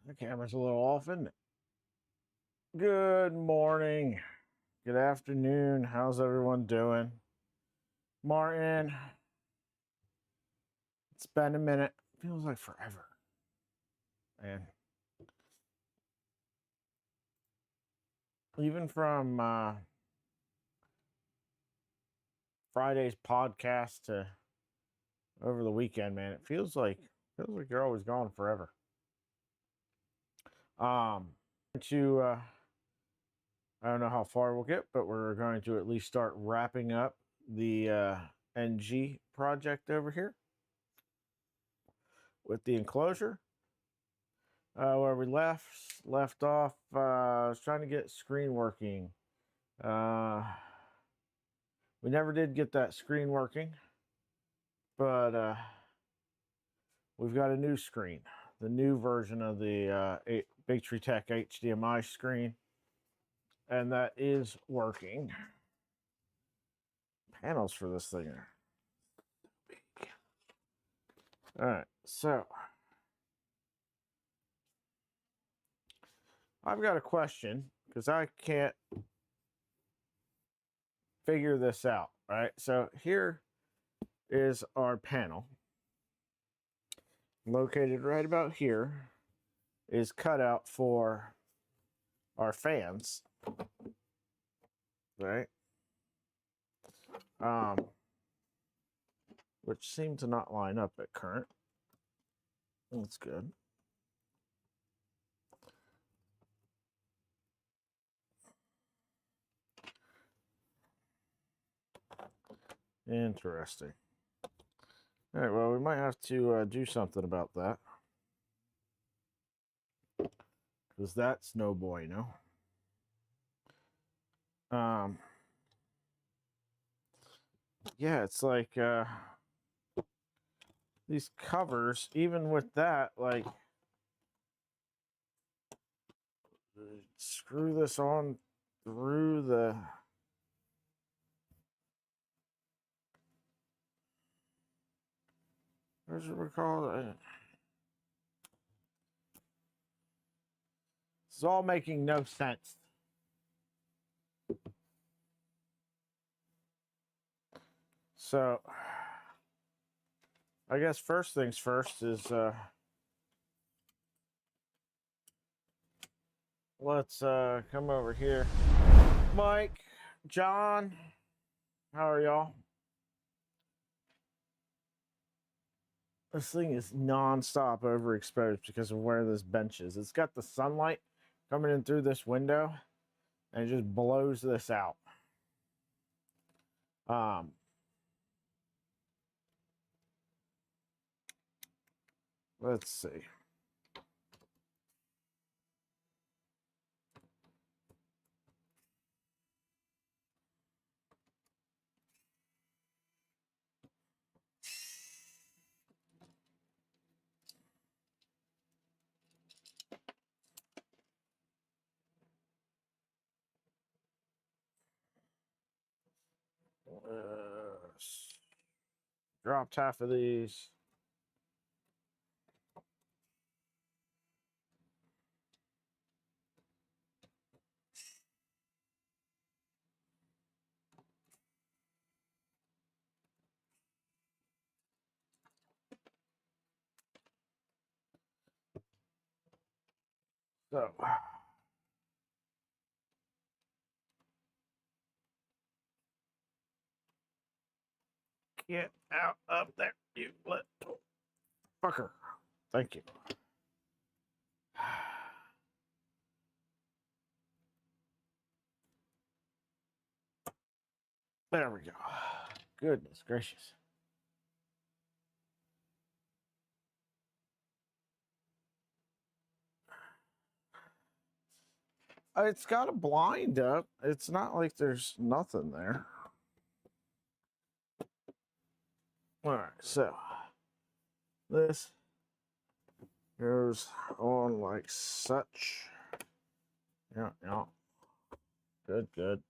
The camera's a little off, isn't it? Good morning. Good afternoon. How's everyone doing? Martin, it's been a minute. Feels like forever. And even from Friday's podcast to over the weekend, man, it feels like you're always gone forever. To I don't know how far we'll get, but we're going to at least start wrapping up the NG project over here with the enclosure. Where we left off, I was trying to get screen working. We never did get that screen working, but we've got a new screen, the new version of the Big Tree Tech HDMI screen, and that is working. Panels for this thing are big. All right, so I've got a question because I can't figure this out, right? So here is our panel. Located right about here is cut out for our fans, right? Which seem to not line up at current. That's good. Interesting. All right, well, we might have to do something about that. Because that's no bueno. Yeah, it's like these covers, even with that, like, screw this on through the what should we call it? It's all making no sense. So I guess first things first is let's come over here. Mike, John, how are y'all? This thing is non-stop overexposed because of where this bench is. It's got the sunlight coming in through this window and it just blows this out. Let's see. Dropped half of these. So get out up there, you little fucker. Thank you. There we go. Goodness gracious. It's got a blind up. It's not like there's nothing there. All right, so this goes on like such. Yeah, yeah. Good, good.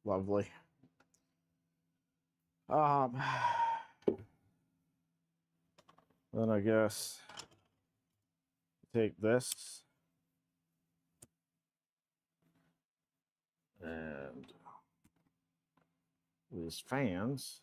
Lovely. Um, then I guess take this and these fans.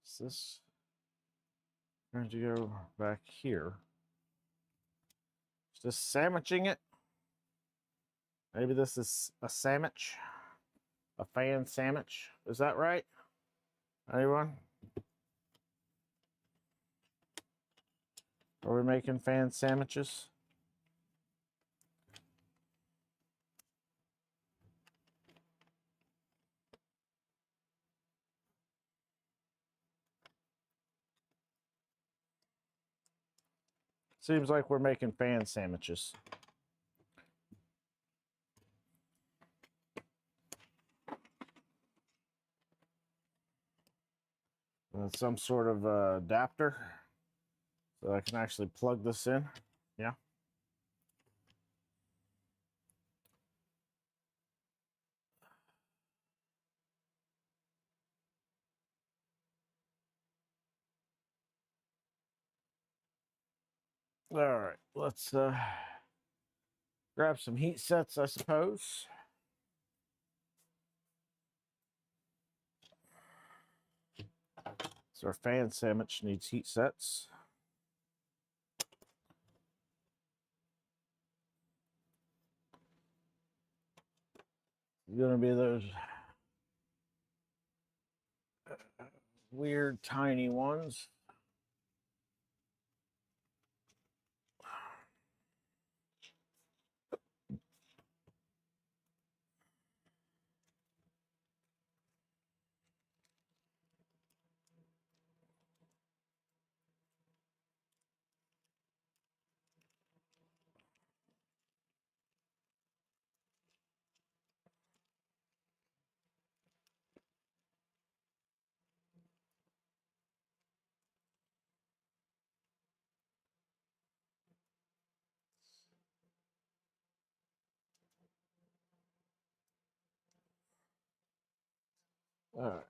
Is this going to go back here? Is this sandwiching it? Maybe this is a sandwich, a fan sandwich. Is that right? Anyone? Are we making fan sandwiches? Seems like we're making fan sandwiches. Some sort of adapter, so I can actually plug this in. Yeah. All right, let's grab some heat sets, I suppose. So our fan sandwich needs heat sets. It's gonna be those weird tiny ones. All right.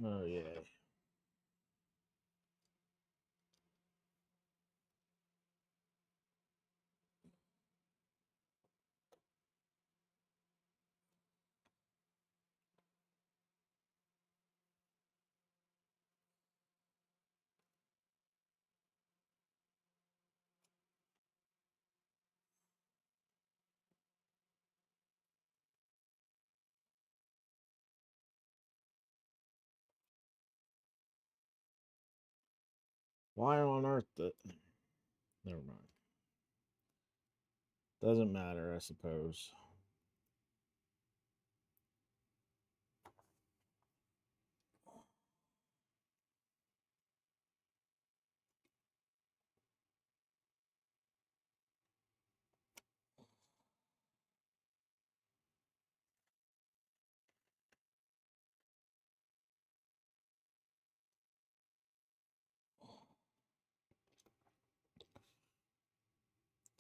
Oh yeah. Why on earth that? Never mind. Doesn't matter, I suppose.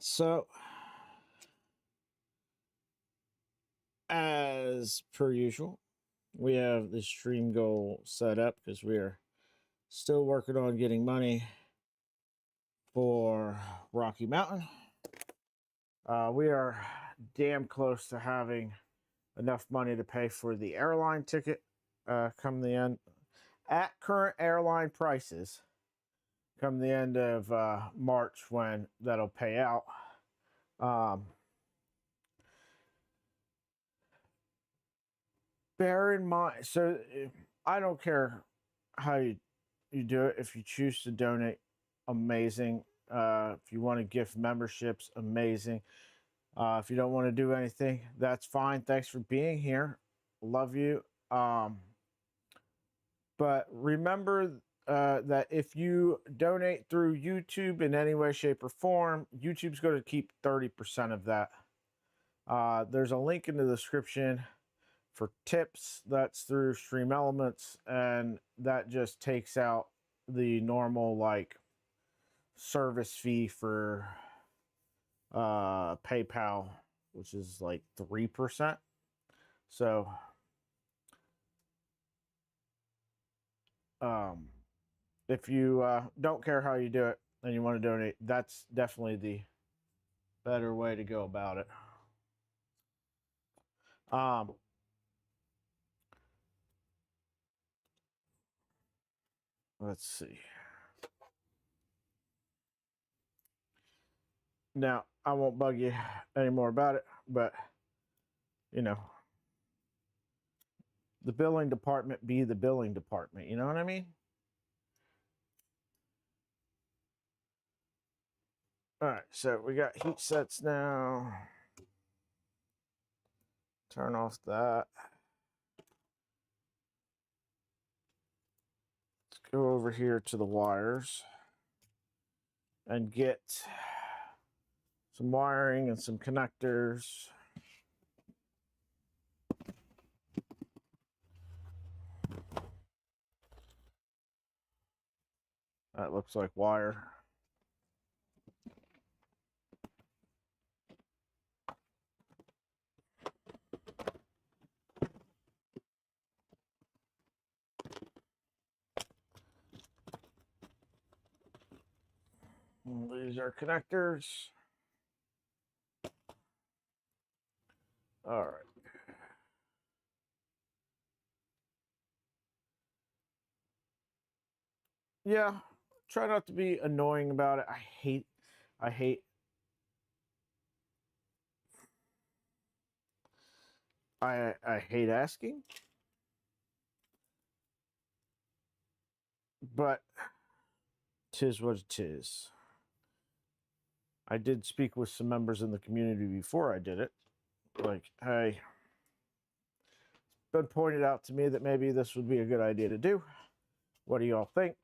So, as per usual, we have the stream goal set up because we are still working on getting money for Rocky Mountain. We are damn close to having enough money to pay for the airline ticket come the end. At current airline prices, come the end of March when that'll pay out. Bear in mind, so I don't care how you do it. If you choose to donate, amazing. If you want to gift memberships, amazing. If you don't want to do anything, that's fine. Thanks for being here. Love you. But remember, that if you donate through YouTube in any way, shape, or form, YouTube's going to keep 30% of that. There's a link in the description for tips. That's through Stream Elements, and that just takes out the normal like service fee for PayPal, which is like 3%. So if you don't care how you do it and you want to donate, that's definitely the better way to go about it. Let's see. Now, I won't bug you anymore about it, but, you know, the billing department be the billing department. You know what I mean? All right, so we got heat sets now. Turn off that. Let's go over here to the wires and get some wiring and some connectors. That looks like wire. These are connectors. All right. Yeah, try not to be annoying about it. I hate asking, but 'tis what it is. I did speak with some members in the community before I did it. Like, hey, it's been pointed out to me that maybe this would be a good idea to do. What do y'all think?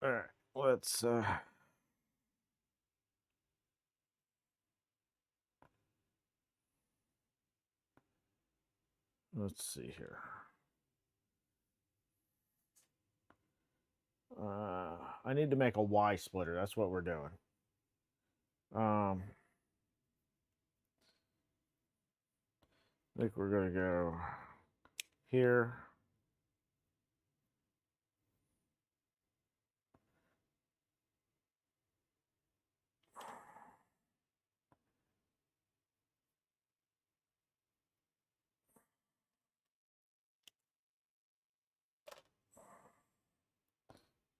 All right, let's see here. I need to make a Y splitter. That's what we're doing. I think we're gonna go here.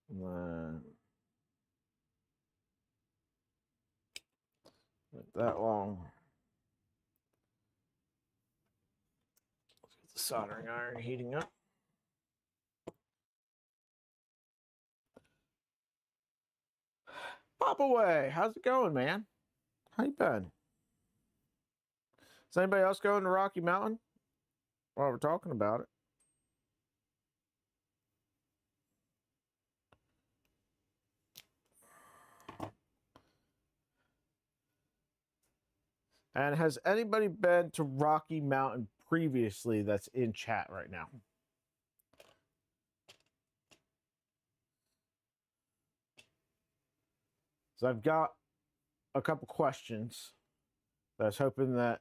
And then that long. Let's get the soldering iron heating up. Pop away. How's it going, man? How you been? Is anybody else going to Rocky Mountain while we're talking about it? And has anybody been to Rocky Mountain previously that's in chat right now? So I've got a couple questions that I was hoping that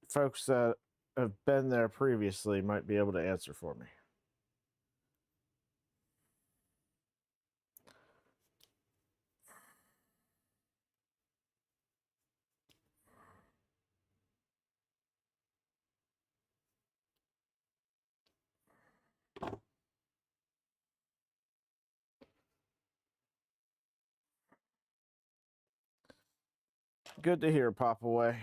folks that have been there previously might be able to answer for me. Good to hear, Pop away.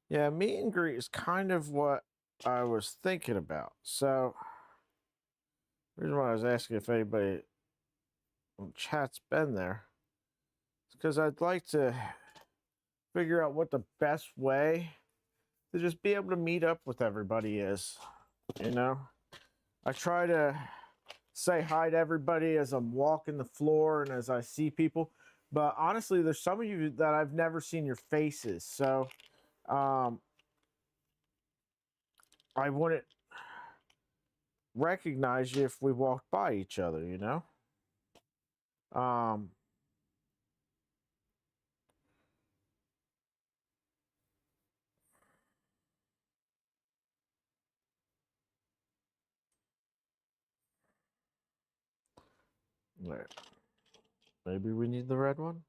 Yeah, meet and greet is kind of what I was thinking about. So, the reason why I was asking if anybody on chat's been there is because I'd like to figure out what the best way to just be able to meet up with everybody is. You know, I try to say hi to everybody as I'm walking the floor and as I see people. But honestly, there's some of you that I've never seen your faces. So, I wouldn't recognize you if we walked by each other, you know? Um, maybe we need the red one?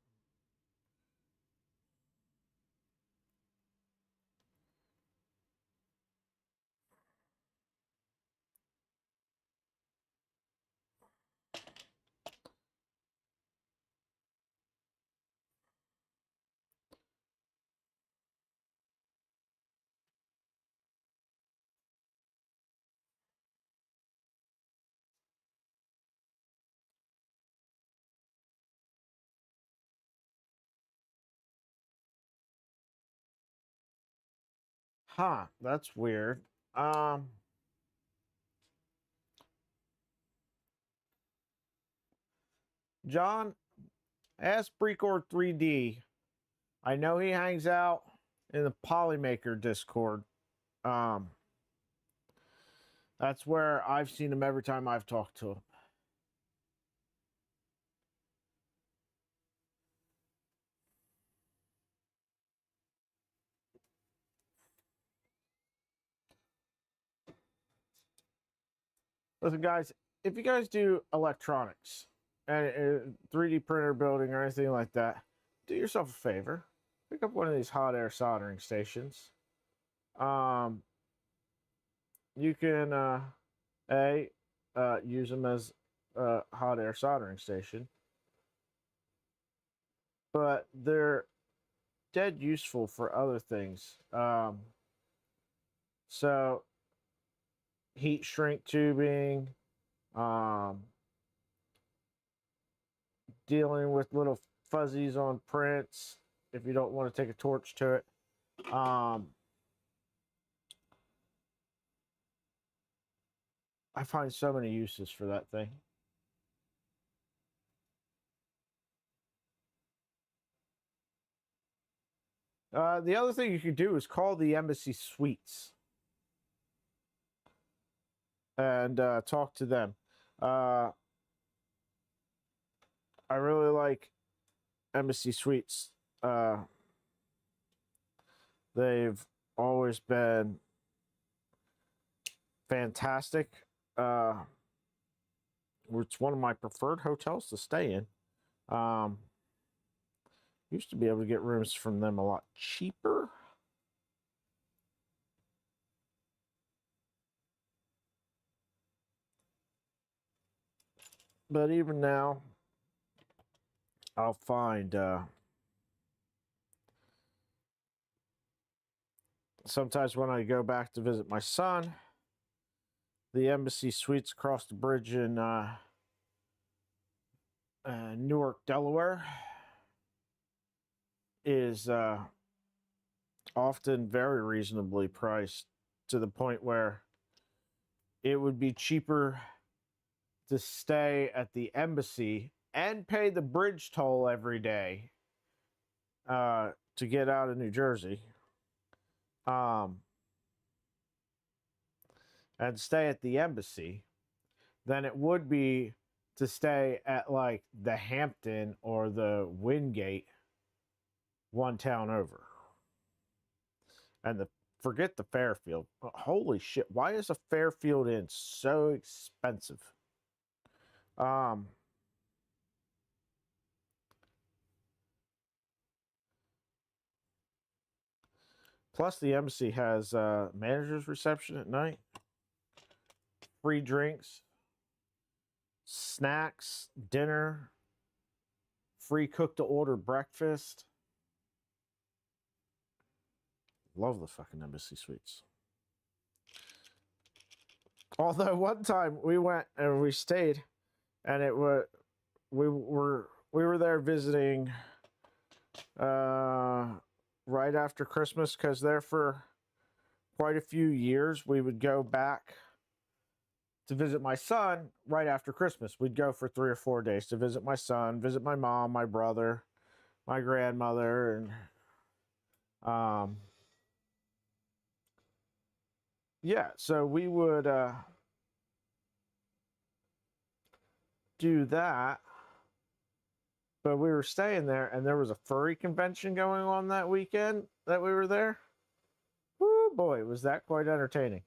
Huh, that's weird. Um, John, ask Precord 3D. I know he hangs out in the Polymaker Discord. Um, that's where I've seen him every time I've talked to him. Listen, guys, if you guys do electronics and 3D printer building or anything like that, do yourself a favor. Pick up one of these hot air soldering stations. You can use them as a hot air soldering station, but they're dead useful for other things. So heat shrink tubing, um, dealing with little fuzzies on prints if you don't want to take a torch to it. I find so many uses for that thing. The other thing you could do is call the embassy suites and talk to them. I really like embassy suites. They've always been fantastic. It's one of my preferred hotels to stay in. Used to be able to get rooms from them a lot cheaper. But even now, I'll find sometimes when I go back to visit my son, the embassy suites across the bridge in Newark, Delaware, is often very reasonably priced to the point where it would be cheaper to stay at the embassy and pay the bridge toll every day to get out of New Jersey, and stay at the embassy than it would be to stay at like the Hampton or the Wingate one town over. And forget the Fairfield. Holy shit, why is a Fairfield Inn so expensive? Plus the embassy has manager's reception at night. free drinks, snacks, dinner, free cook-to-order breakfast. Love the fucking Embassy Suites. Although one time we went and we stayed, and it was we were there visiting right after Christmas, because there for quite a few years we would go back to visit my son right after Christmas. We'd go for 3 or 4 days to visit my son, visit my mom, my brother, my grandmother, and yeah, so we would do that. But we were staying there, and there was a furry convention going on that weekend that we were there. Woo, boy, was that quite entertaining.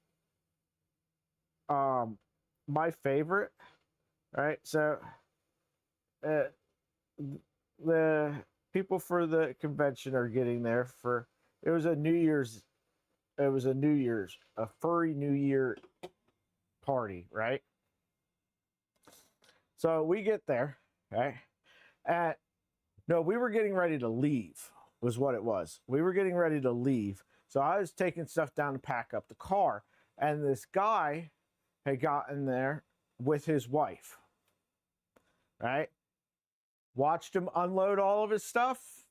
My favorite, right? So, the people for the convention are getting there for, it was a furry New Year party, right? So we get there, right? No, we were getting ready to leave, was what it was. We were getting ready to leave. So I was taking stuff down to pack up the car. And this guy had gotten there with his wife, right? Watched him unload all of his stuff,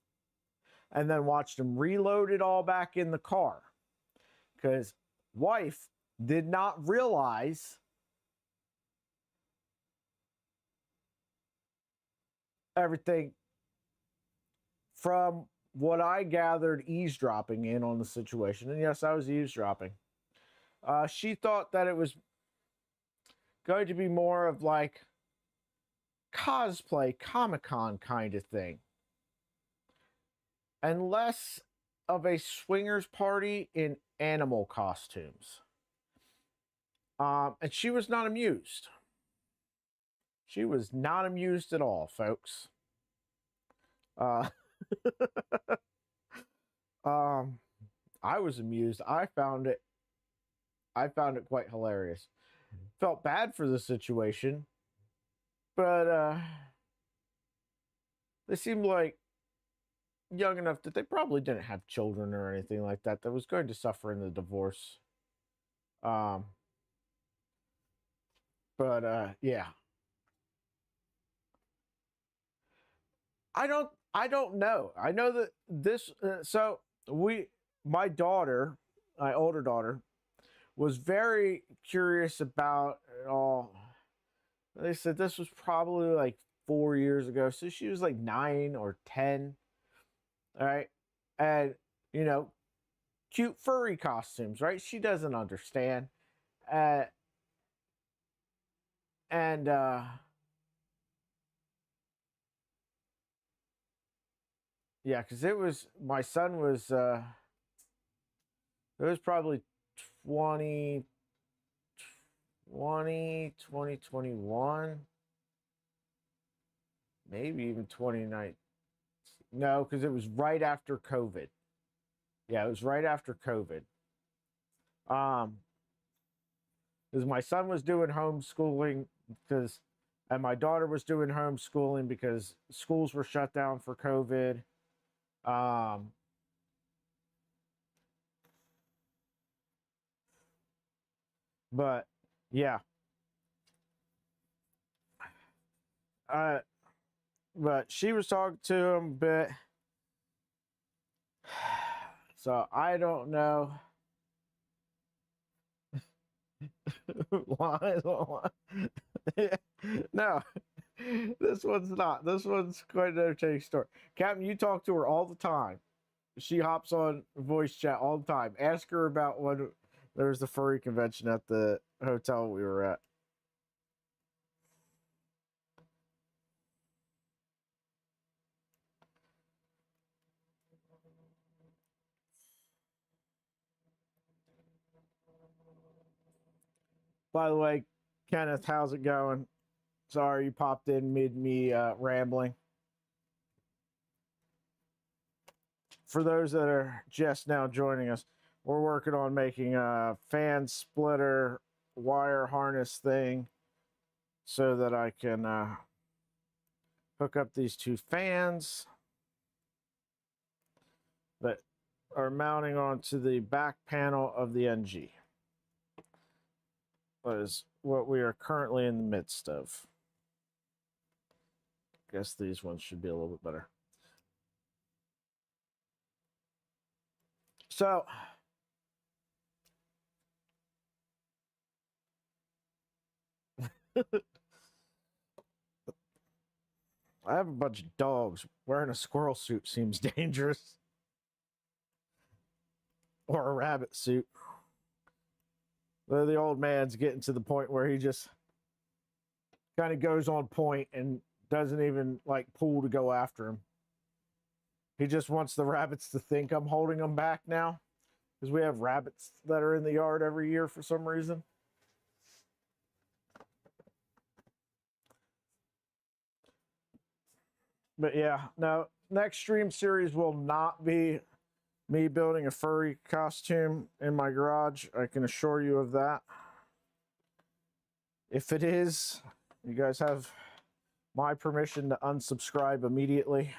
and then watched him reload it all back in the car. Because wife did not realize everything, from what I gathered, eavesdropping in on the situation. And yes, I was eavesdropping. She thought that it was going to be more of like cosplay, Comic-Con kind of thing, and less of a swingers party in animal costumes. And she was not amused. She was not amused at all, folks. I was amused. I found it quite hilarious. Felt bad for the situation, but they seemed like young enough that they probably didn't have children or anything like that that was going to suffer in the divorce. Yeah. I don't know. I know that this, my daughter, my older daughter, was very curious about it all. They said this was probably like 4 years ago. So she was like 9 or 10. All right. And, cute furry costumes, right? She doesn't understand. Yeah, because my son was, it was probably 2021, maybe even 2019. No, because it was right after COVID. Yeah, it was right after COVID. Because my son was doing homeschooling and my daughter was doing homeschooling because schools were shut down for COVID. But yeah. But she was talking to him a bit. So I don't know. Why? No, this one's not. This one's quite an entertaining story. Captain, you talk to her all the time. She hops on voice chat all the time. Ask her about when there was the furry convention at the hotel we were at. By the way, Kenneth, how's it going? Sorry you popped in mid me rambling. For those that are just now joining us, we're working on making a fan splitter wire harness thing so that I can hook up these two fans that are mounting onto the back panel of the NG. That is what we are currently in the midst of. Guess these ones should be a little bit better. So I have a bunch of dogs. Wearing a squirrel suit seems dangerous. Or a rabbit suit. The old man's getting to the point where he just kind of goes on point and doesn't even like pull to go after him. He just wants the rabbits to think I'm holding them back now, because we have rabbits that are in the yard every year for some reason. But yeah, no, next stream series will not be me building a furry costume in my garage. I can assure you of that. If it is, you guys have my permission to unsubscribe immediately.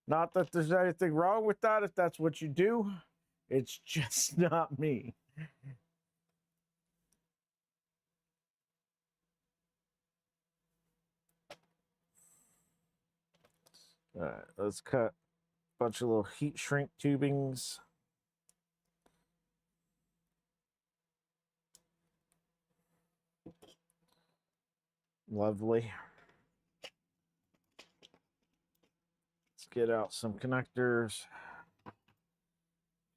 Not that there's anything wrong with that if that's what you do. It's just not me. All right, let's cut a bunch of little heat shrink tubings. Lovely. Let's get out some connectors.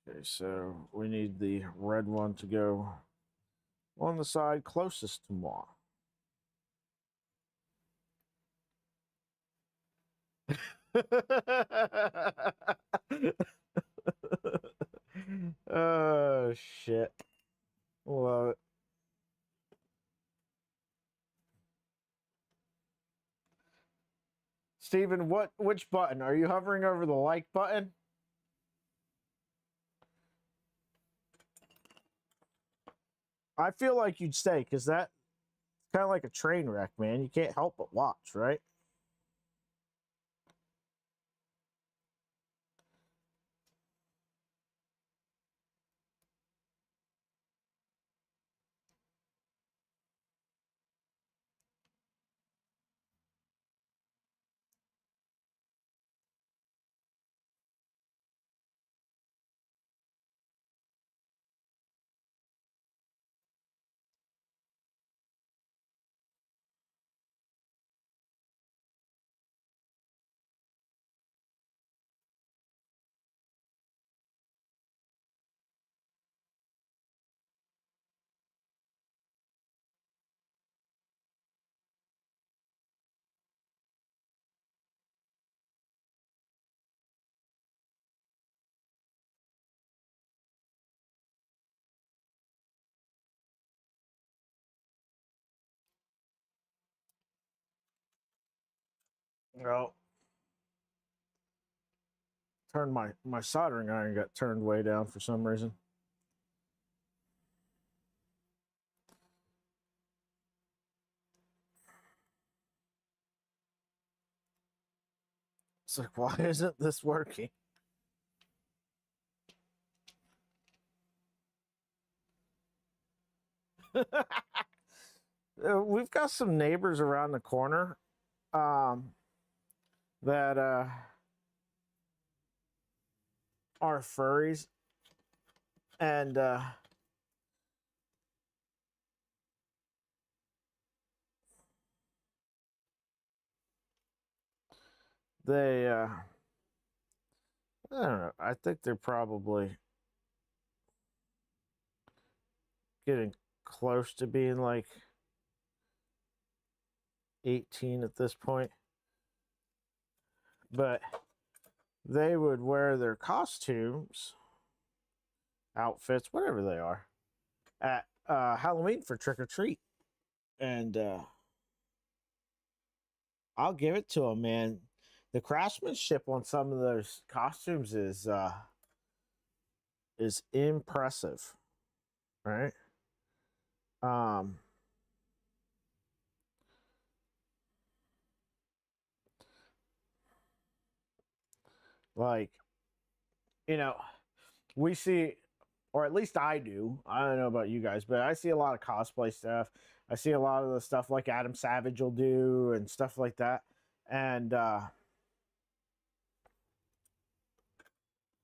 Okay, so we need the red one to go on the side closest to moi. Oh shit. Love it. Steven, which button? Are you hovering over the like button? I feel like you'd stay, because that's kind of like a train wreck, man. You can't help but watch, right? Well, turned my soldering iron got turned way down for some reason. It's like, why isn't this working? We've got some neighbors around the corner that are furries, and they I don't know, I think they're probably getting close to being like 18 at this point, but they would wear their costumes, outfits, whatever they are, at Halloween for trick or treat. And I'll give it to them, man. The craftsmanship on some of those costumes is is impressive, right? Like, you know, we see, or at least I do. I don't know about you guys, but I see a lot of cosplay stuff. I see a lot of the stuff like Adam Savage will do and stuff like that. And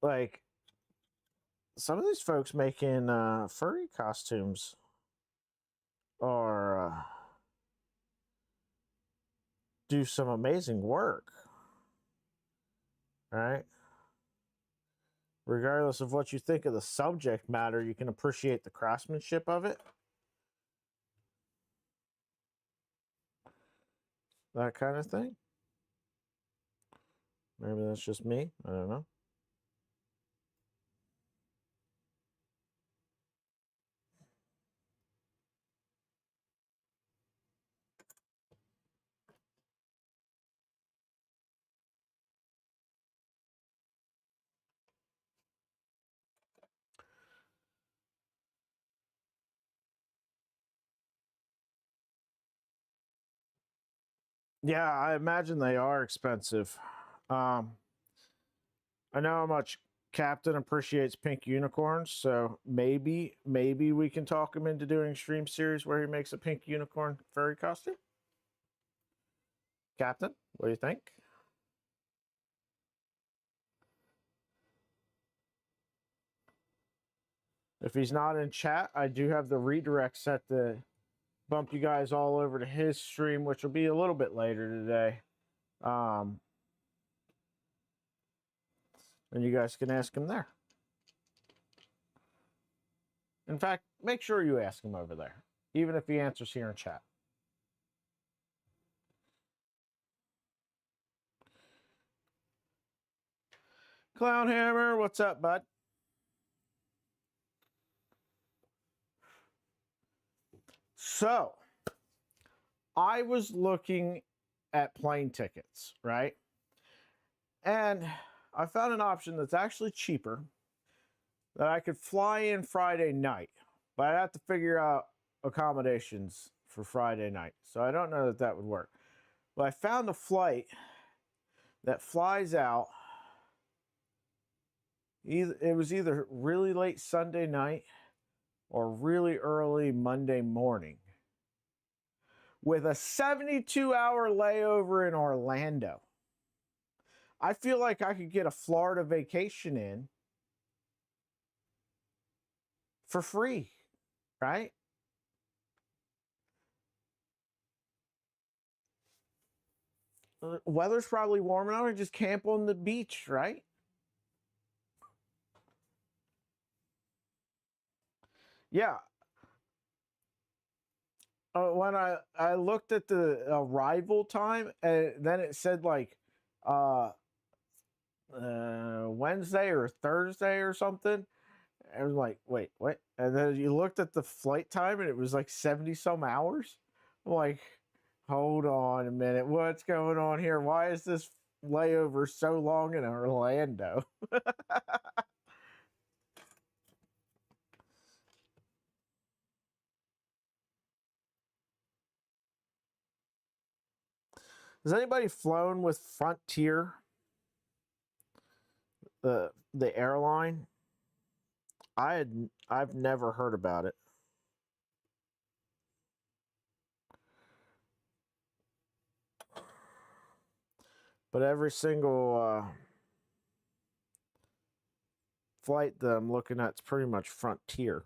like some of these folks making furry costumes are do some amazing work, right? Regardless of what you think of the subject matter, you can appreciate the craftsmanship of it. That kind of thing. Maybe that's just me. I don't know. Yeah, I imagine they are expensive. I know how much Captain appreciates pink unicorns, so maybe we can talk him into doing a stream series where he makes a pink unicorn furry costume. Captain, what do you think? If he's not in chat, I do have the redirect set to bump you guys all over to his stream, which will be a little bit later today. And you guys can ask him there. In fact, make sure you ask him over there, even if he answers here in chat. Clownhammer, what's up, bud? So, I was looking at plane tickets, right? And I found an option that's actually cheaper that I could fly in Friday night, but I'd have to figure out accommodations for Friday night. So I don't know that that would work. But I found a flight that flies out. It was either really late Sunday night or really early Monday morning with a 72-hour layover in Orlando. I feel like I could get a Florida vacation in for free, right? Weather's probably warm enough to just camp on the beach, right? Yeah. When I looked at the arrival time, and then it said like Wednesday or Thursday or something. I was like, wait, what? And then you looked at the flight time, and it was like 70 some hours. I'm like, hold on a minute, what's going on here? Why is this layover so long in Orlando? Has anybody flown with Frontier, the airline? I've never heard about it. But every single flight that I'm looking at is pretty much Frontier.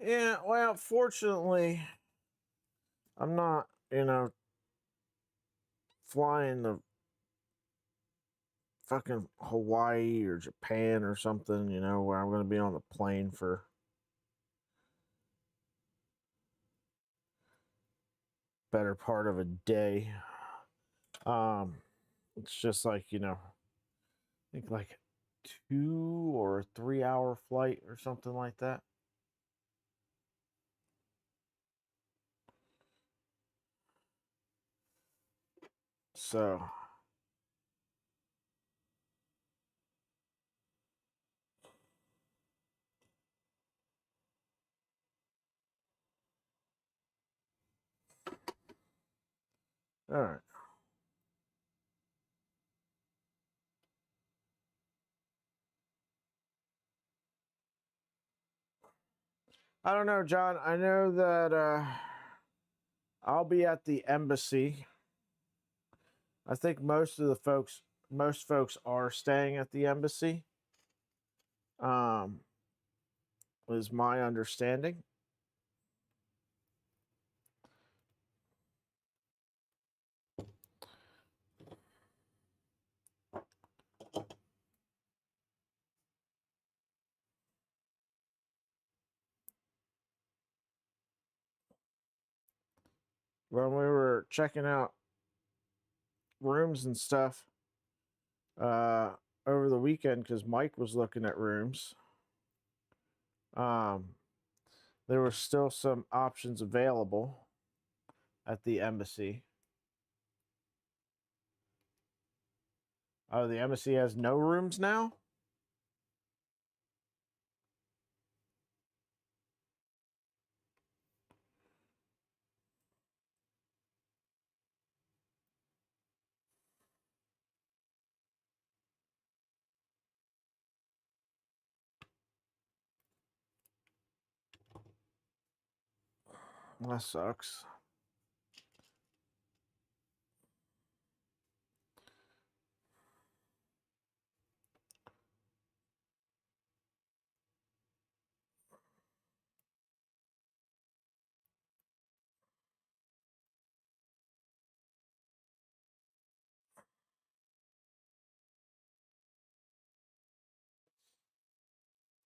Yeah, well, fortunately, I'm not, flying to fucking Hawaii or Japan or something, where I'm going to be on the plane for better part of a day. It's just like, I think like 2 or 3 hour flight or something like that. so all right. I don't know, John. I know that I'll be at the embassy. I think most folks are staying at the embassy. Is my understanding. When we were checking out rooms and stuff over the weekend, because Mike was looking at rooms, there were still some options available at the embassy. Oh, the embassy has no rooms now? That sucks.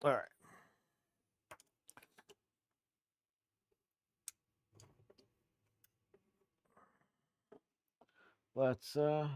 All right. Let's all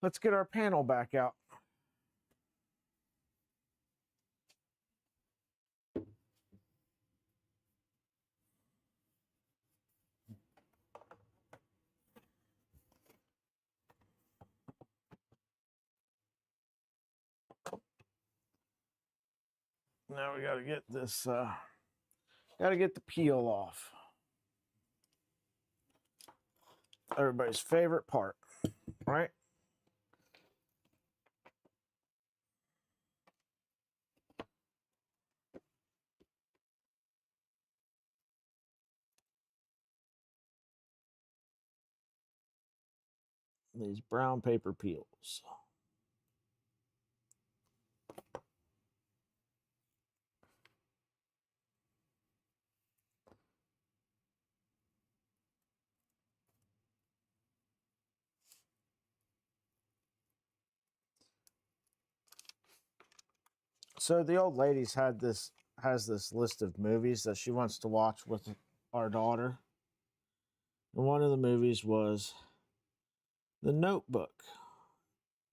let's get our panel back out. Now we got to get this got to get the peel off. Everybody's favorite part, right? These brown paper peels. So the old lady's has this list of movies that she wants to watch with our daughter. And one of the movies was The Notebook.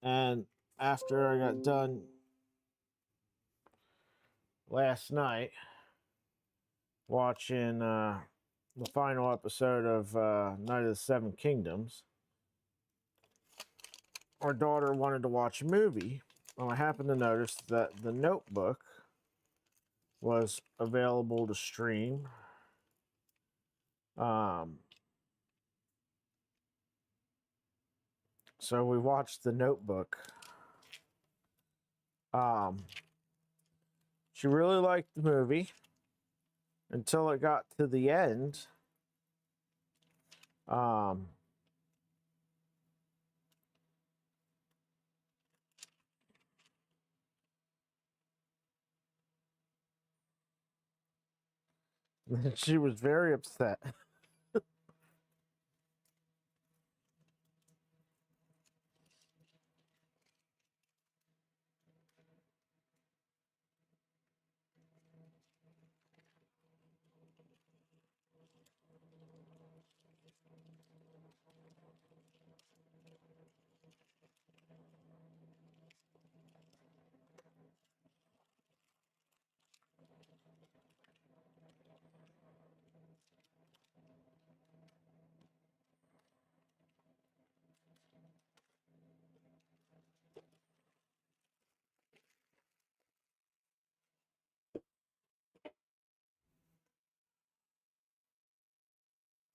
And after I got done last night watching the final episode of Night of the Seven Kingdoms, our daughter wanted to watch a movie. Well, I happened to notice that The Notebook was available to stream. So we watched The Notebook. She really liked the movie until it got to the end. She was very upset.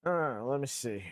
Let me see.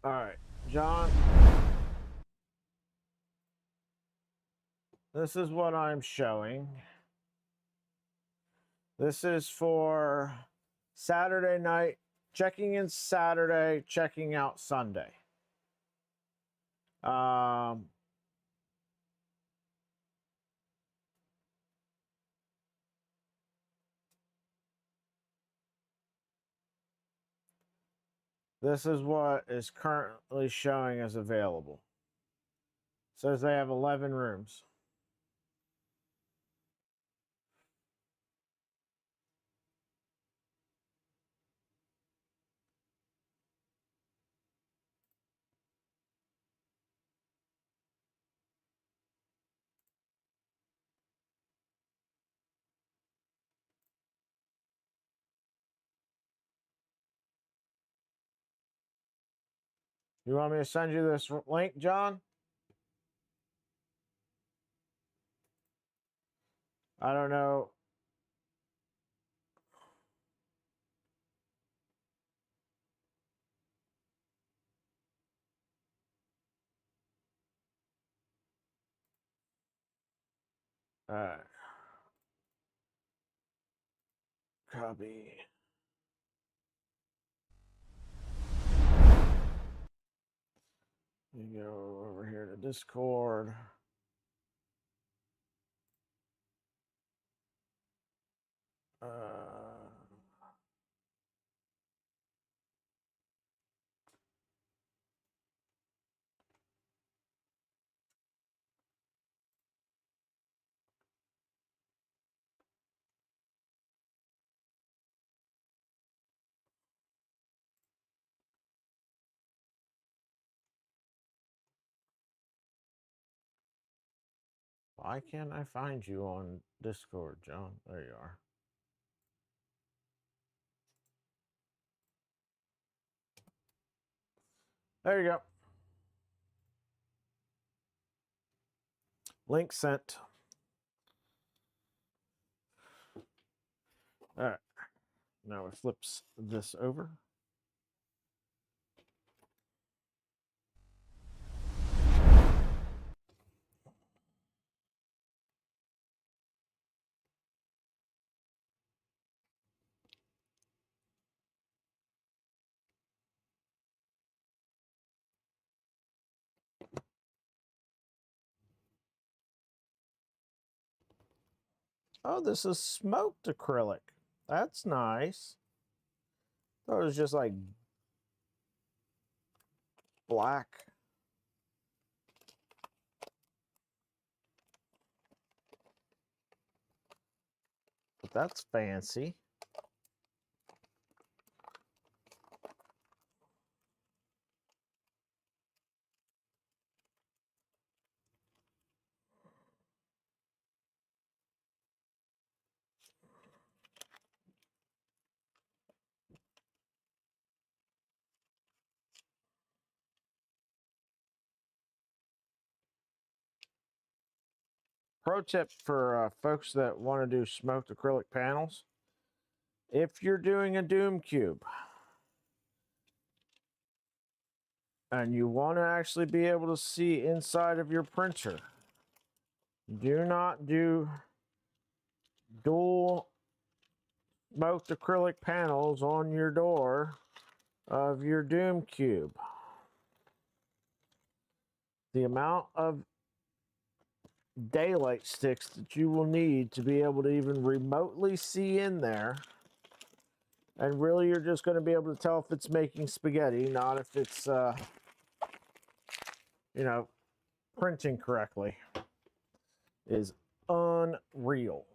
All right, John. This is what I'm showing. This is for Saturday night, checking in Saturday, checking out Sunday. This is what is currently showing as available. It says they have 11 rooms. You want me to send you this link, John? I don't know. Copy. You go over here to Discord. Why can't I find you on Discord, John? There you are. There you go. Link sent. All right. Now it flips this over. Oh, this is smoked acrylic. That's nice. I thought it was just like black. But that's fancy. Pro tip for folks that want to do smoked acrylic panels. If you're doing a Doom Cube and you want to actually be able to see inside of your printer, do not do dual smoked acrylic panels on your door of your Doom Cube. The amount of daylight sticks that you will need to be able to even remotely see in there, and really you're just going to be able to tell if it's making spaghetti, not if it's you know, printing correctly, is unreal.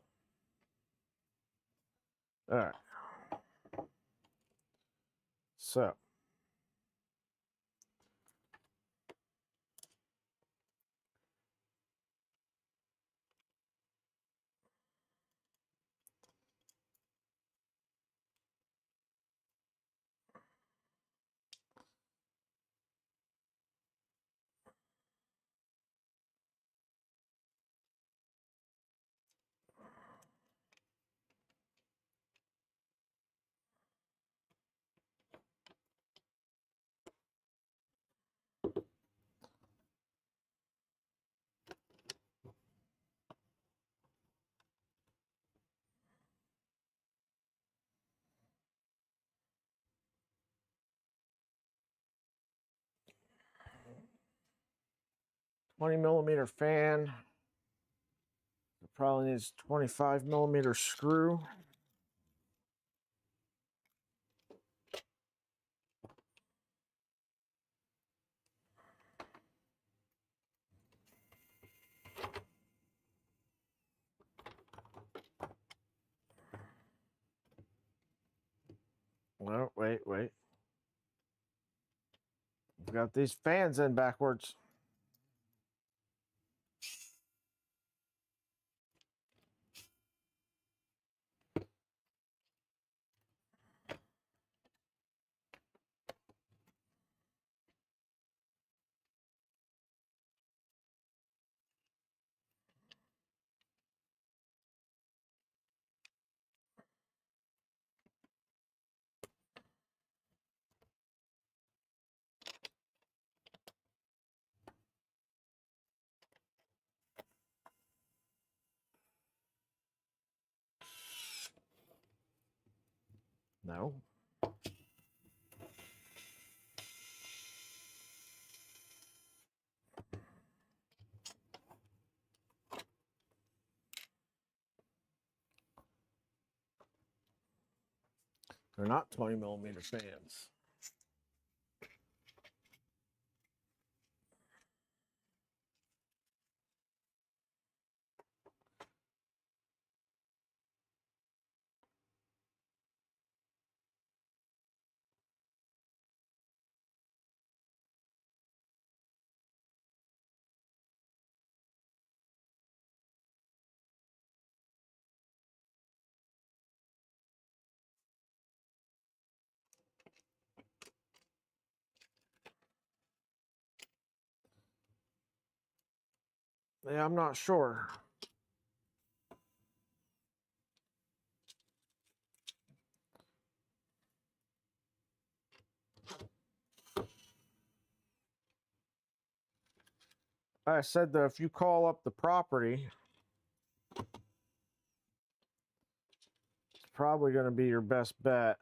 All right. So. $20mm fan. It probably needs 25mm screw. Well, wait. We've got these fans in backwards. No. They're not 20mm fans. Yeah, I'm not sure. I said that if you call up the property, it's probably going to be your best bet.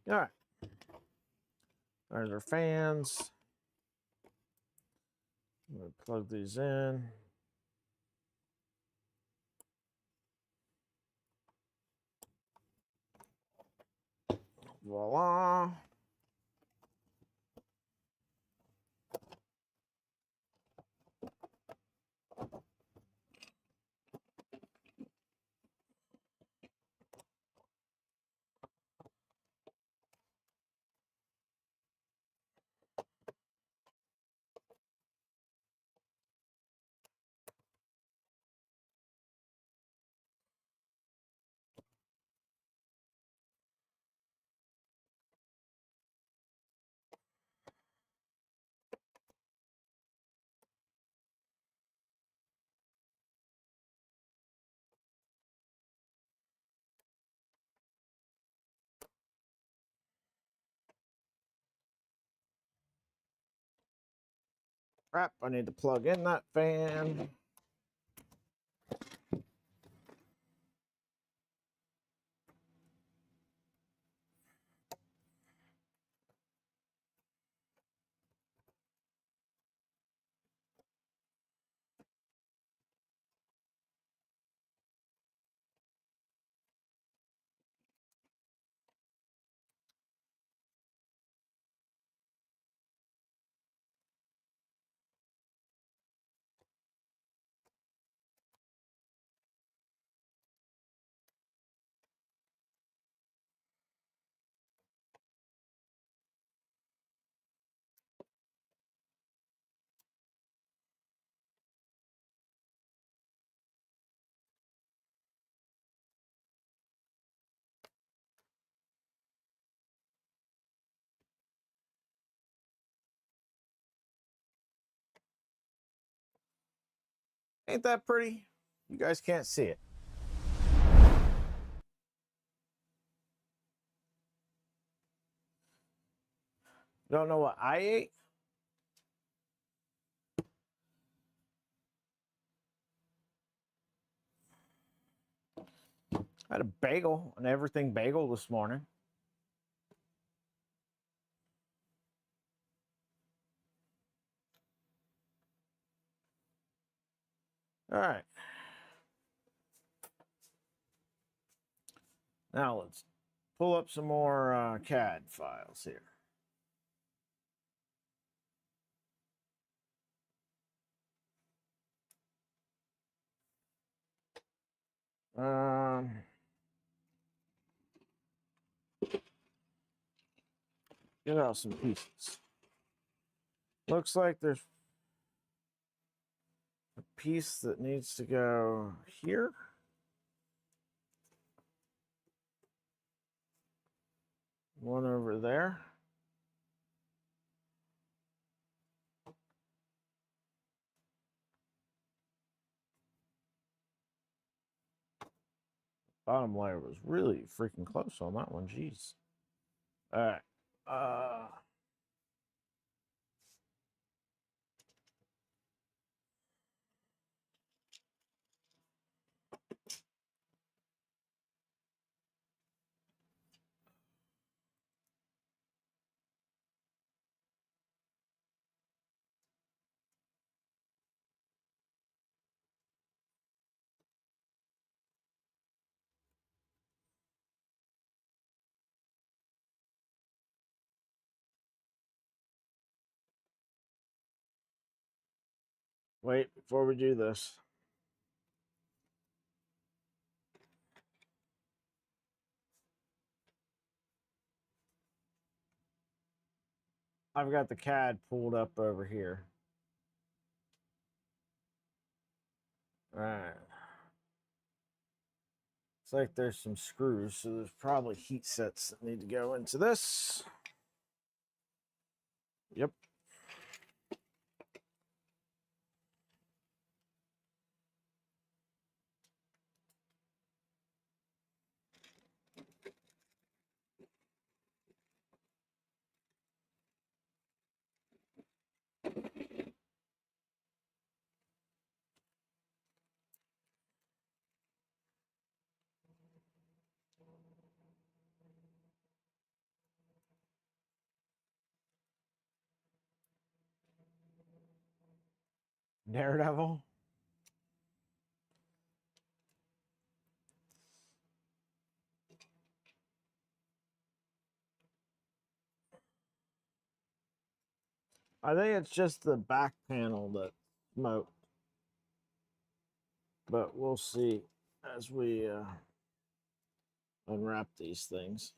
All right. There's our fans. I'm going to plug these in. Voila. Crap, I need to plug in that fan. Ain't that pretty? You guys can't see it. Don't know what I ate? I had a bagel, an everything bagel this morning. All right. Now let's pull up some more CAD files here. Get out some pieces. Looks like there's a piece that needs to go here. One over there. Bottom layer was really freaking close on that one. Jeez. All right. Wait, before we do this. I've got the CAD pulled up over here. All right. It's like there's some screws, so there's probably heat sets that need to go into this. Yep. Daredevil. I think it's just the back panel that smoked, but we'll see as we unwrap these things.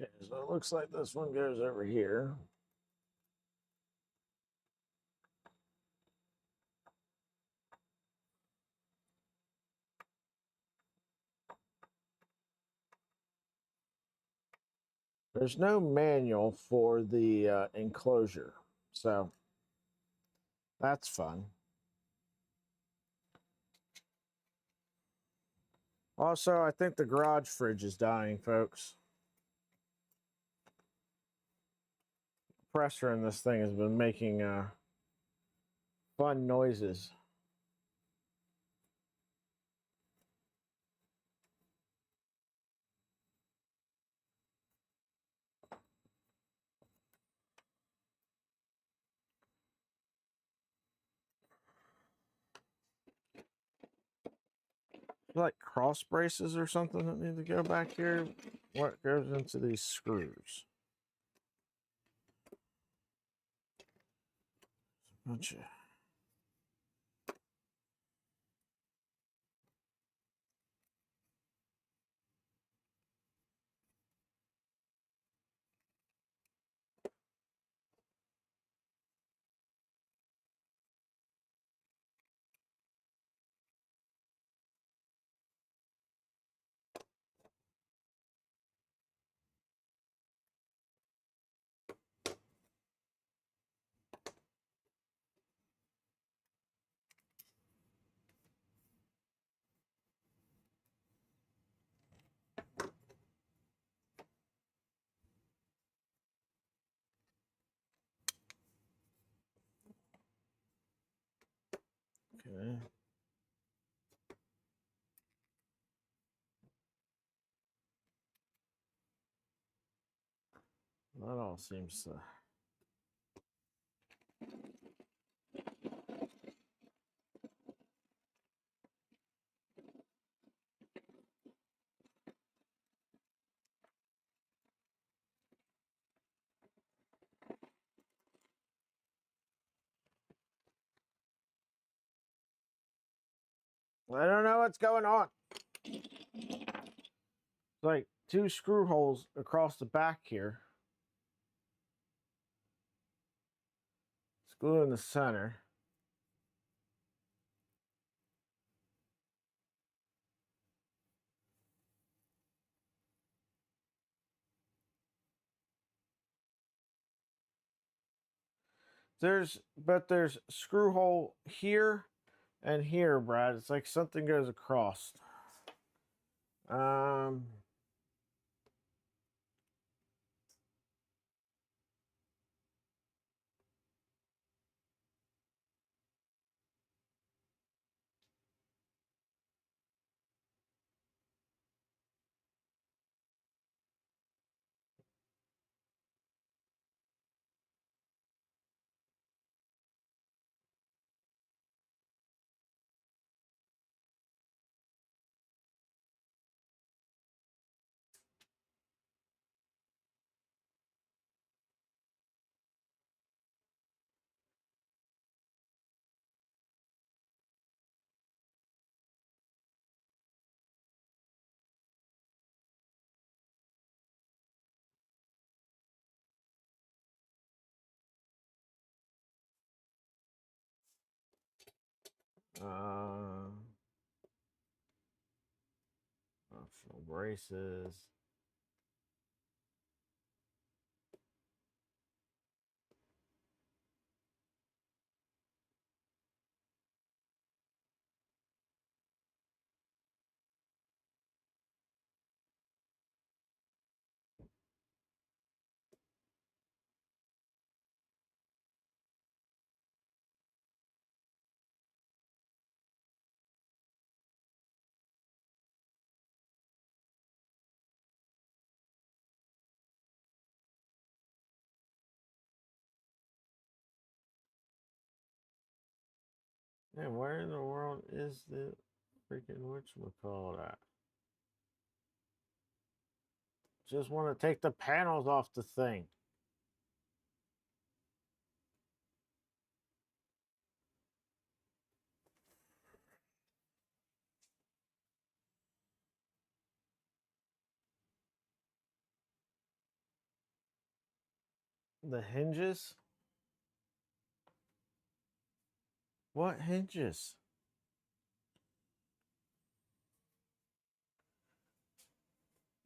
Okay, so it looks like this one goes over here. There's no manual for the enclosure, so that's fun. Also, I think the garage fridge is dying, folks. The pressure in this thing has been making fun noises. Like cross braces or something that need to go back here. What goes into these screws? Bunch of... Okay. That all seems to... I don't know what's going on. It's like two screw holes across the back here. Screw in the center. There's screw hole here and here, Brad. It's like something goes across. Um, uh, optional braces. Man, where in the world is the freaking whatchamacallit at? Just want to take the panels off the thing. The hinges? What hinges?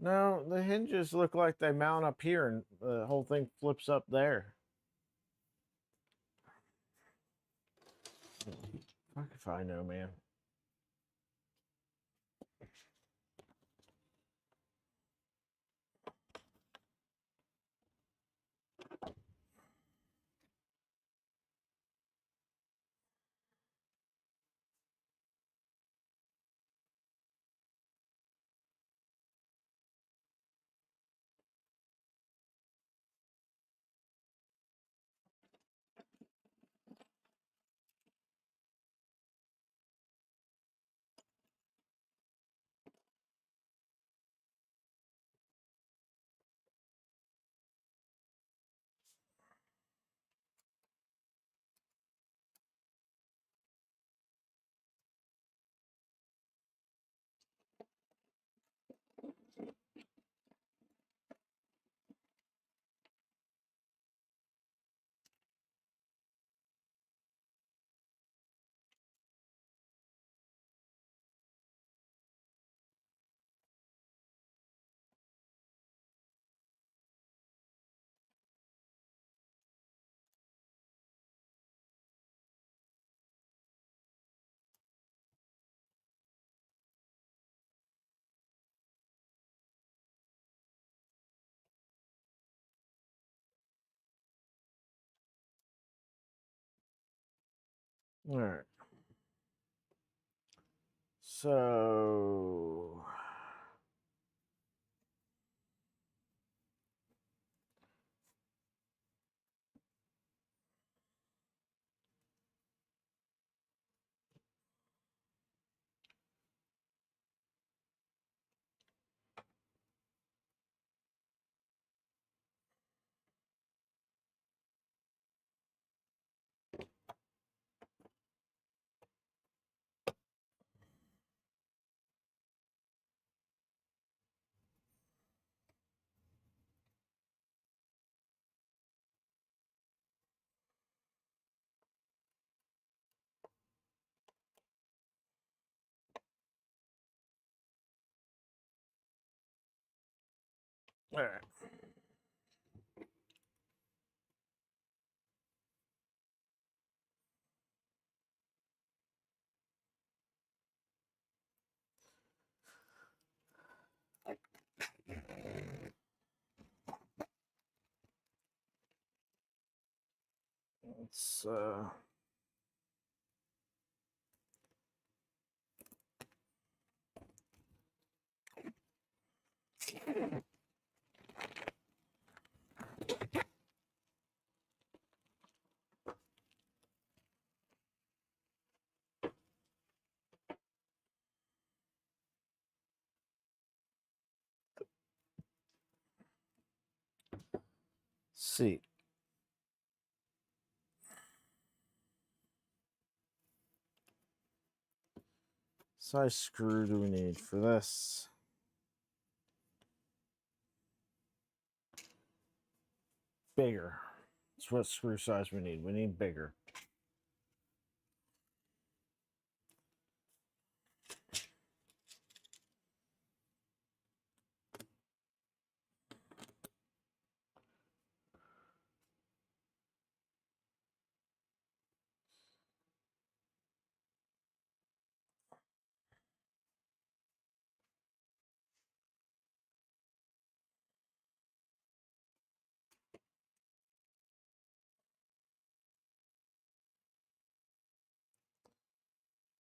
No, the hinges look like they mount up here and the whole thing flips up there. Fuck if I know, man. All right. So all right. Let's see. Size screw do we need for this? Bigger. That's what screw size we need. We need bigger.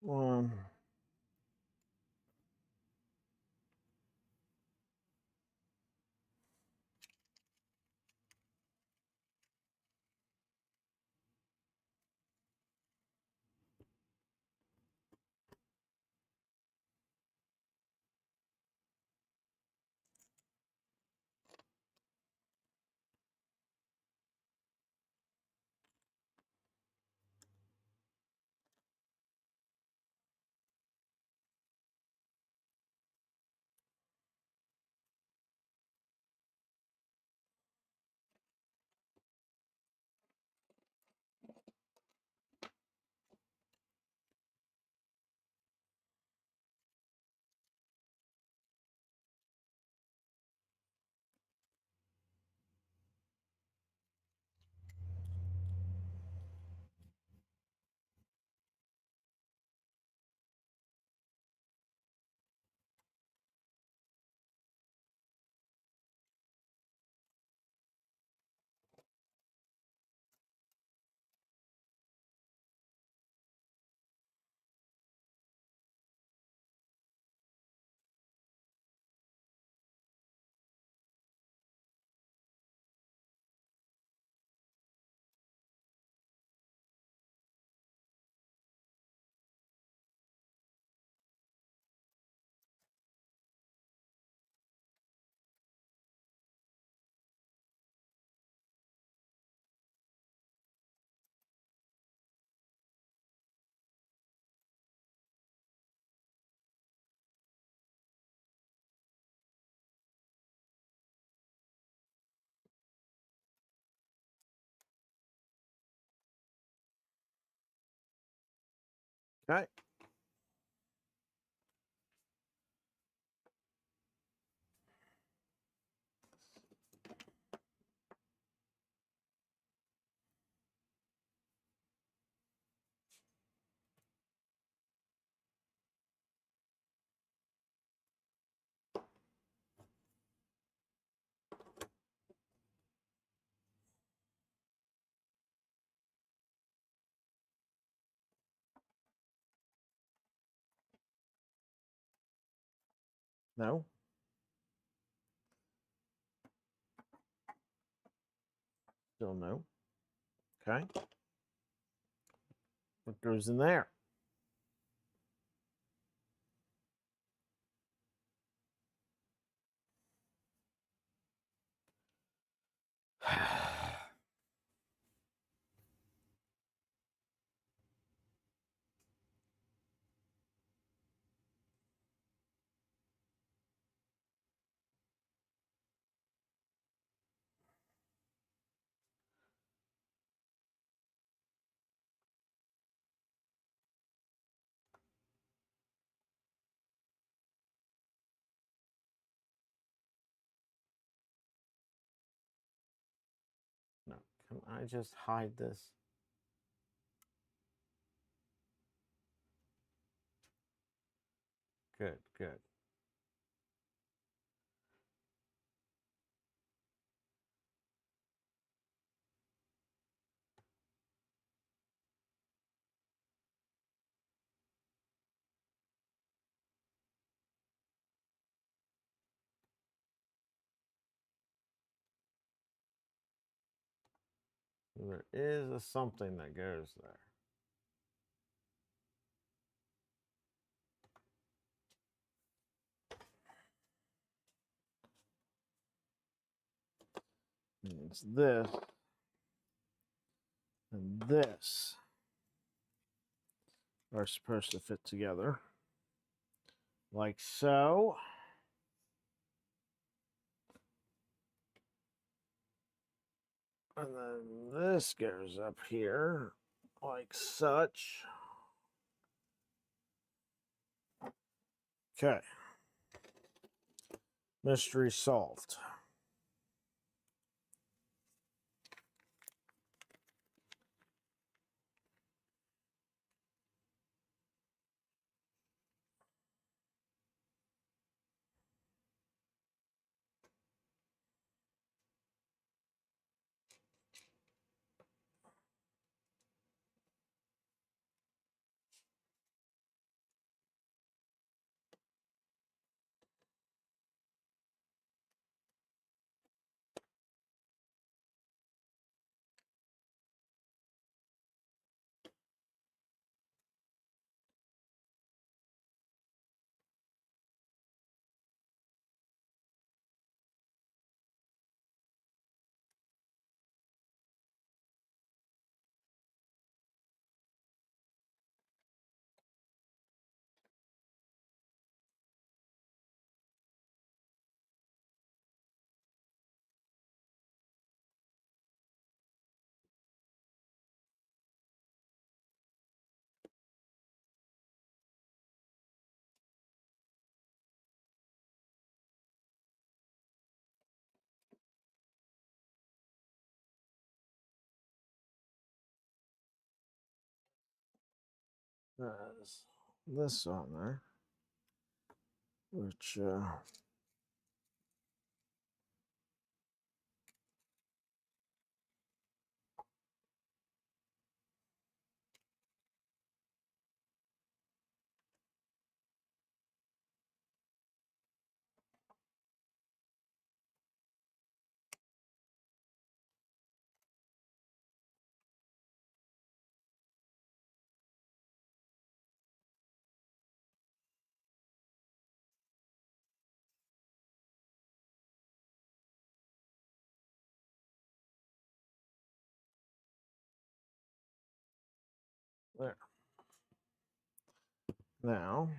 One. Okay. No. Still no. Okay. What goes in there? No. Can I just hide this? Good, good. There is a something that goes there. It's this and this are supposed to fit together like so. And then this goes up here like such. Okay. Mystery solved. There's this on there, which there. Now,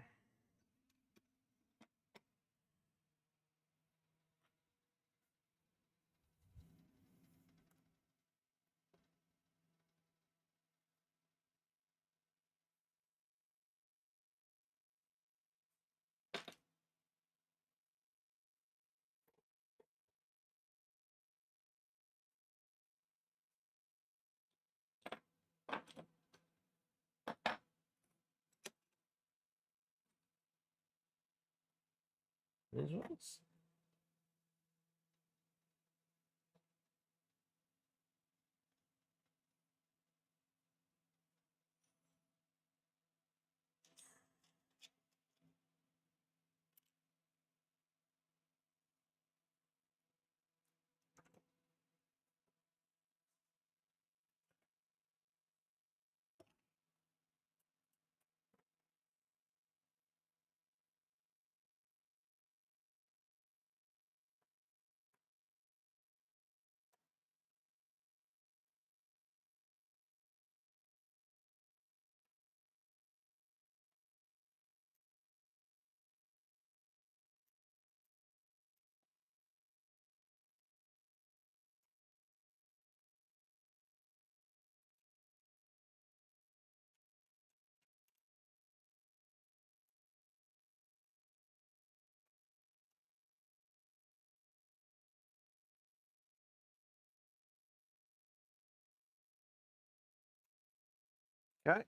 These ones. Okay.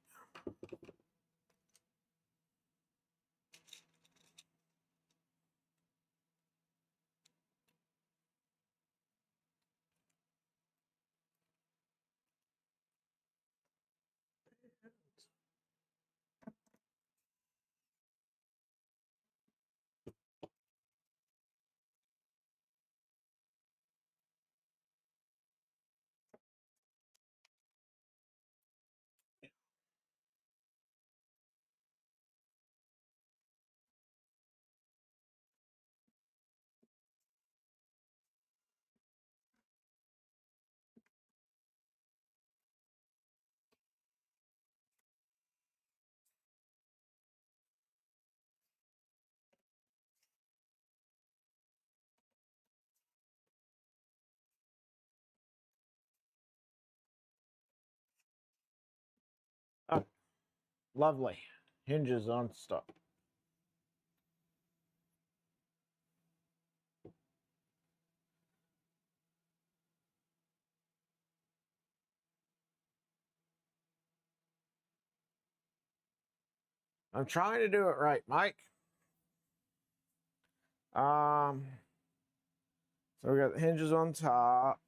Oh, lovely. Hinges on stuff. I'm trying to do it right, Mike. So we got the hinges on top.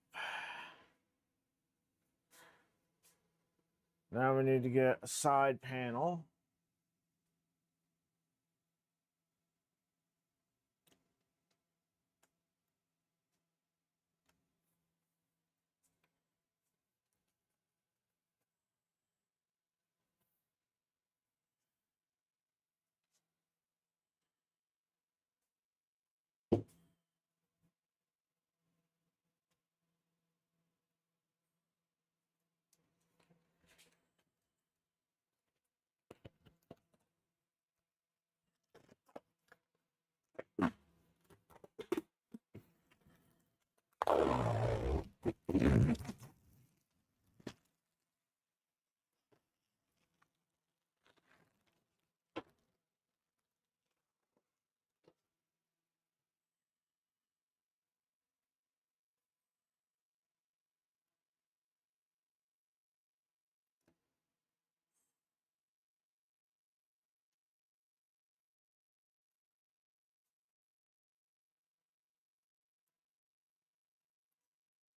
Now we need to get a side panel.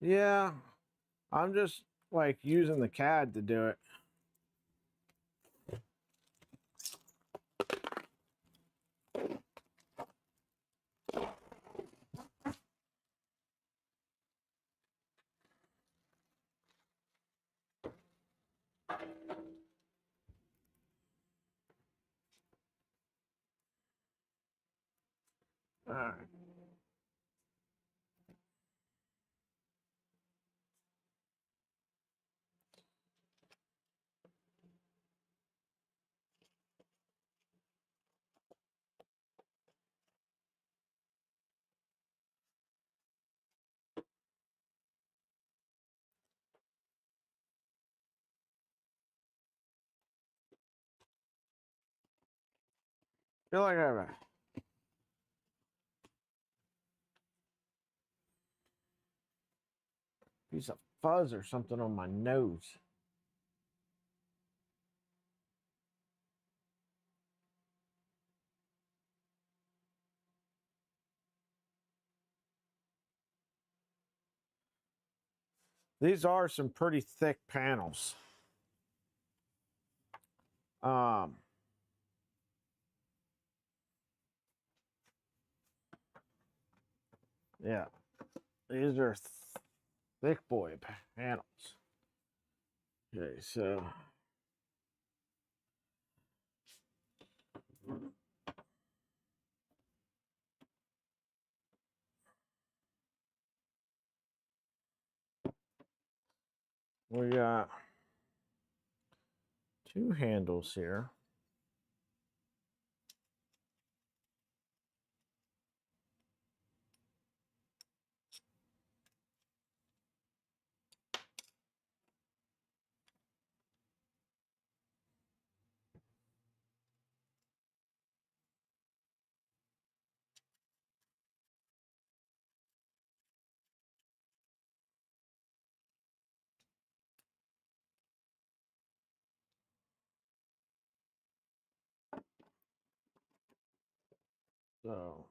Yeah, I'm just like using the CAD to do it. All right. Feel like I have a piece of fuzz or something on my nose. These are some pretty thick panels. Yeah, these are thick boy panels. Okay, so we got two handles here. So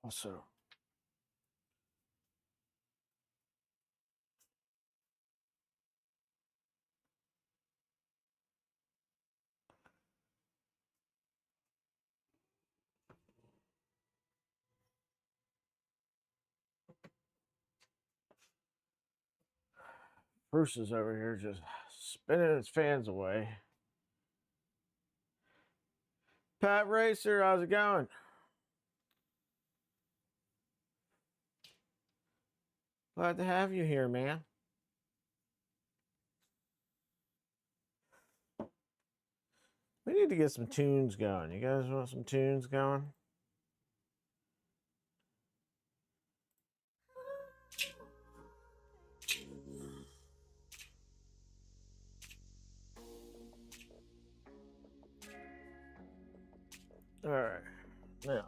also Bruce is over here just spinning his fans away. Pat Racer, how's it going? Glad to have you here, man. We need to get some tunes going. You guys want some tunes going? All right, now,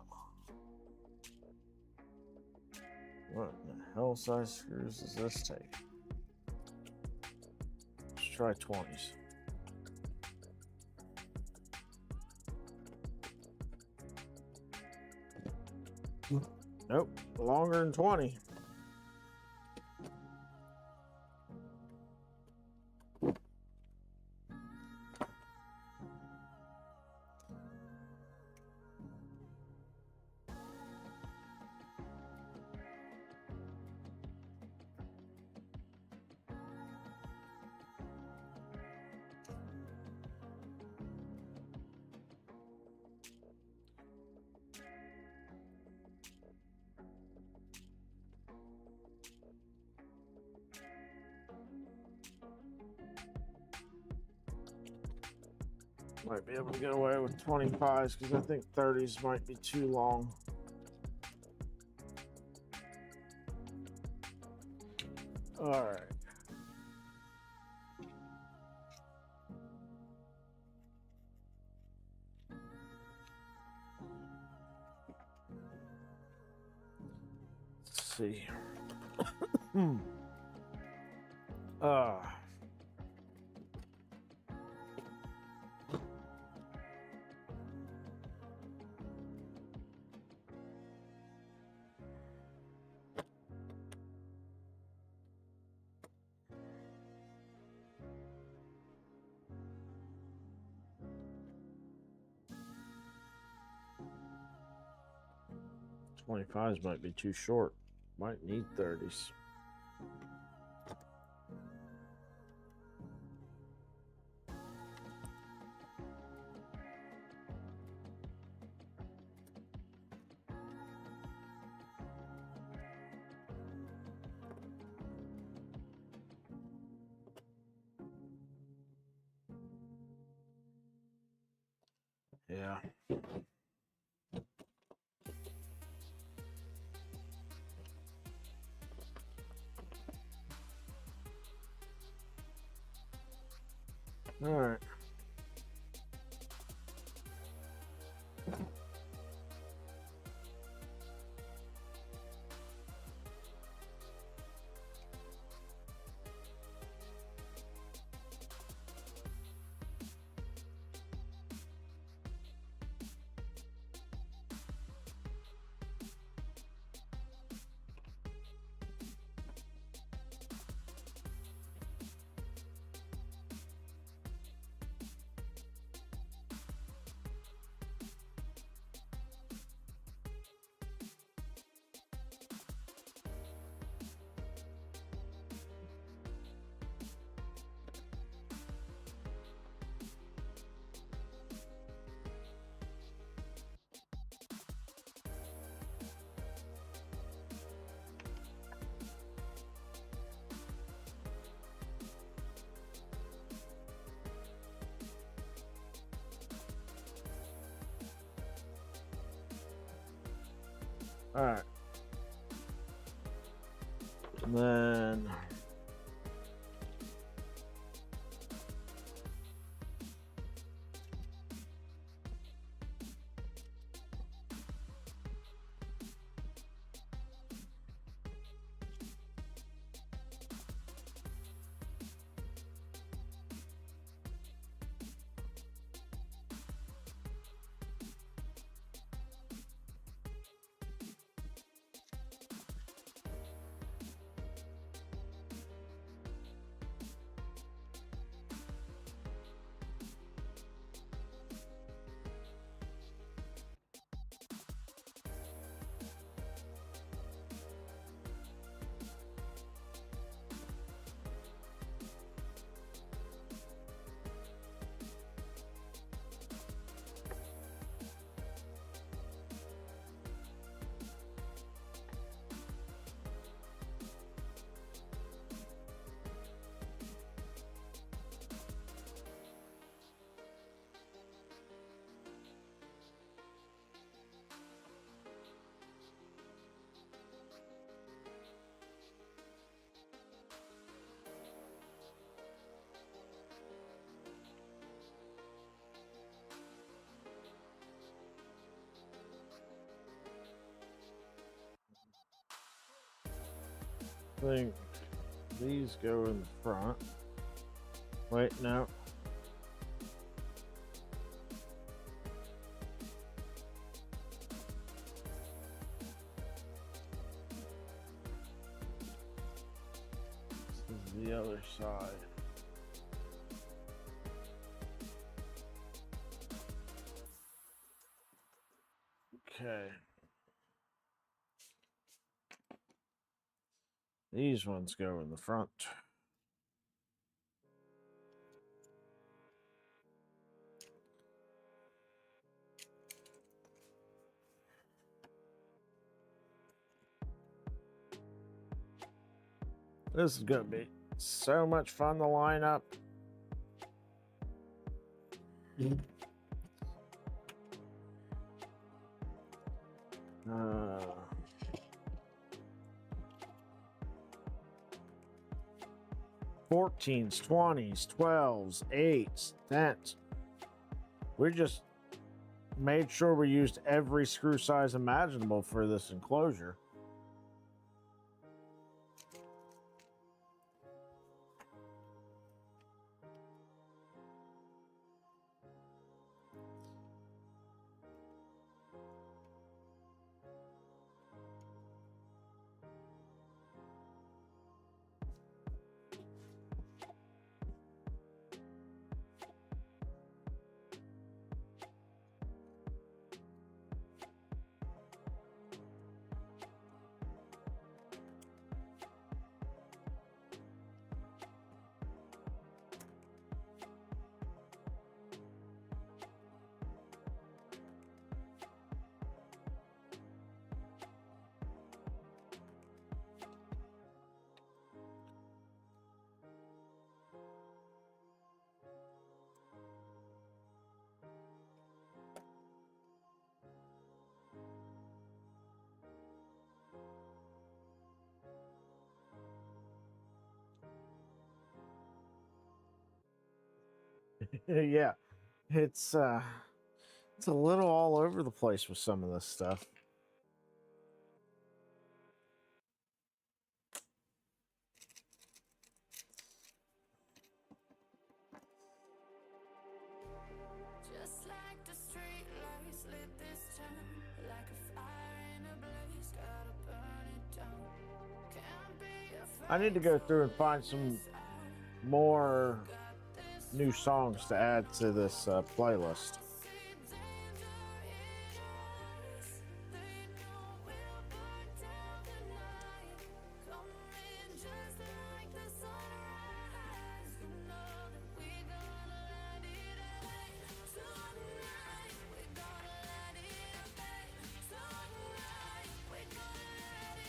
what the hell size screws does this take? Let's try 20s. Nope, longer than 20. Might be able to get away with 25s because I think 30s might be too long. All right. Let's see. 25s might be too short. Might need 30s. Yeah. All right. All right. And then I think these go in the front. Wait, no. This is the other side. Okay. These ones go in the front. This is going to be so much fun to line up. 14s, 20s, 12s, 8s, 10s. We just made sure we used every screw size imaginable for this enclosure. Yeah, it's a little all over the place with some of this stuff. Just like the street lights lit this town, like a fire in a blaze, gotta burn it down. Can't be afraid. I need to go through and find some more new songs to add to this playlist.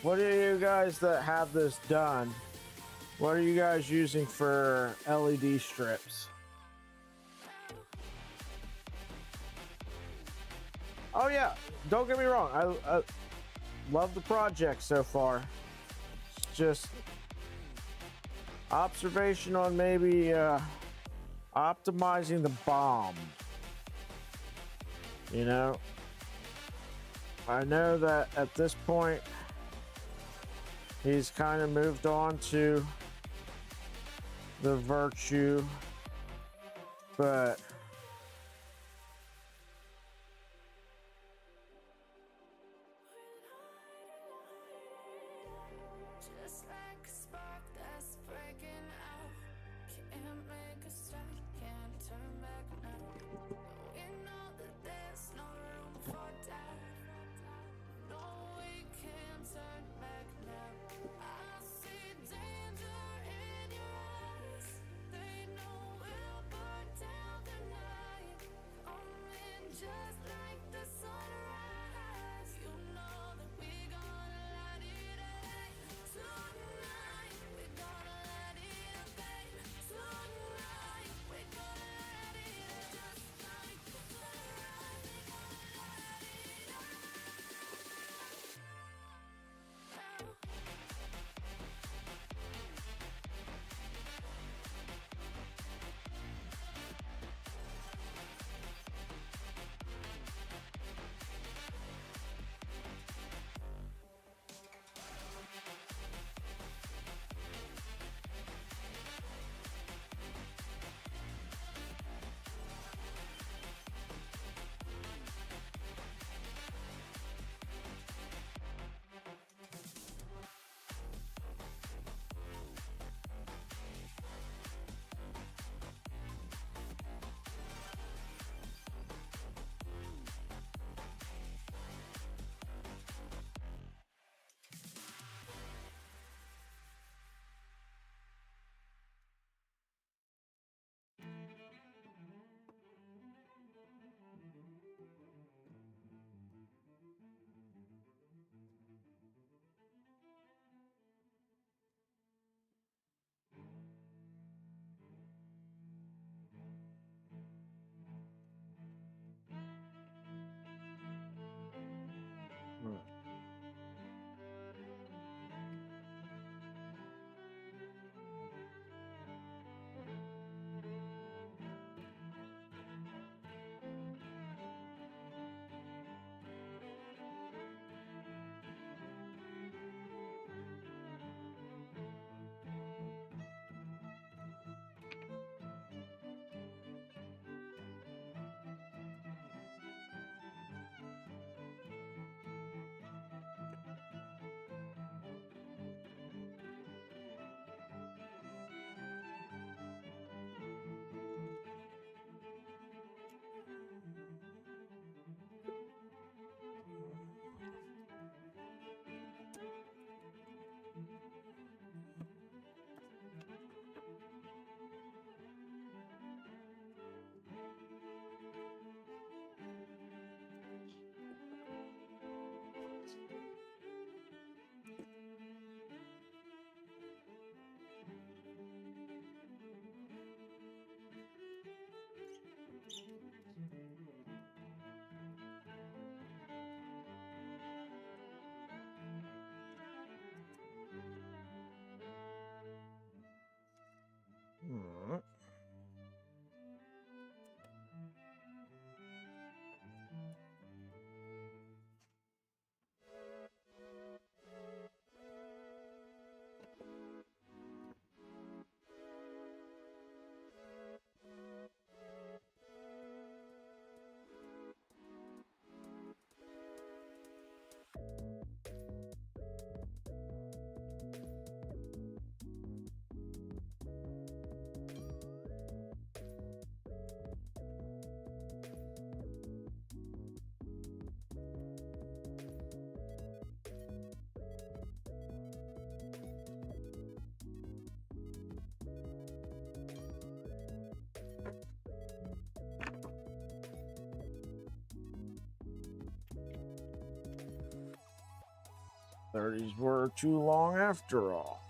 What are you guys that have this done? What are you guys using for LED strips? Oh yeah, don't get me wrong. I love the project so far. Just observation on maybe optimizing the bomb. You know, I know that at this point he's kind of moved on to the Virtue, but Just like a spark that's breaking out, can't make a stop, can't turn back now. We know that there's no room for doubt. No, we can't turn back now. I see danger in your eyes. They know we'll burn down the 30s were too long after all.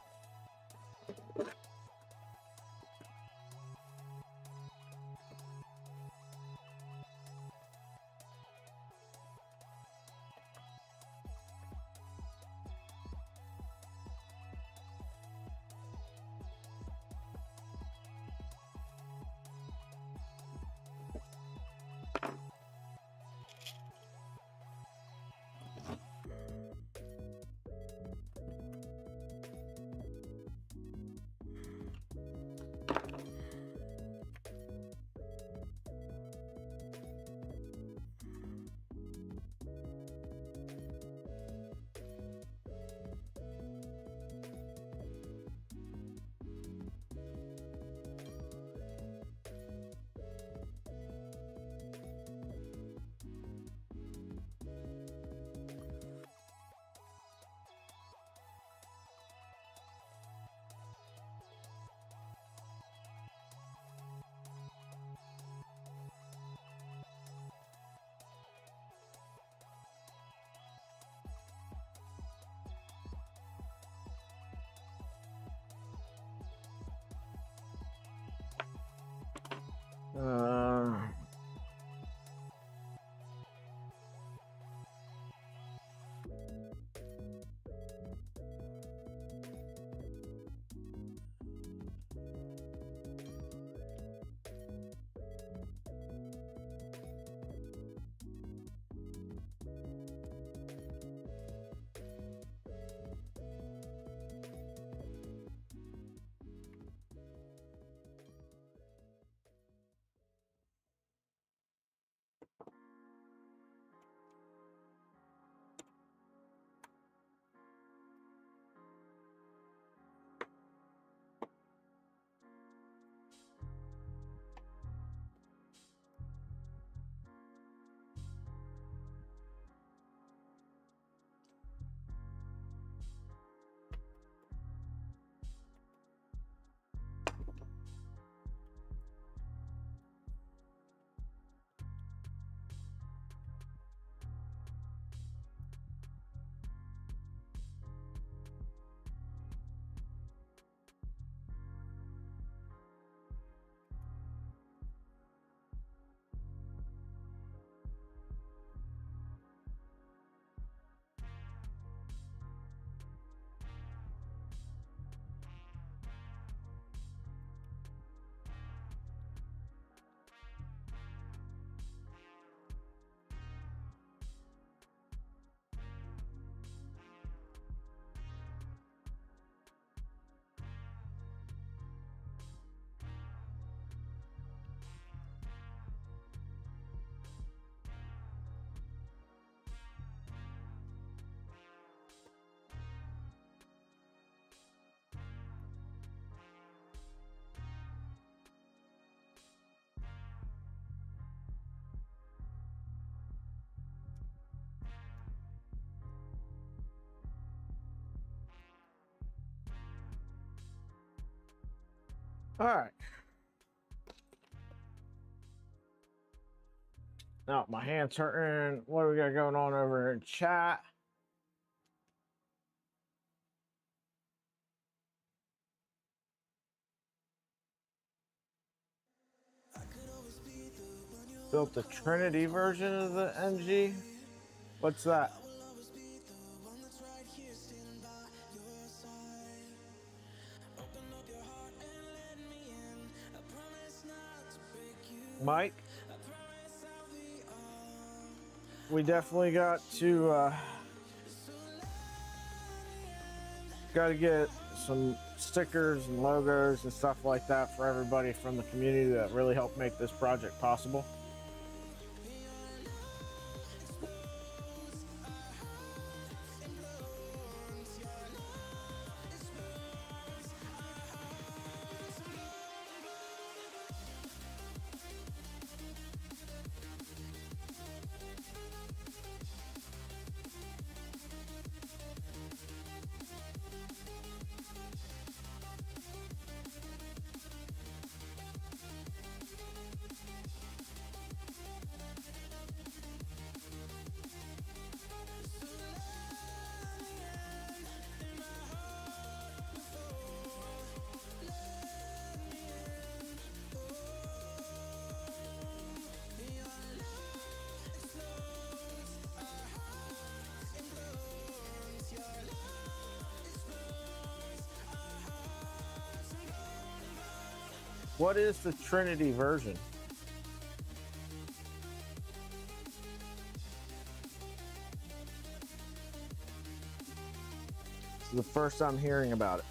Uh, all right. Now my hand's hurting. What do we got going on over here in chat? Built the Trinity version of the NG. What's that? Mike? We definitely got to get some stickers and logos and stuff like that for everybody from the community that really helped make this project possible. What is the Trinity version? This is the first I'm hearing about it.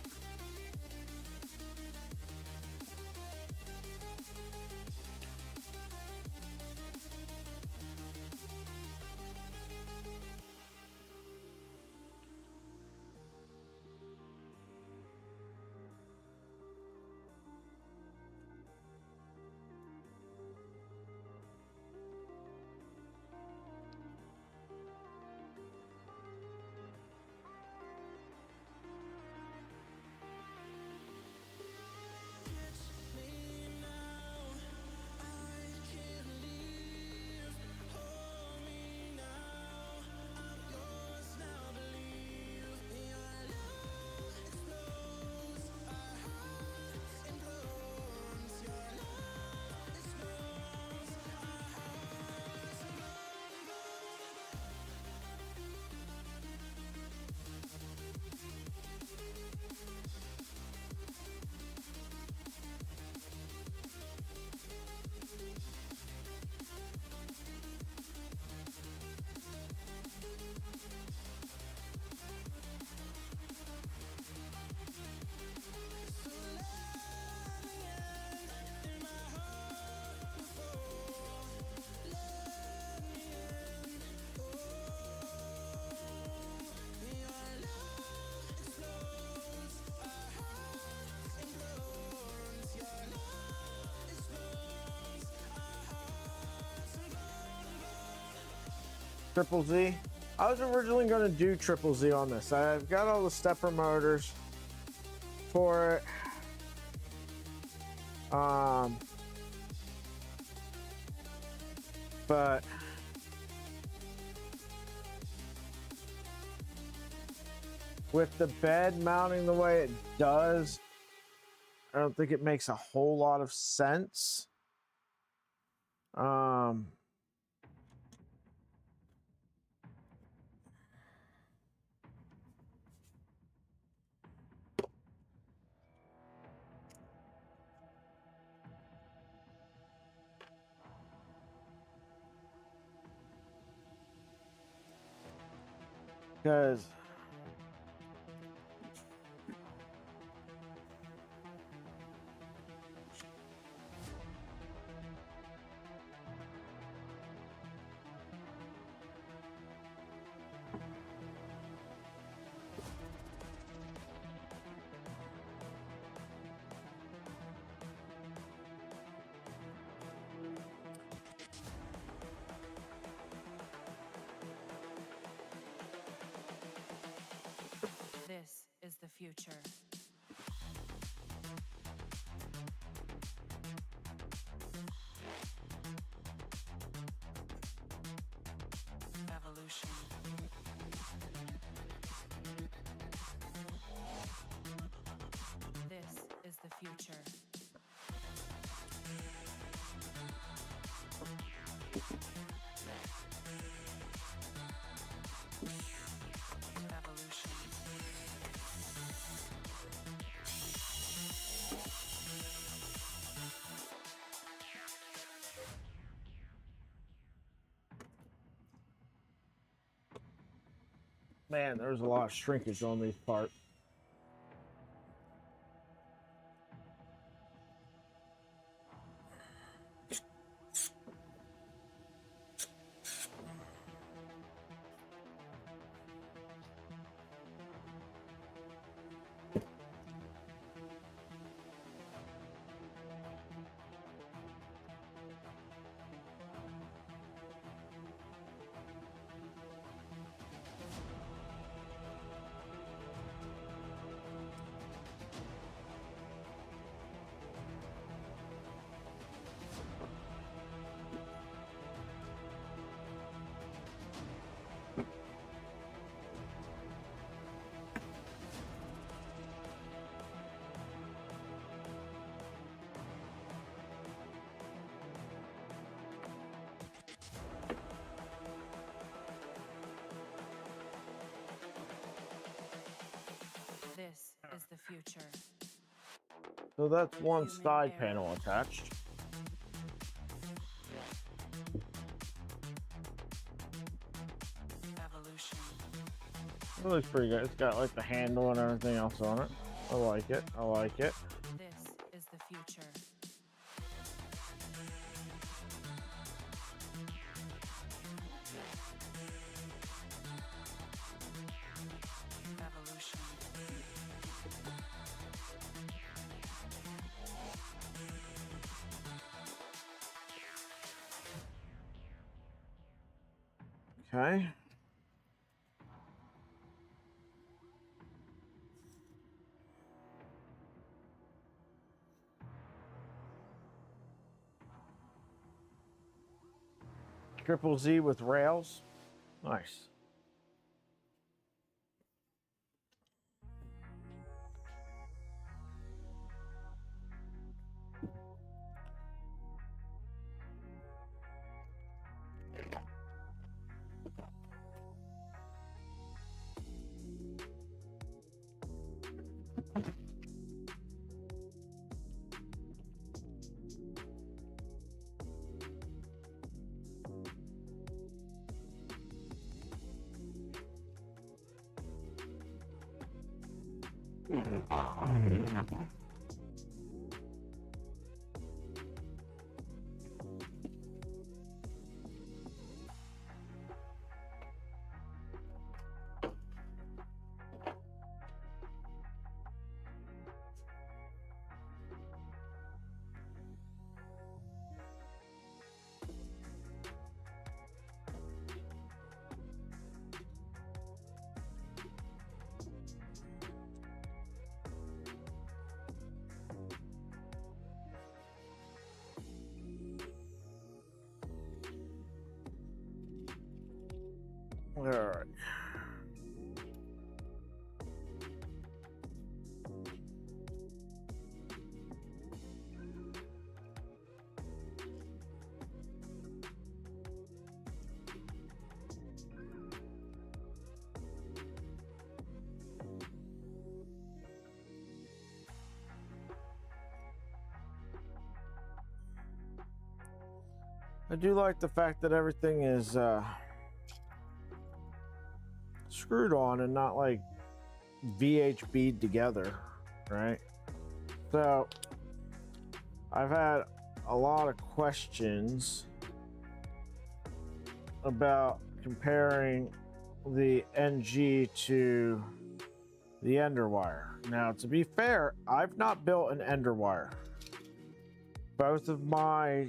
Triple Z. I was originally going to do Triple Z on this. I've got all the stepper motors for it. But with the bed mounting the way it does, I don't think it makes a whole lot of sense. Because This is the future. Evolution. This is the future. Evolution. man, there's a lot of shrinkage on these parts. This is the future. So that's one side panel attached. It looks pretty good. It's got like the handle and everything else on it. I like it. I like it. This is the future. Evolution. Okay. Triple Z with rails. Nice. All right. I do like the fact that everything is screwed on and not like VHB'd together, right? So I've had a lot of questions about comparing the NG to the Enderwire. Now, to be fair, I've not built an Enderwire. Both of my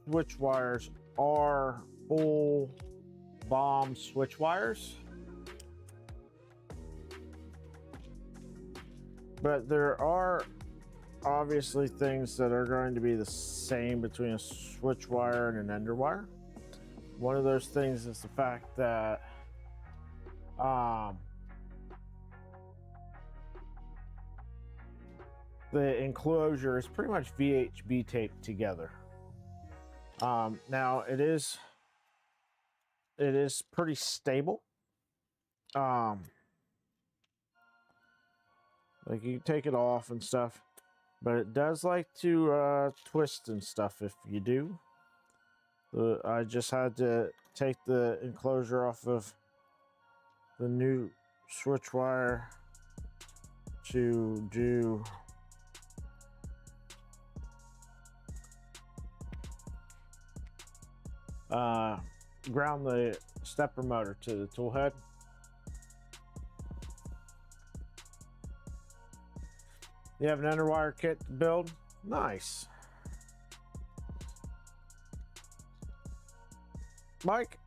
switch wires are full bomb switch wires. But there are obviously things that are going to be the same between a switch wire and an ender wire. One of those things is the fact that the enclosure is pretty much VHB taped together. Now it is pretty stable. Like you can take it off and stuff, but it does like to twist and stuff if you do. I just had to take the enclosure off of the new switch wire to do ground the stepper motor to the tool head. You have an Enderwire kit to build? Nice. Mike,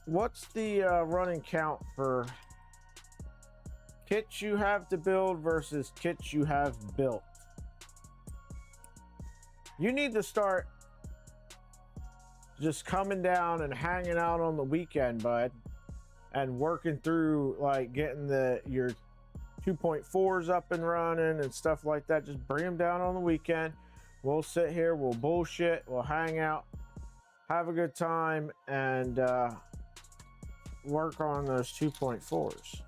what's the running count for kits you have to build versus kits you have built? You need to start just coming down and hanging out on the weekend, bud, and working through like getting your 2.4s up and running and stuff like that. Just bring them down on the weekend. We'll sit here, we'll bullshit, we'll hang out, have a good time, and work on those 2.4s.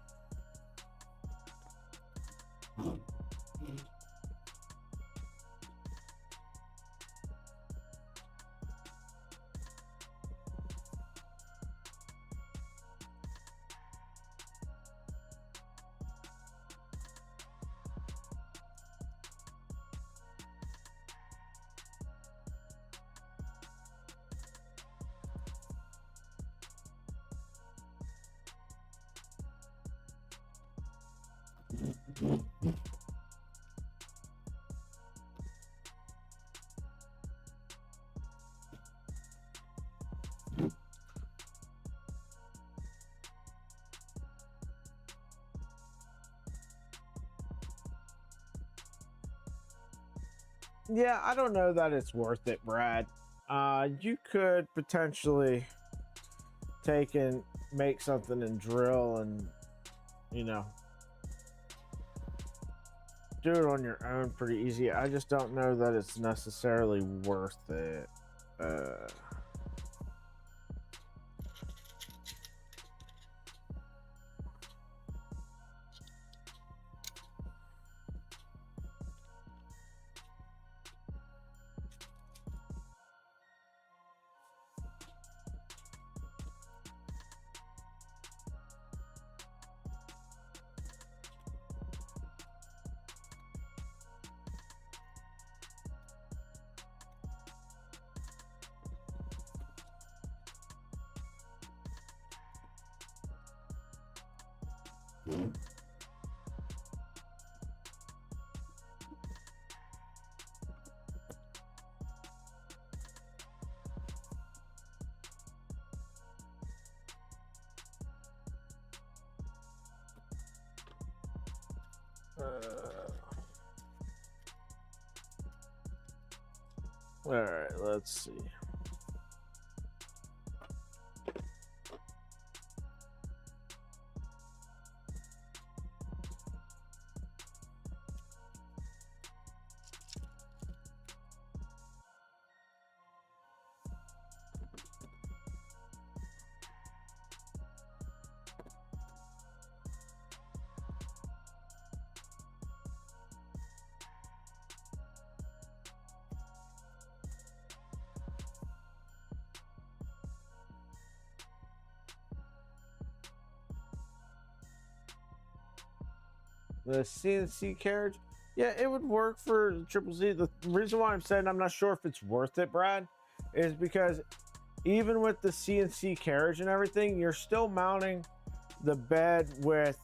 Yeah, I don't know that it's worth it, Brad. You could potentially take and make something and drill and, you know, do it on your own pretty easy. I just don't know that it's necessarily worth it. All right, let's see. The CNC carriage, yeah, it would work for Triple Z. The reason why I'm saying I'm not sure if it's worth it, Brad, is because even with the CNC carriage and everything, you're still mounting the bed with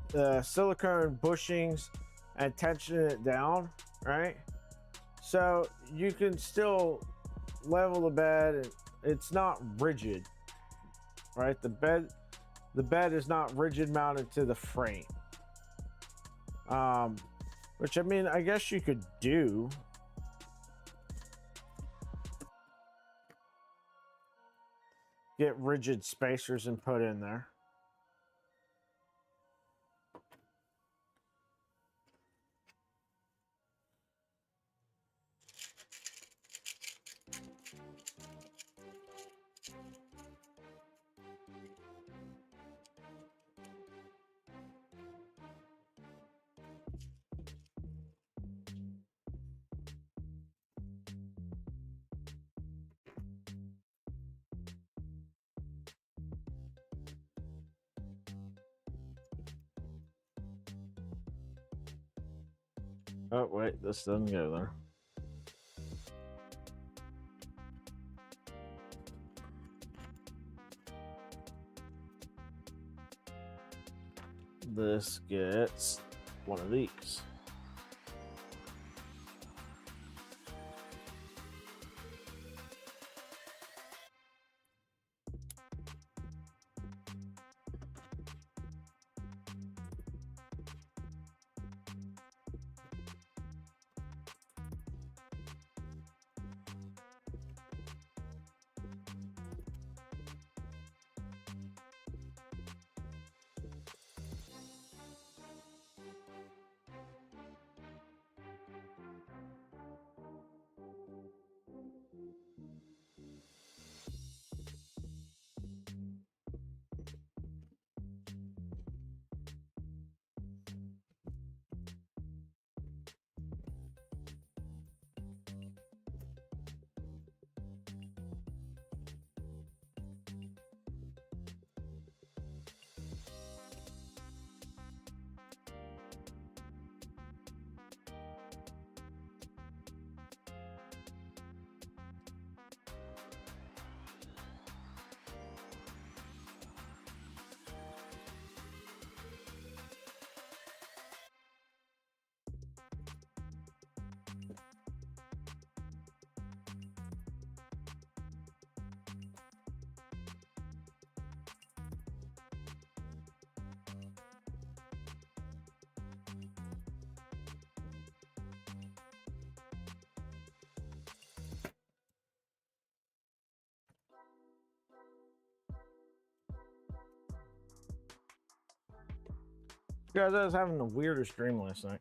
the silicone bushings and tensioning it down, right? So you can still level the bed and it's not rigid, right? The bed is not rigid mounted to the frame. Which I mean, I guess you could do. Get rigid spacers and put in there. Oh, wait, this doesn't go there. This gets one of these. Guys, I was having the weirdest dream last night.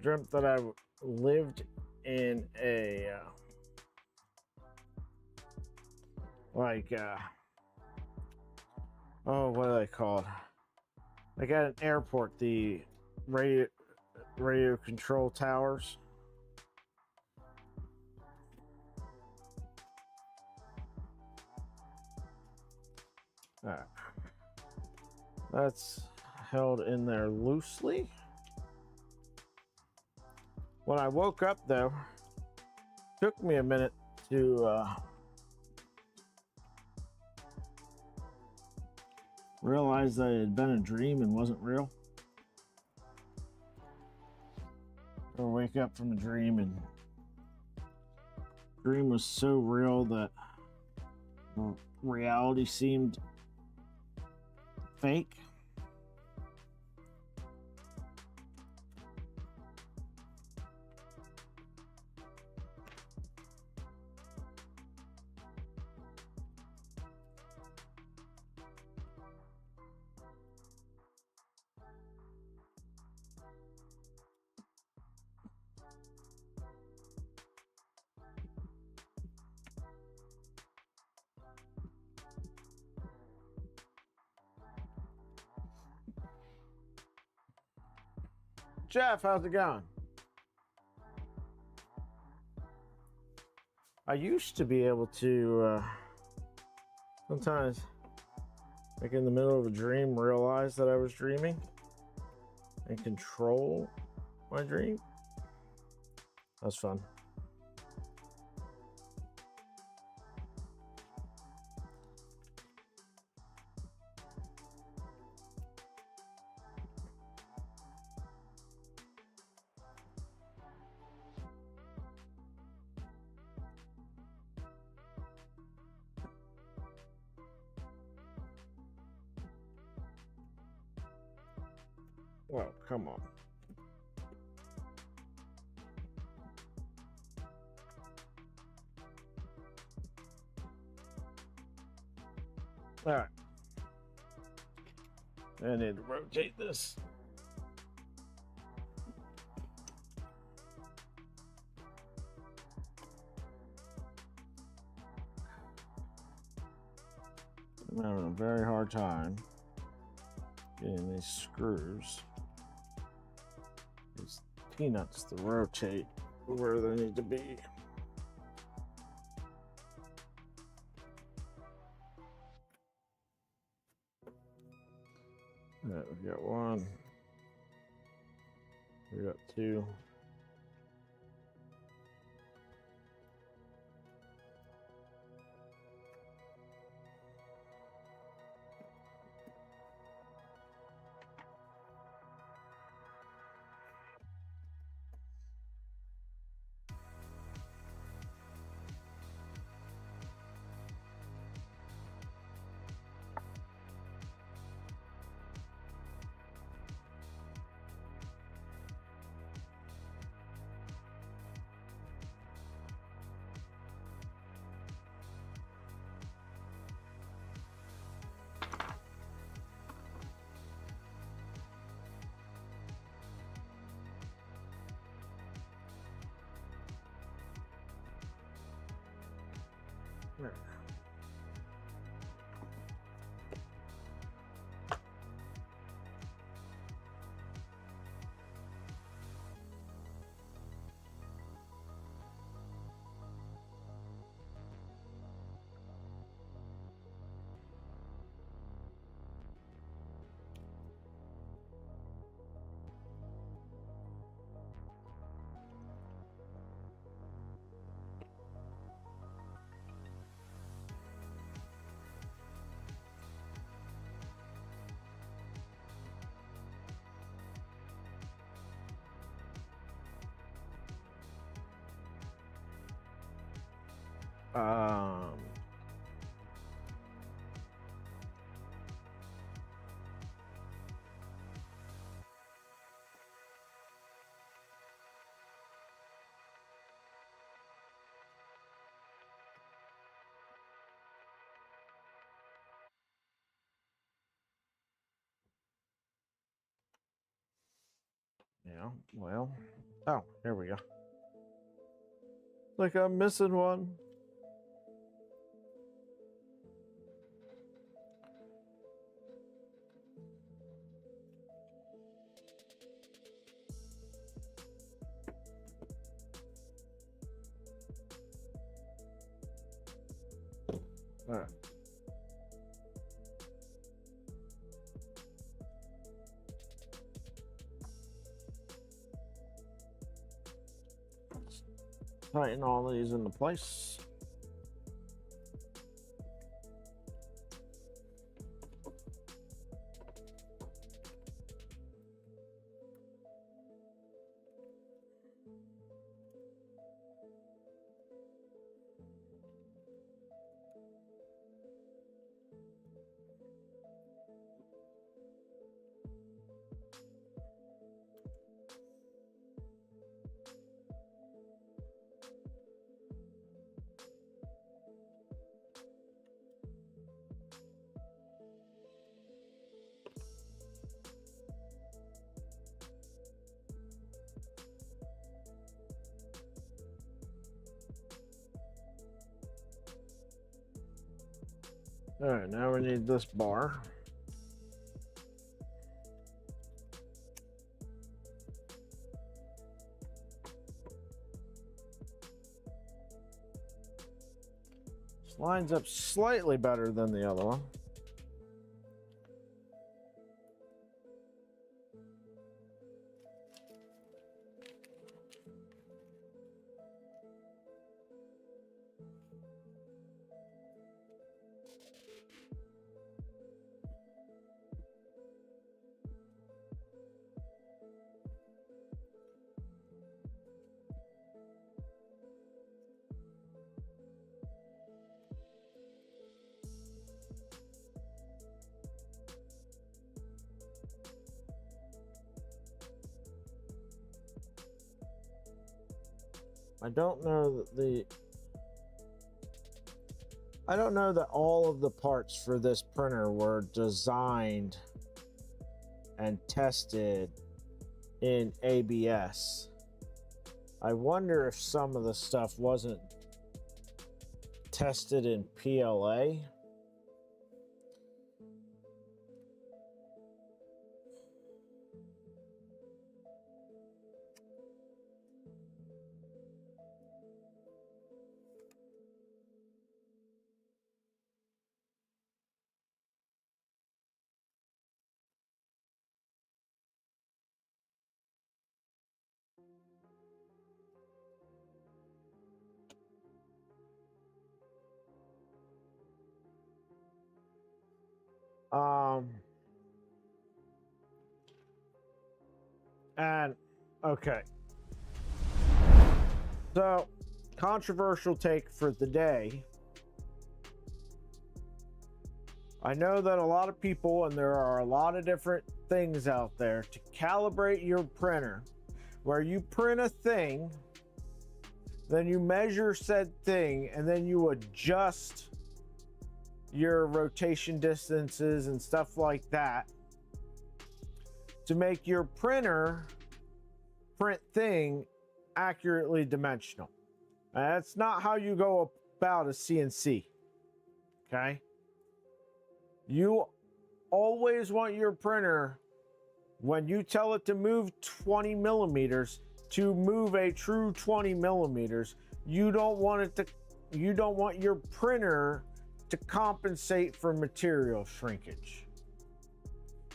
Dreamt that I lived in a oh, what are they called? Like at an airport, the radio control towers. That's held in there loosely. When I woke up, though, took me a minute to realize that it had been a dream and wasn't real. Or wake up from a dream and dream was so real that reality seemed fake. Jeff, how's it going? I used to be able to sometimes, like in the middle of a dream, realize that I was dreaming and control my dream. That's fun. Well, come on. All right. I need to rotate this. I'm having a very hard time getting these screws, these peanuts, to rotate where they need to be. We got one. We got two. Um, now. Well, oh, here we go. Like I'm missing one. All right. Tighten all these into place. All right, now we need this bar. This lines up slightly better than the other one. I don't know that all of the parts for this printer were designed and tested in ABS. I wonder if some of the stuff wasn't tested in PLA. And okay, so controversial take for the day. I know that a lot of people, and there are a lot of different things out there to calibrate your printer, where you print a thing, then you measure said thing, and then you adjust your rotation distances and stuff like that to make your printer print thing accurately dimensional. That's not how you go about a CNC. Okay? You always want your printer, when you tell it to move 20 millimeters, to move a true 20 millimeters. You don't want your printer to compensate for material shrinkage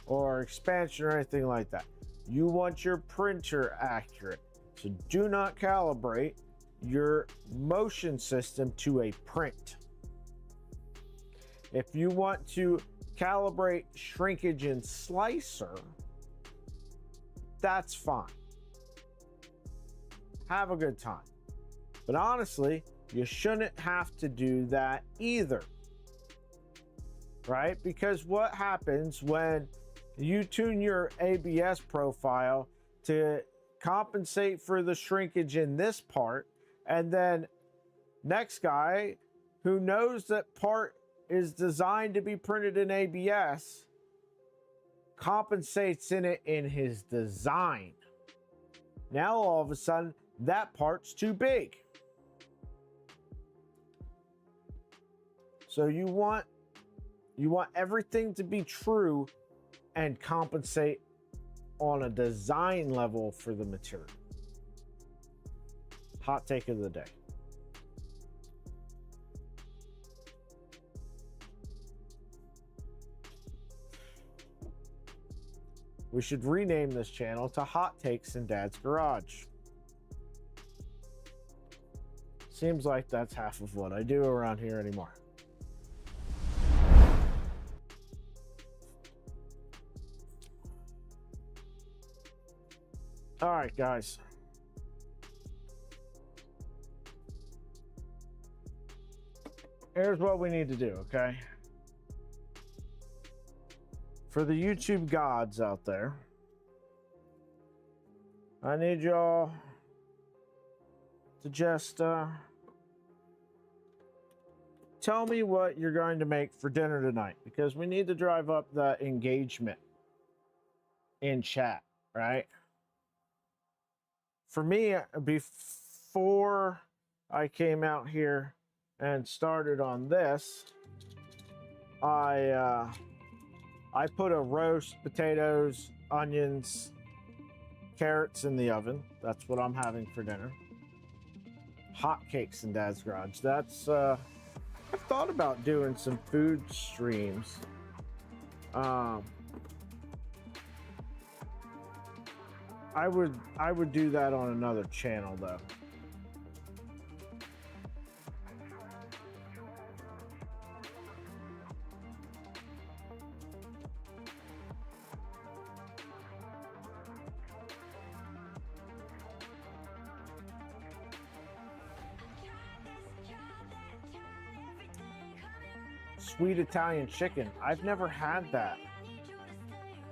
or expansion or anything like that. You want your printer accurate. So do not calibrate your motion system to a print. If you want to calibrate shrinkage in slicer, that's fine. Have a good time. But honestly, you shouldn't have to do that either. Right? Because what happens when you tune your ABS profile to compensate for the shrinkage in this part, and then next guy who knows that part is designed to be printed in ABS compensates in it in his design. Now all of a sudden, that part's too big. So you want everything to be true and compensate on a design level for the material. Hot take of the day. We should rename this channel to Hot Takes in Dad's Garage. Seems like that's half of what I do around here anymore. All right, guys. Here's what we need to do, okay? For the YouTube gods out there, I need y'all to just tell me what you're going to make for dinner tonight, because we need to drive up the engagement in chat, right? For me, before I came out here and started on this, I put a roast, potatoes, onions, carrots in the oven. That's what I'm having for dinner. Hot cakes in Dad's Garage. That's I've thought about doing some food streams. I would do that on another channel though. Sweet Italian chicken. I've never had that.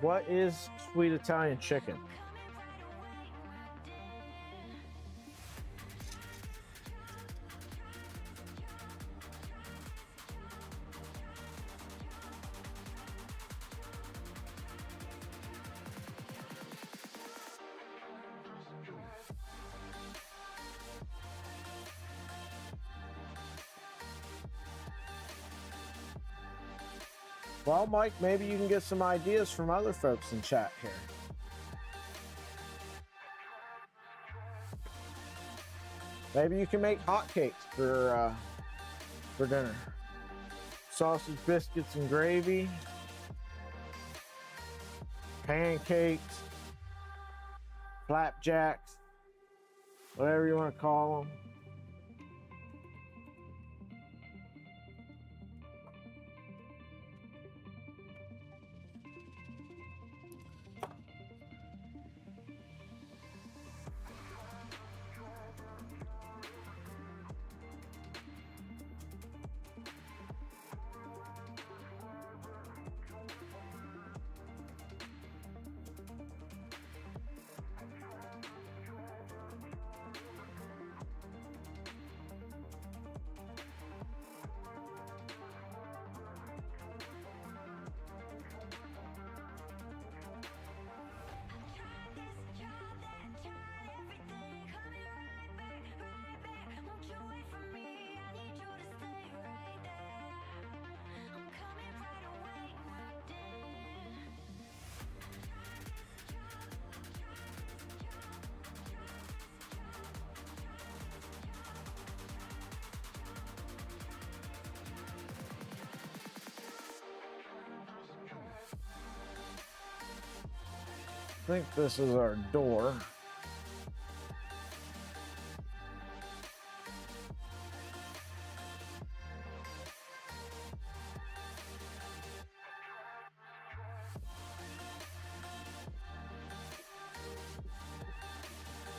What is sweet Italian chicken? Well, Mike, maybe you can get some ideas from other folks in chat here. Maybe you can make hotcakes for dinner. Sausage, biscuits, and gravy. Pancakes. Flapjacks. Whatever you want to call them. I think this is our door.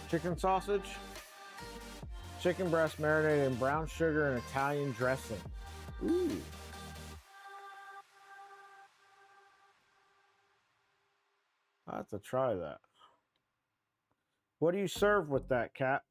Chicken sausage, chicken breast marinated in brown sugar and Italian dressing. Ooh. I'll have to try that. What do you serve with that, Cat?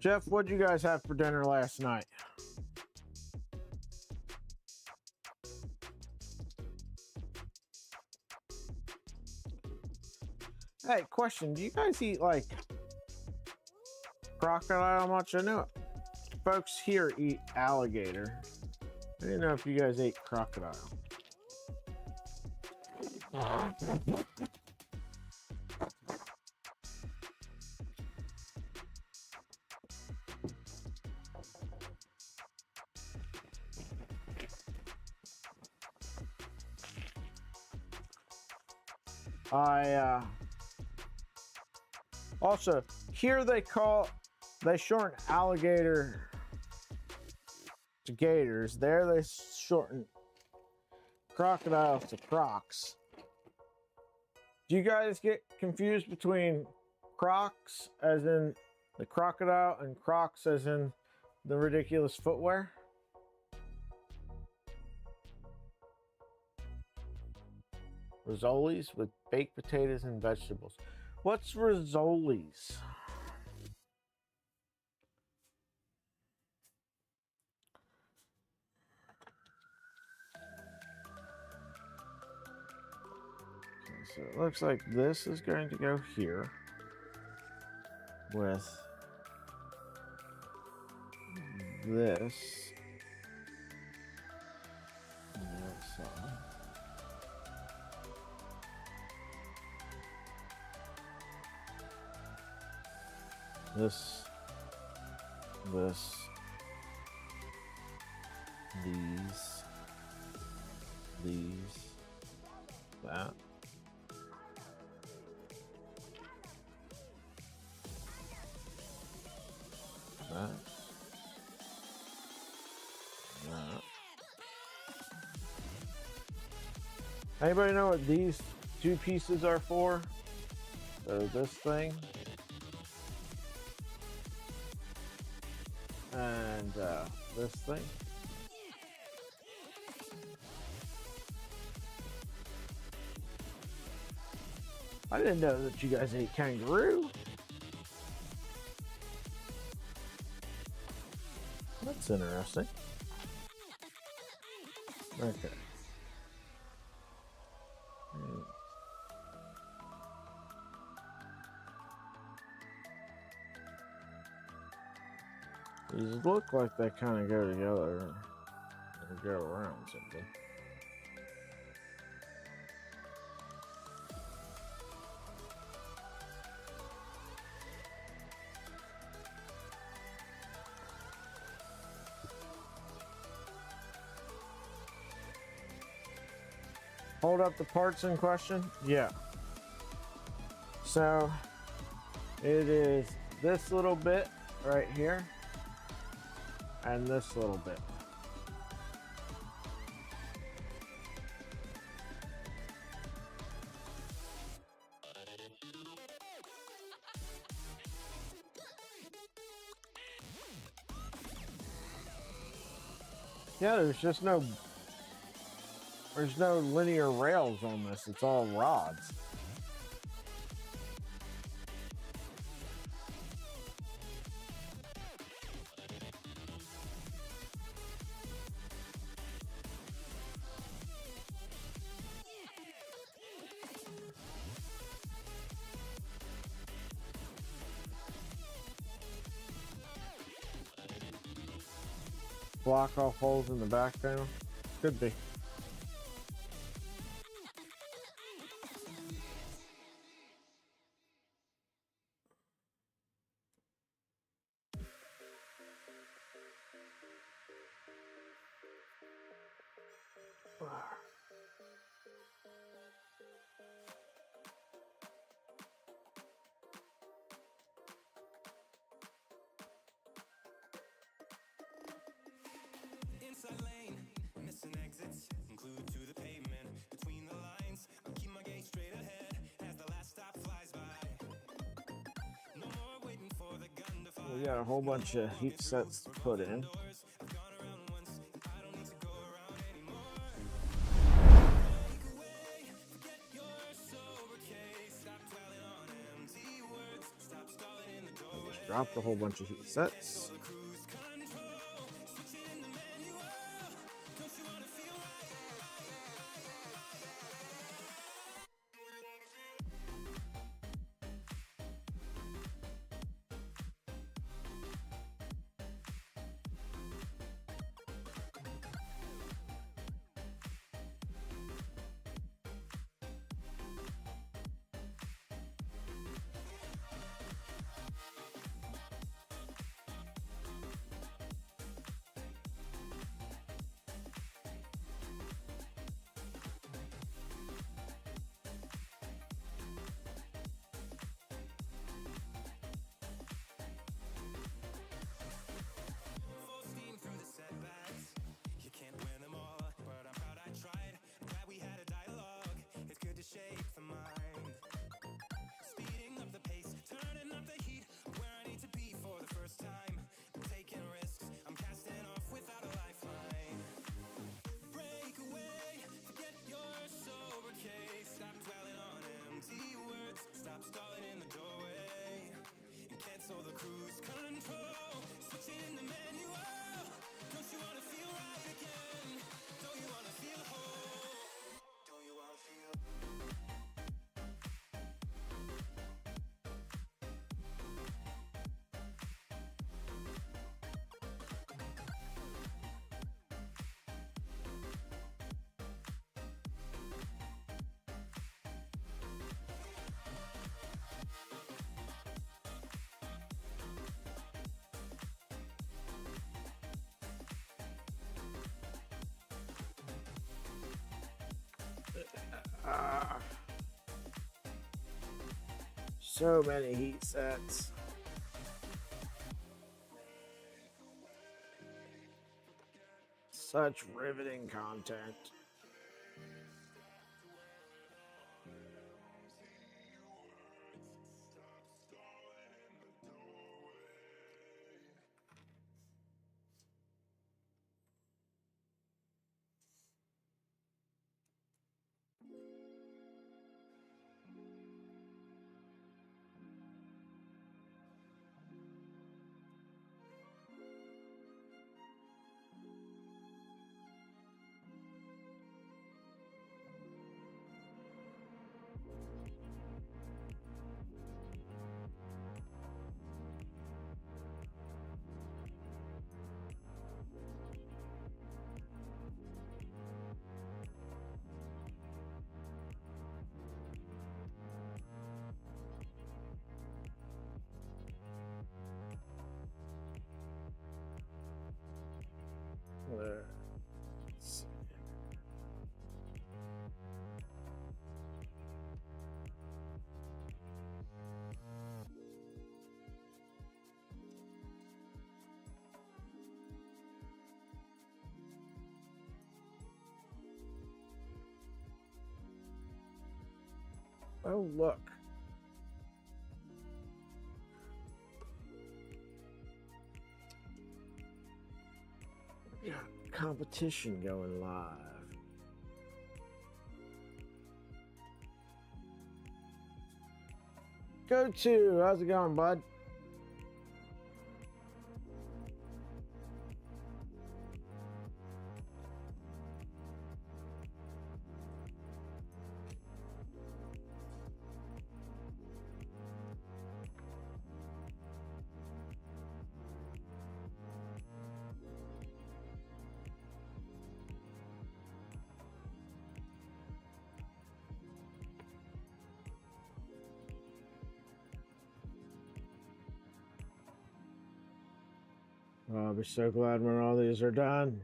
Jeff, what'd you guys have for dinner last night? Hey, question. Do you guys eat like crocodile much? I know folks here eat alligator. I didn't know if you guys ate crocodile. Also here they shorten alligator to gators. There they shorten crocodiles to crocs. Do you guys get confused between crocs as in the crocodile and crocs as in the ridiculous footwear? Rizzolis with baked potatoes and vegetables. What's Rizzolis? Okay, so it looks like this is going to go here with this on the outside. This, these, that. That. Anybody know what these two pieces are for? So this thing and this thing. I didn't know that you guys ate kangaroo. That's interesting. Okay. These look like they kind of go together or go around something. Hold up the parts in question? Yeah. So it is this little bit right here and this little bit. Yeah, there's no linear rails on this. It's all rods. Block off holes in the back panel? Could be. Inside lane, missing exit We got a whole bunch of heat sets to put in. Just dropped a whole bunch of heat sets. So many heat sets. Such riveting content. Let's see. Oh, look. We got competition going live. Go to, how's it going, bud? Oh, I'll be so glad when all these are done.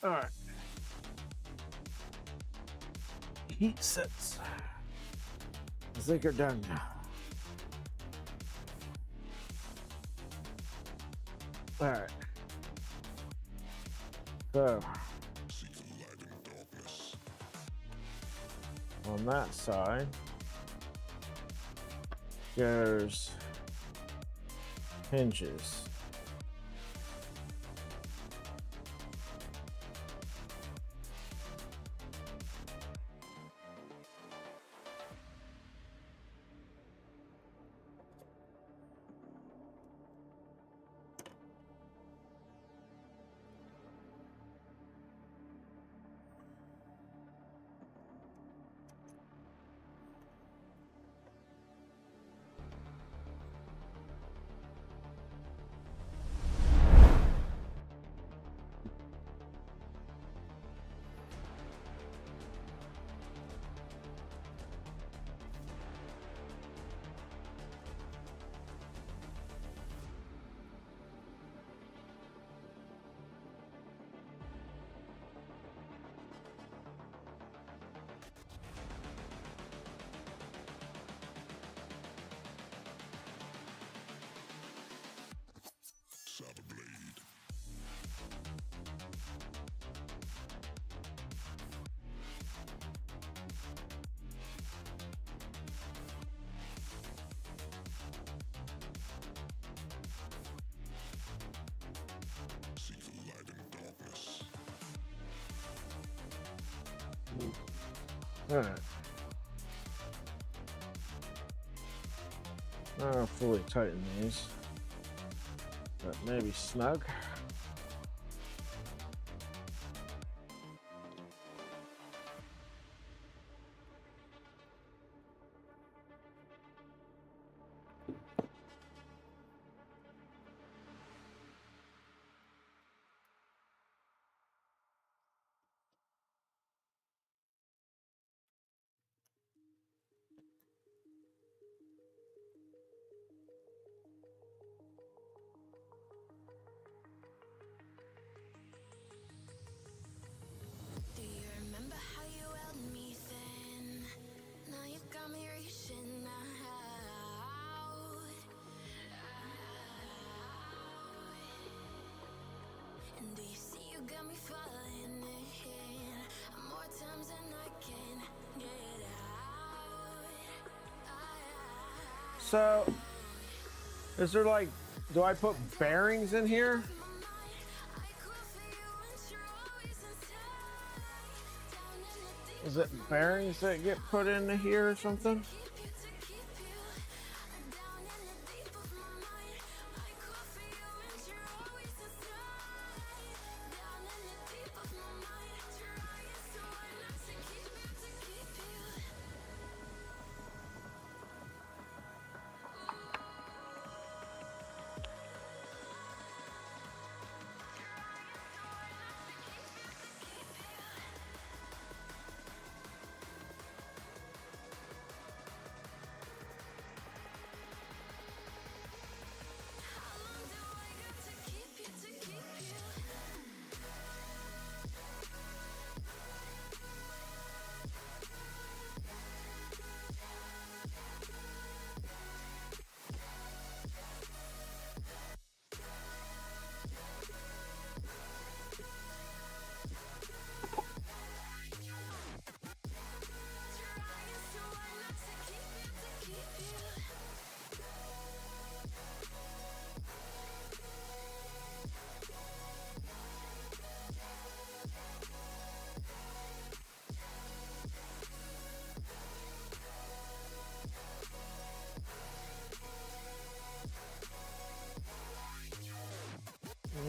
All right. Heat sets. I think they're done now. All right. So on that side goes hinges. All right. I'll fully tighten these, but maybe snug. Do you remember how you held me then? Now you've got me reaching out. And do you see you got me falling in more times than I can get out. So, is there like, do I put bearings in here? Is it bearings that get put into here or something?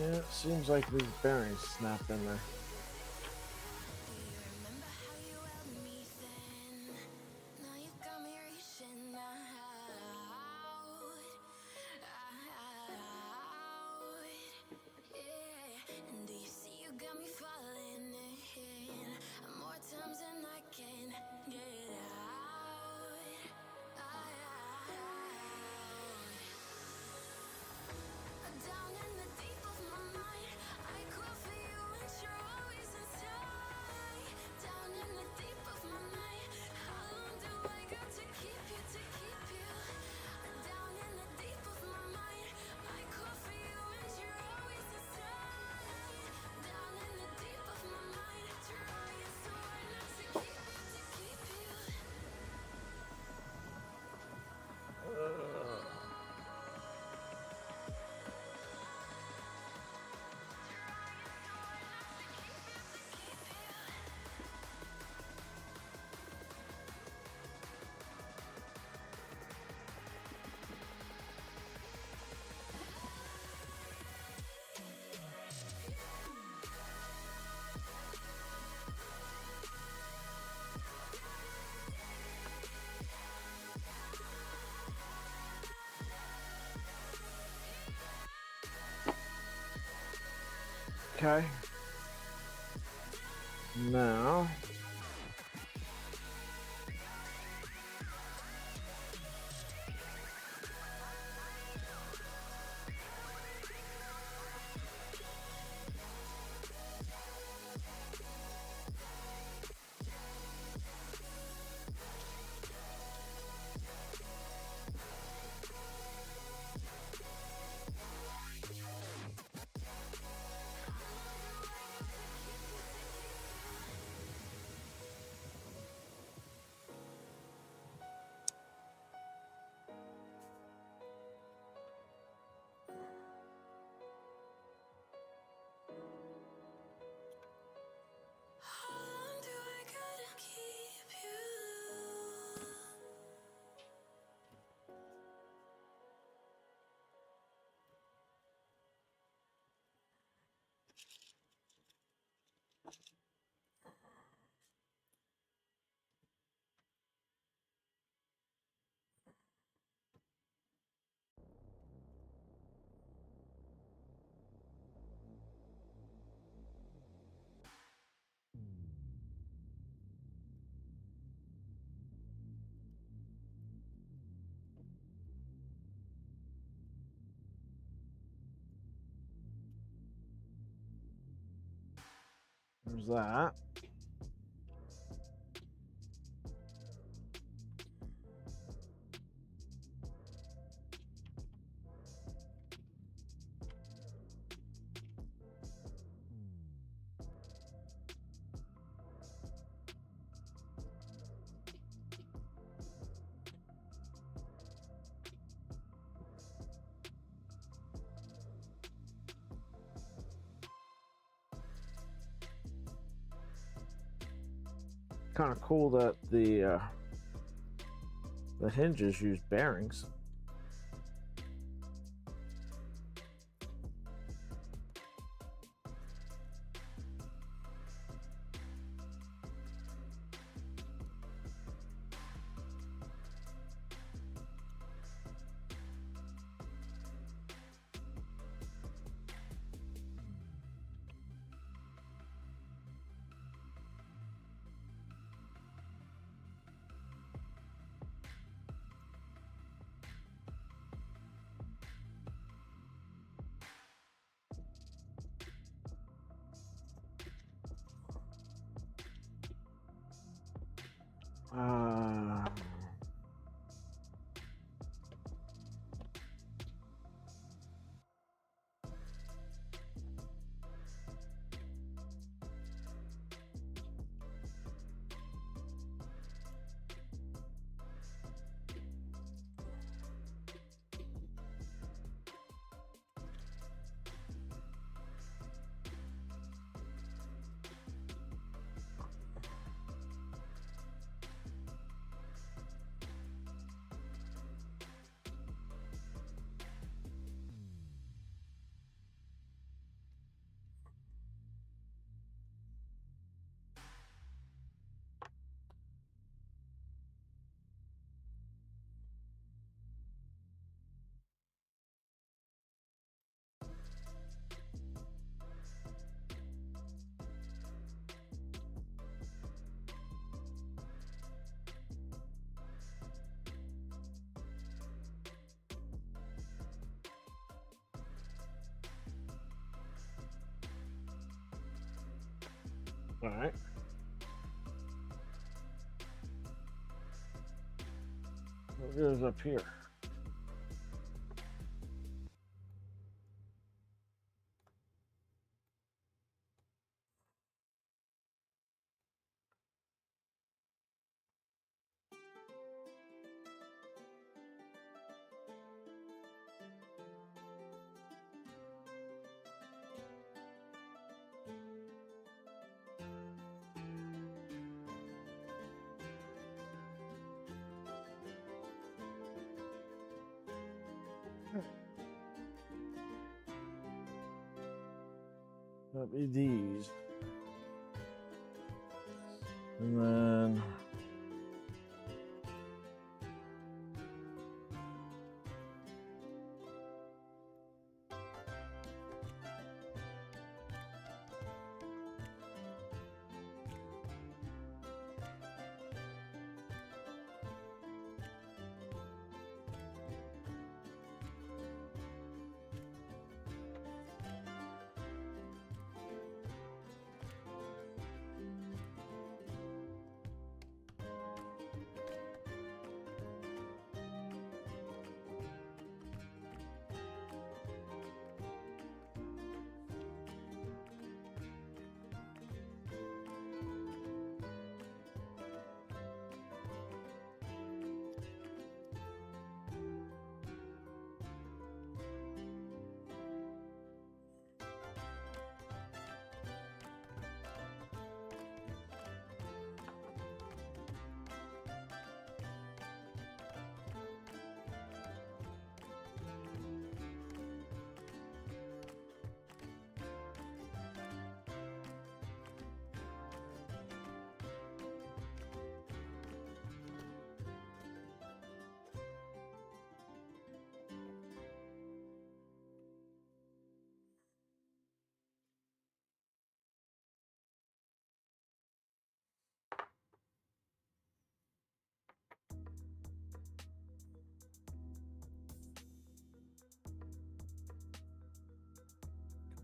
Yeah, it seems like these bearings snapped in there. Down in the deep of my mind, I call for you and you're Okay. Now. How long do I gotta keep you? There's that. Kind of cool that the hinges use bearings. Uh, all right. What goes up here? That'd be these. And then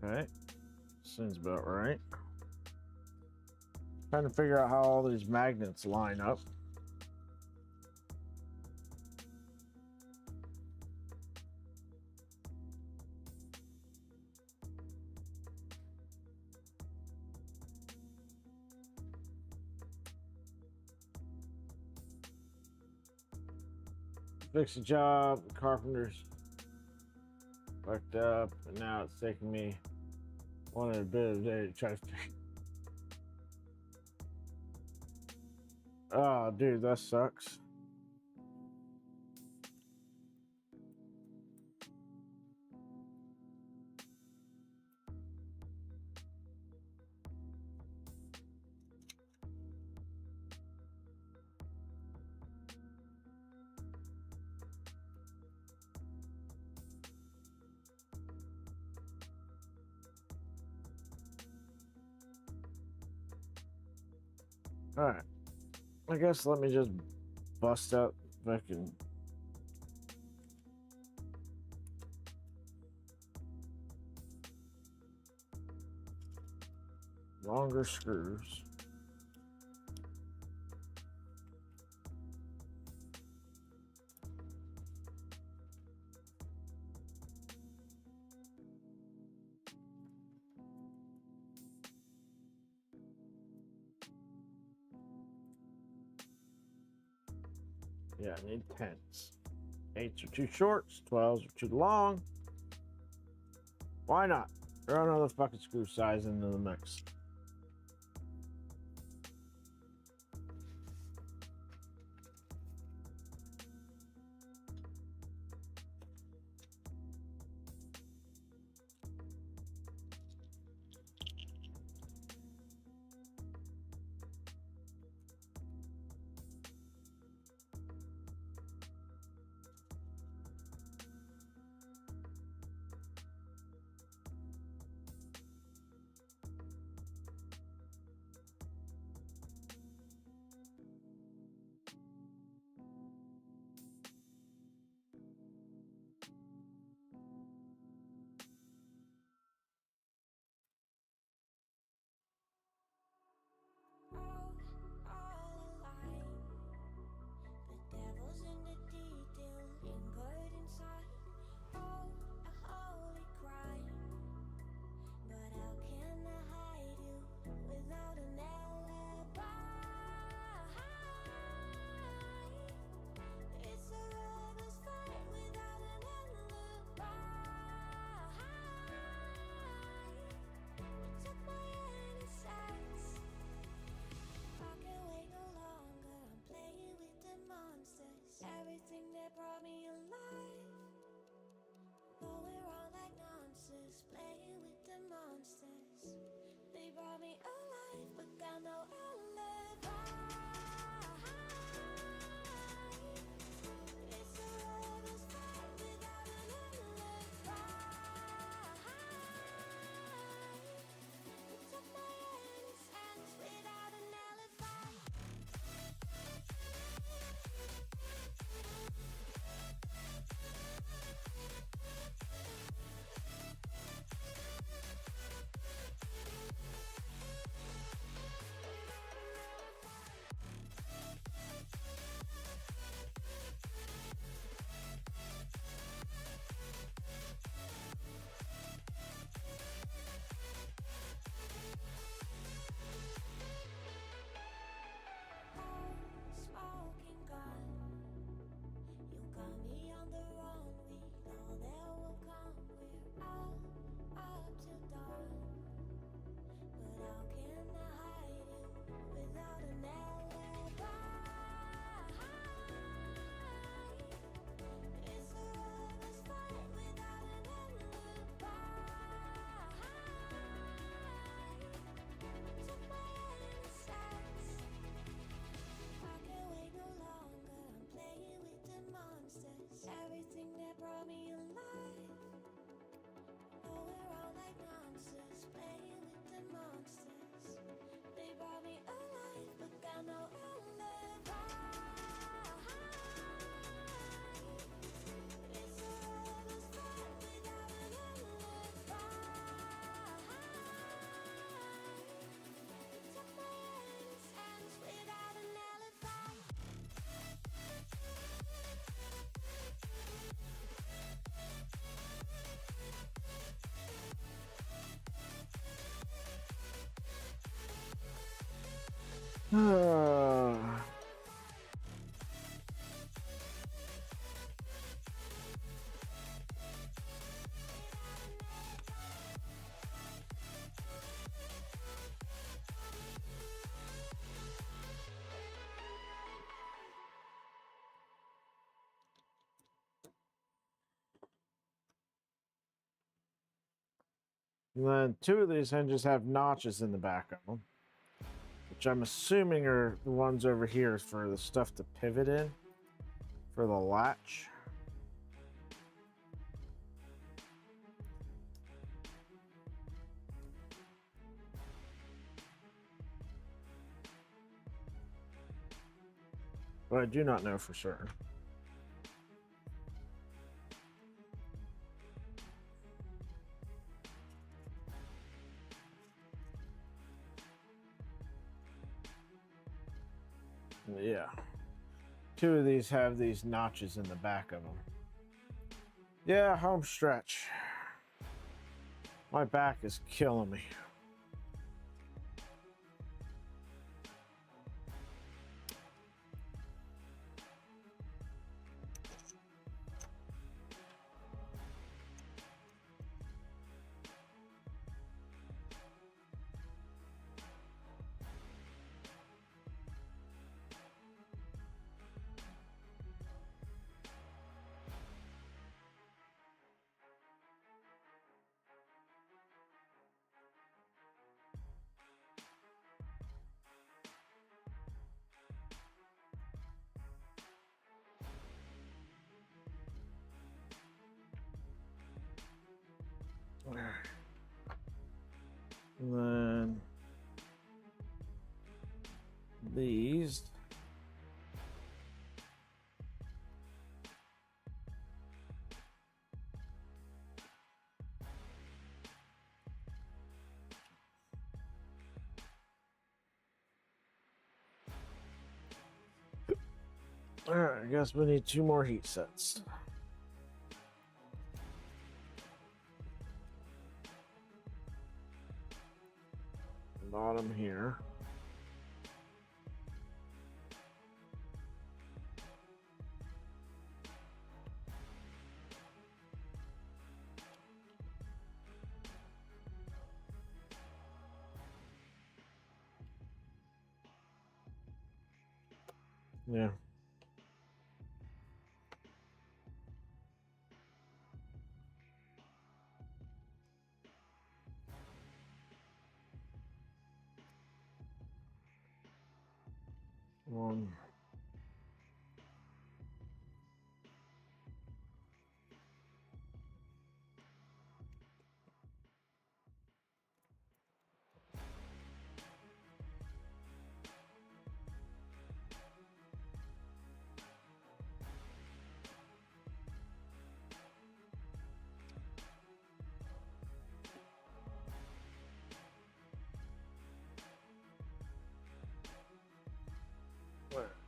Okay. Seems about right. Trying to figure out how all these magnets line up. Fix the job, the carpenter's fucked up, and now it's taking me one and a bit of a day to try to fix. Oh, dude, that sucks. All right. I guess let me just bust out fucking. Longer screws. Yeah, I need 10s. 8s are too short, 12s are too long. Why not? Throw another fucking screw size into the mix. And then two of these hinges have notches in the back of them, which I'm assuming are the ones over here for the stuff to pivot in for the latch. But I do not know for certain. Yeah. Two of these have these notches in the back of them. Yeah, home stretch. My back is killing me. And then these. All right, I guess we need two more heat sets. Bottom here. Yeah. One.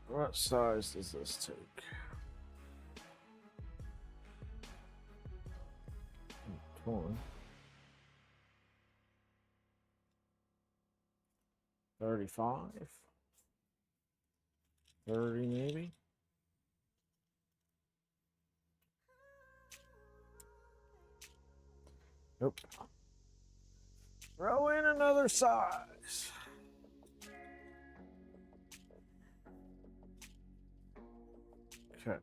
What size does this take? 20. 35. 30 maybe. Nope. Throw in another size. Okay.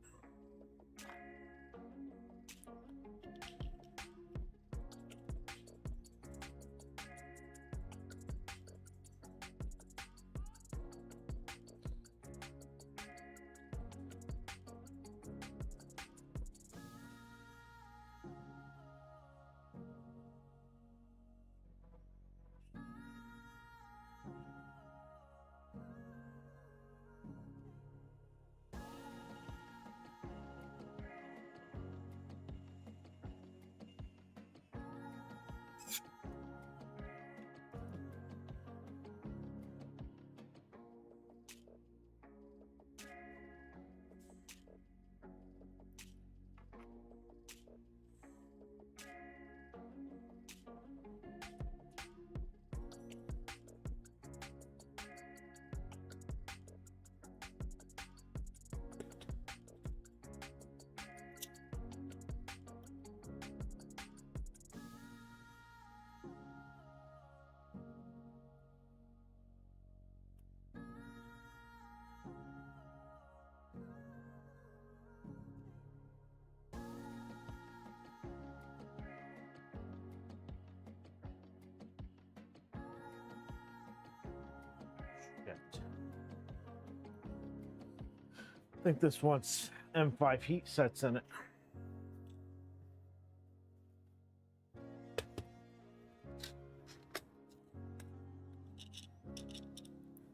I think this wants M5 heat sets in it.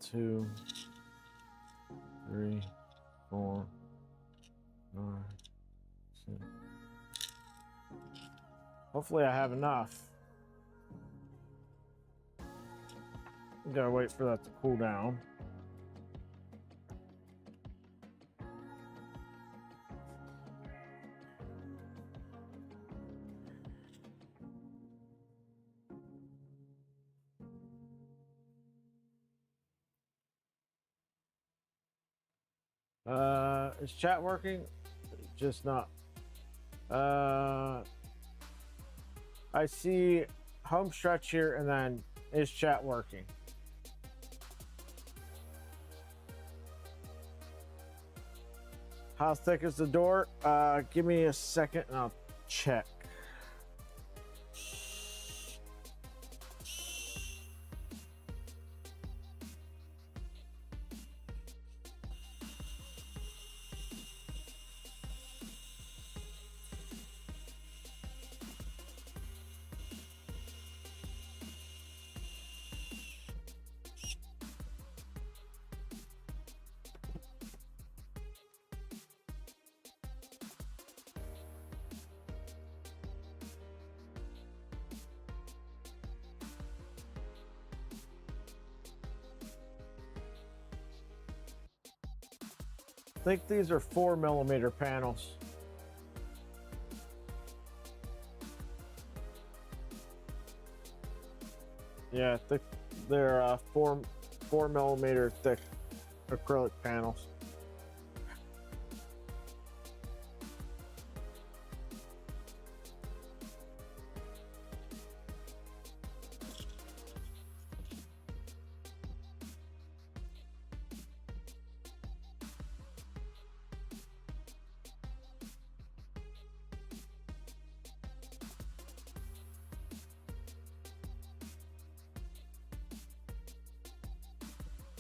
Two, three, 4, 9, 10. Hopefully I have enough. Gotta wait for that to cool down. Is chat working? Just not. I see home stretch here, and then is chat working? How thick is the door? Give me a second and I'll check. I think these are 4mm panels. Yeah, I think they're 4mm thick acrylic panels.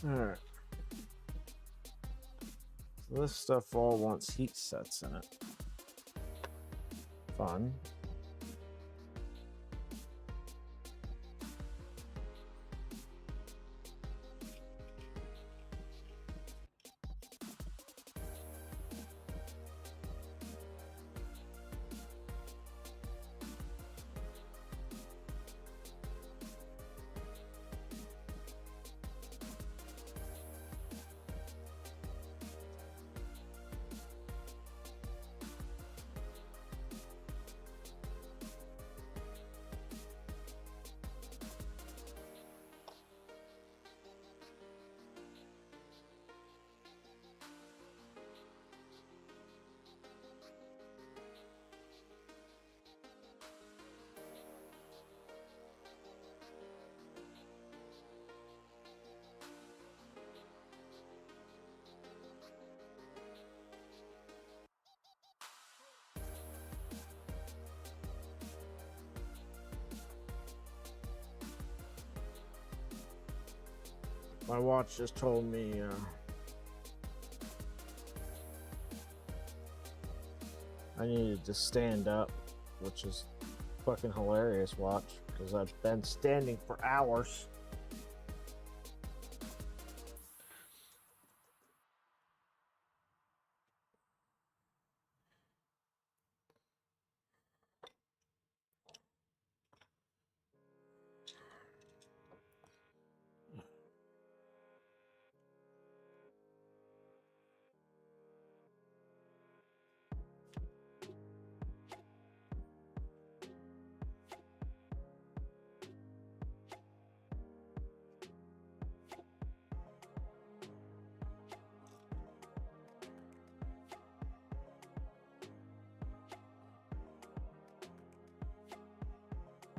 All right. So this stuff all wants heat sets in it. Fun. My watch just told me I needed to stand up, which is fucking hilarious, watch, because I've been standing for hours.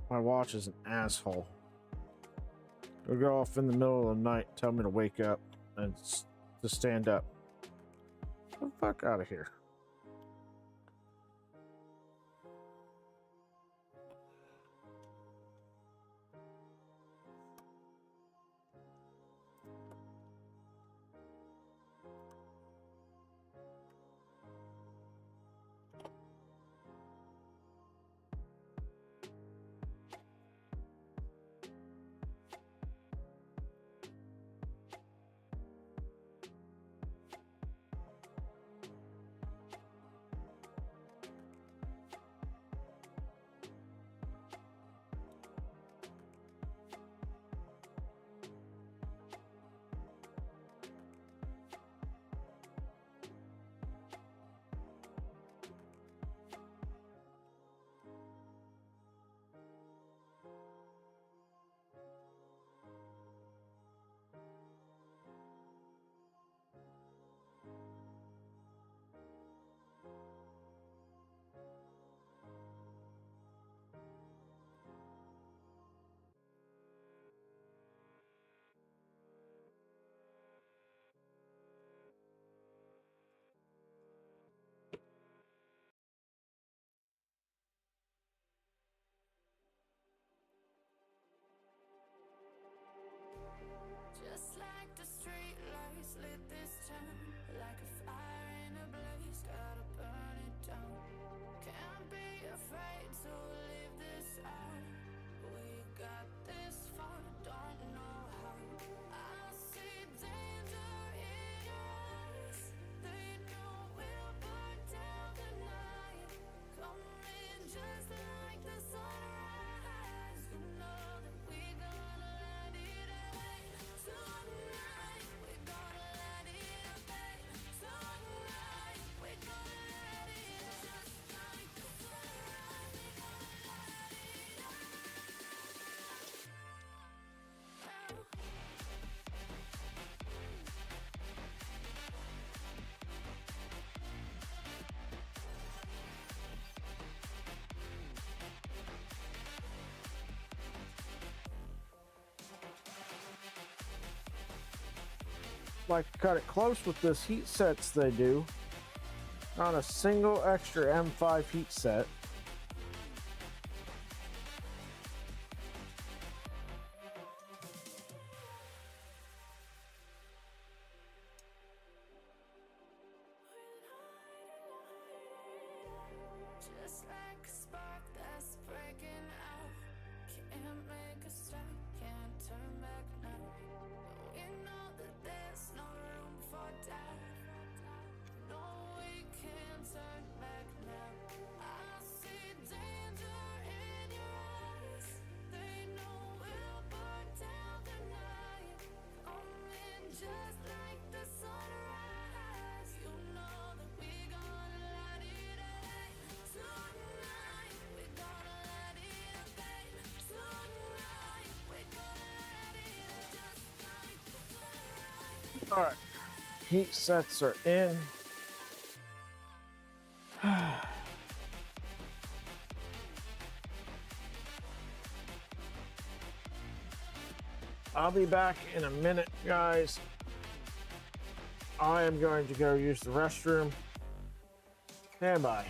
My watch is an asshole. It'll go off in the middle of the night, tell me to wake up and to stand up. Get the fuck out of here. like to cut it close with this heat sets they do on a single extra M5 heat set. Just like a spark that's breaking out. Can't make a stop, can't turn back now. We know that there's no room for doubt. No, we can't turn back now. I see danger in your eyes. They know we'll burn down the night. Coming just like the sunrise. You know that we gonna light it up. Tonight, we gonna light it up, babe. Tonight, we gonna light it up just like the sunrise. All right, heat sets are in. I'll be back in a minute, guys. I am going to go use the restroom. Stand by.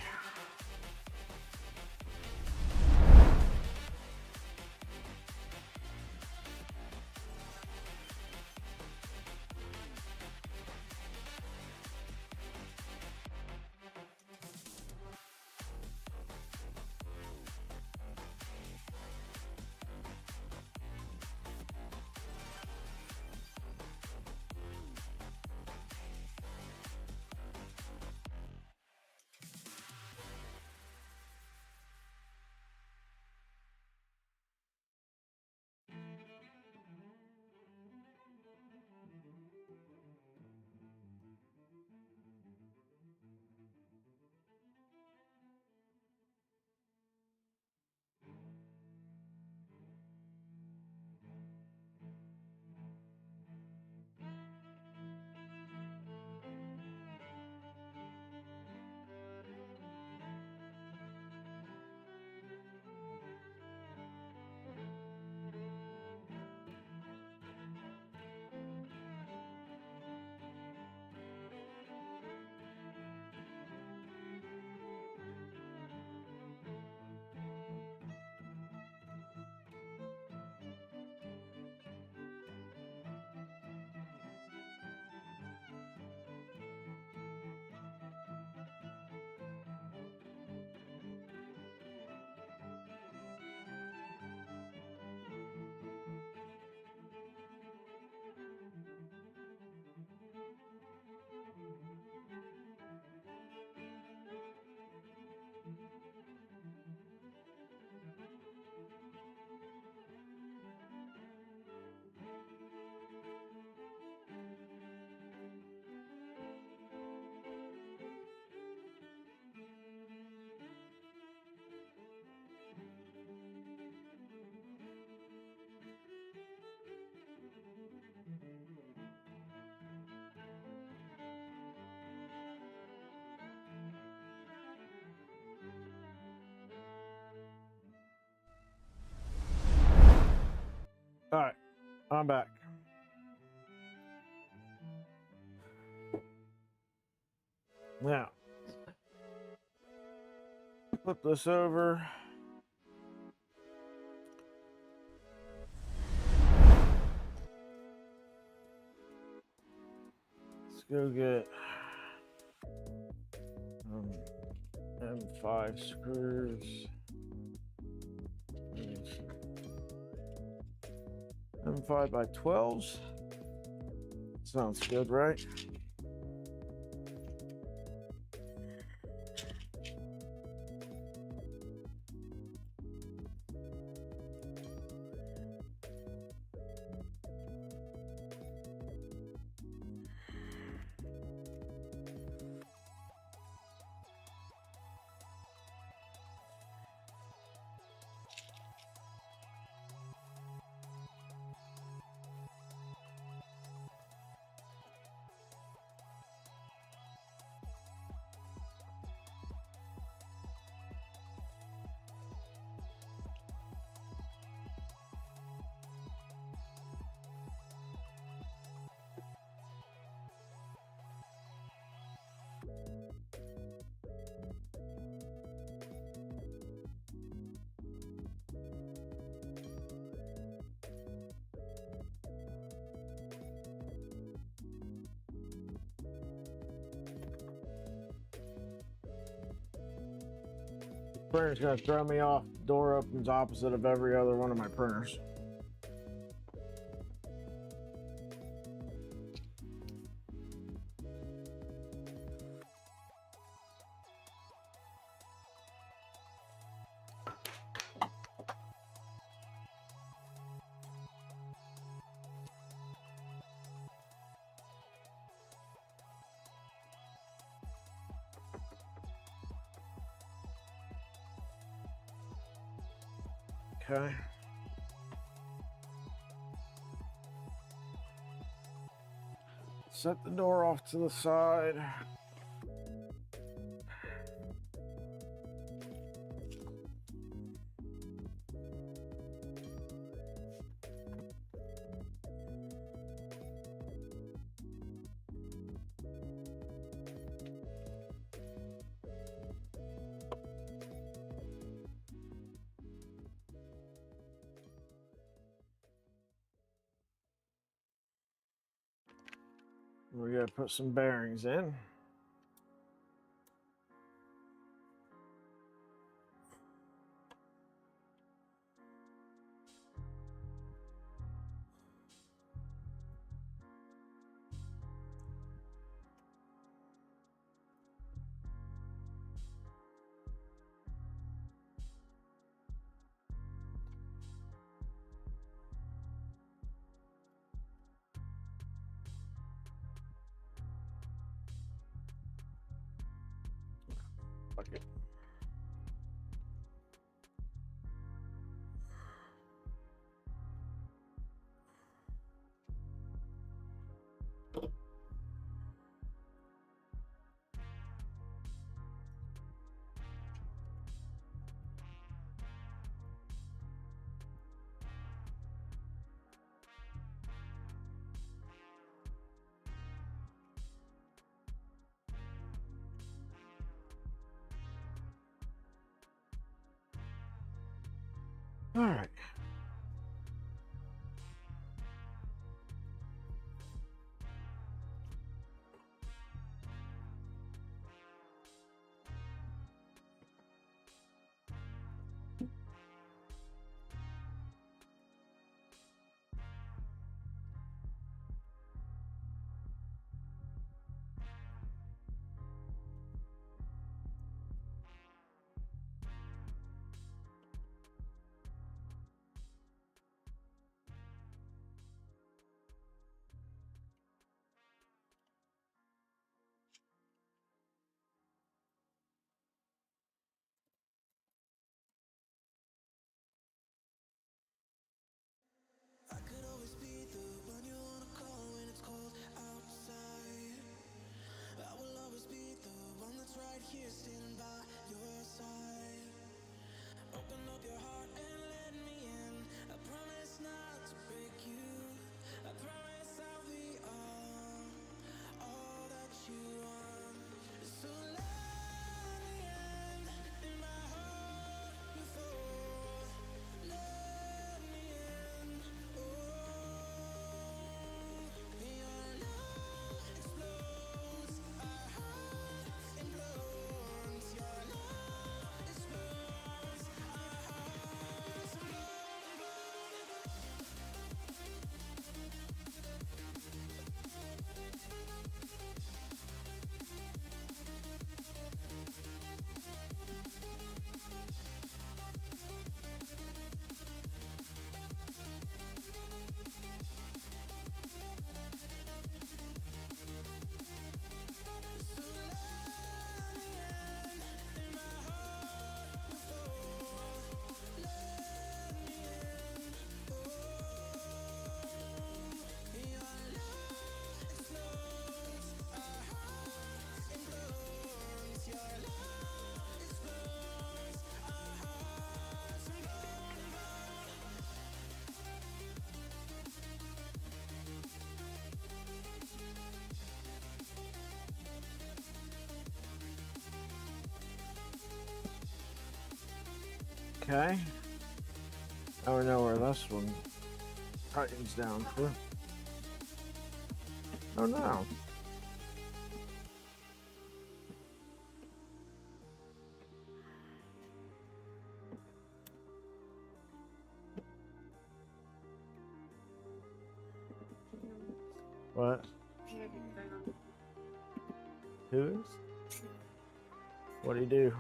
All right, I'm back. Now, flip this over. Let's go get M5 screws. M5 by 12s. Sounds good, right? printer's gonna throw me off. Door opens opposite of every other one of my printers. Okay. Set the door off to the side. We're gonna put some bearings in. Okay. All right. I could always be the one you wanna call when it's cold outside. I will always be the one that's right here standing by your side. Open up your heart and let me in. I promise not to break you. I promise I'll be all that you want. So let me in my heart before. Let me in. Oh, your love explodes. Our heart implodes. Your love explodes. Our hearts implode. So let me in my heart before. Let me in. Oh, your love explodes. Our hearts implodes. Your love explodes. Our hearts implode. Okay. Now we know where this one tightens down to. Oh no. What? Who is? What do you do?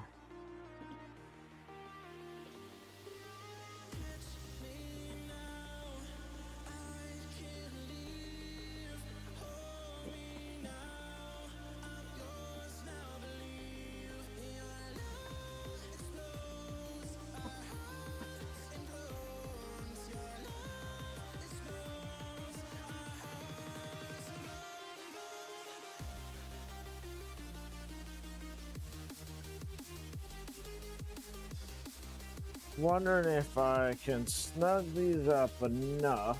Wondering if I can snug these up enough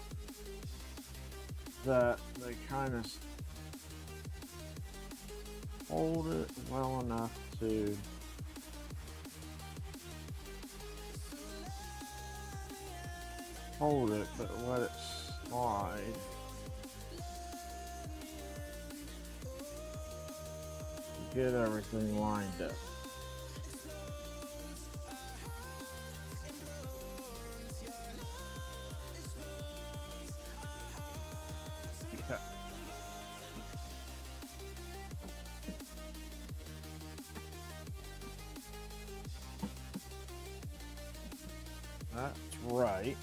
that they kind of hold it well enough to hold it, but let it slide. Get everything lined up. Okay. That's right.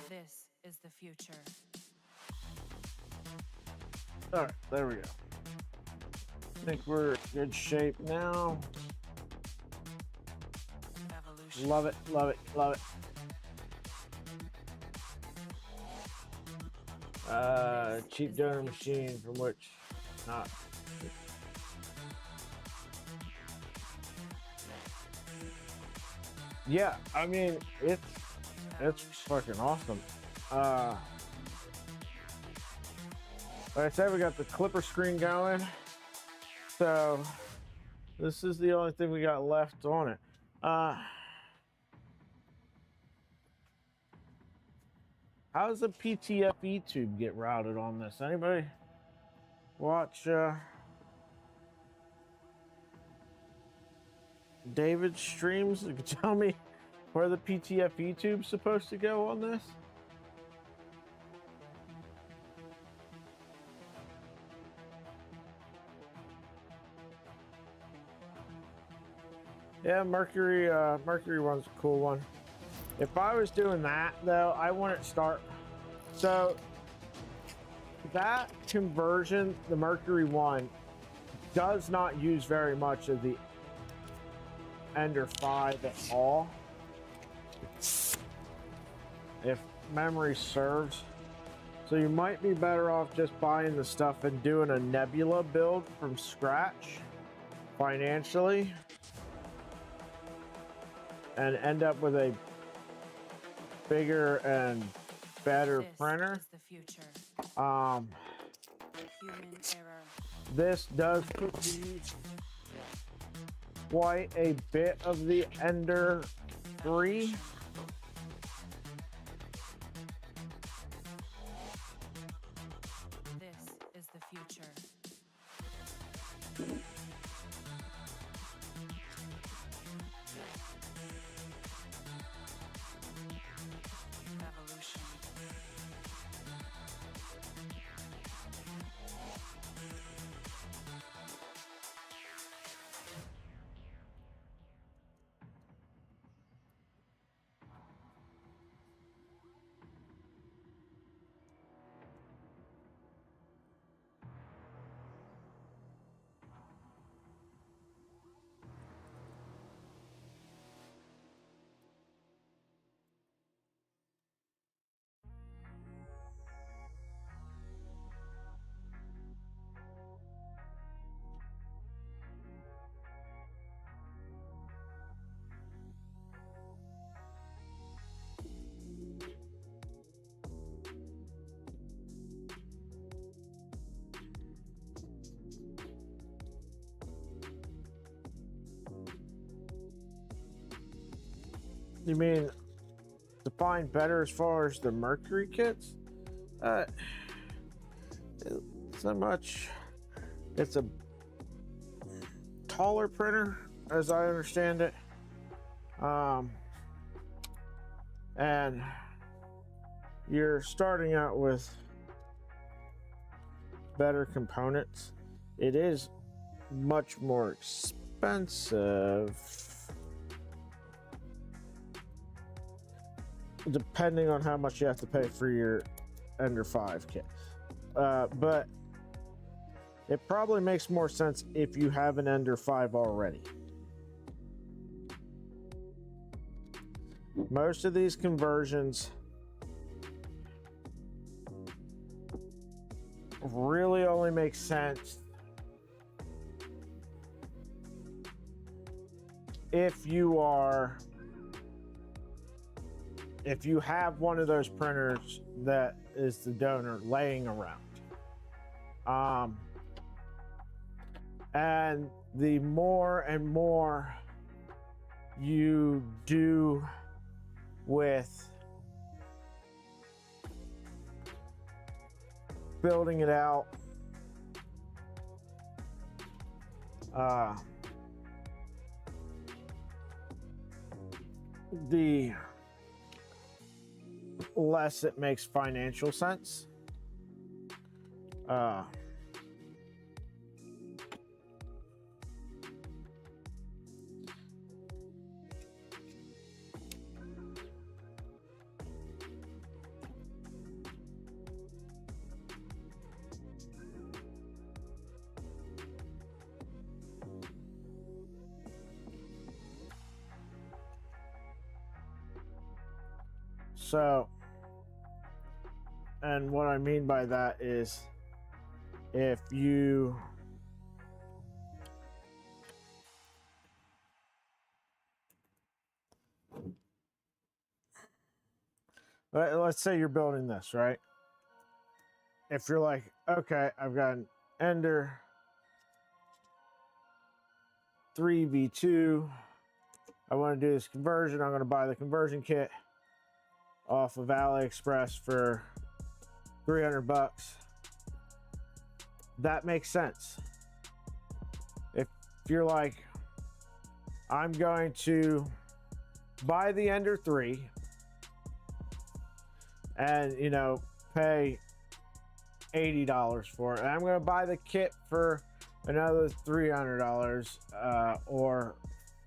This is the future. All right, there we go. I think we're in good shape now. Evolution. Love it, love it, love it. Cheap donor machine from which not. Yeah, I mean it's fucking awesome. Like I said, we got the clipper screen going, so this is the only thing we got left on it. How does the PTFE tube get routed on this? Anybody watch David's streams? You can tell me where the PTFE tube's supposed to go on this? Yeah, Mercury one's a cool one. If I was doing that though, I wouldn't start. So that conversion, the Mercury one, does not use very much of the Ender 5 at all, if memory serves. So you might be better off just buying the stuff and doing a Nebula build from scratch financially and end up with a bigger and better This printer. is the future. Um, Human error. this does produce quite a bit of the Ender 3. This is the future. Evolution. You mean define better as far as the Mercury kits? So much. It's a taller printer, as I understand it. And you're starting out with better components. It is much more expensive depending on how much you have to pay for your Ender 5 kit. But it probably makes more sense if you have an Ender 5 already. Most of these conversions really only make sense if you have one of those printers that is the donor laying around. And the more and more you do with building it out, the less it makes financial sense. So, and what I mean by that is if you let's say you're building this, right? If you're like, okay, I've got an Ender 3v2, I want to do this conversion, I'm going to buy the conversion kit off of AliExpress for $300. That makes sense. If you're like, I'm going to buy the Ender 3 and, you know, pay $80 for it, and I'm going to buy the kit for another $300 or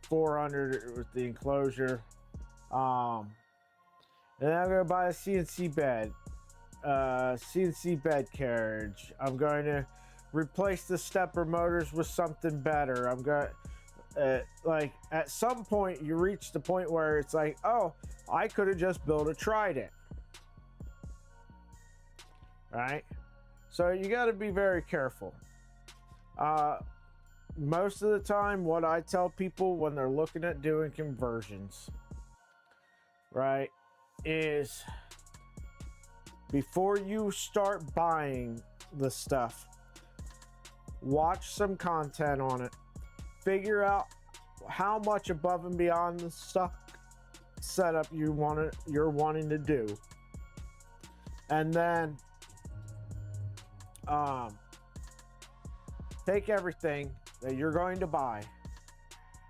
$400 with the enclosure, and I'm going to buy a CNC bed, CNC bed carriage. I'm going to replace the stepper motors with something better. I'm going to, like, at some point you reach the point where it's like, oh, I could have just built a Trident. Right? So you got to be very careful. Most of the time, what I tell people when they're looking at doing conversions, right, is before you start buying the stuff, watch some content on it, figure out how much above and beyond the stock setup you're wanting to do, and then take everything that you're going to buy,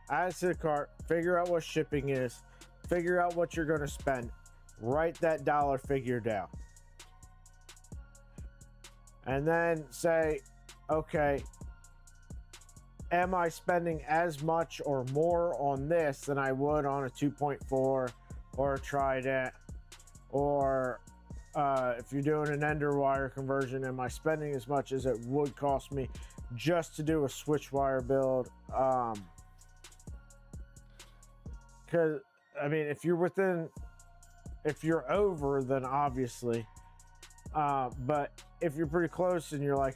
add it to the cart, figure out what shipping is, figure out what you're going to spend, write that dollar figure down, and then say, okay, am I spending as much or more on this than I would on a 2.4 or a Trident, or if you're doing an Ender wire conversion, am I spending as much as it would cost me just to do a switch wire build? Because I mean, if you're over, then obviously, but if you're pretty close and you're like,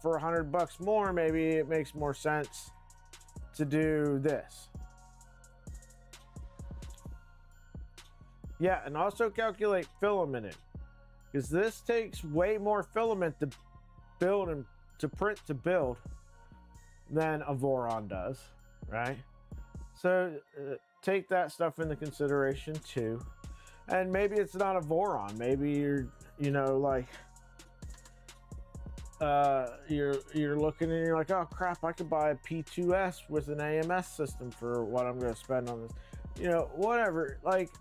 for $100 more, maybe it makes more sense to do this. Yeah, and also calculate filament in, because this takes way more filament to build and to print to build than a Voron does, right? So take that stuff into consideration too. And maybe it's not a Voron. Maybe you're, you know, like you're looking and you're like, oh crap, I could buy a P2S with an AMS system for what I'm going to spend on this. You know, whatever. Like,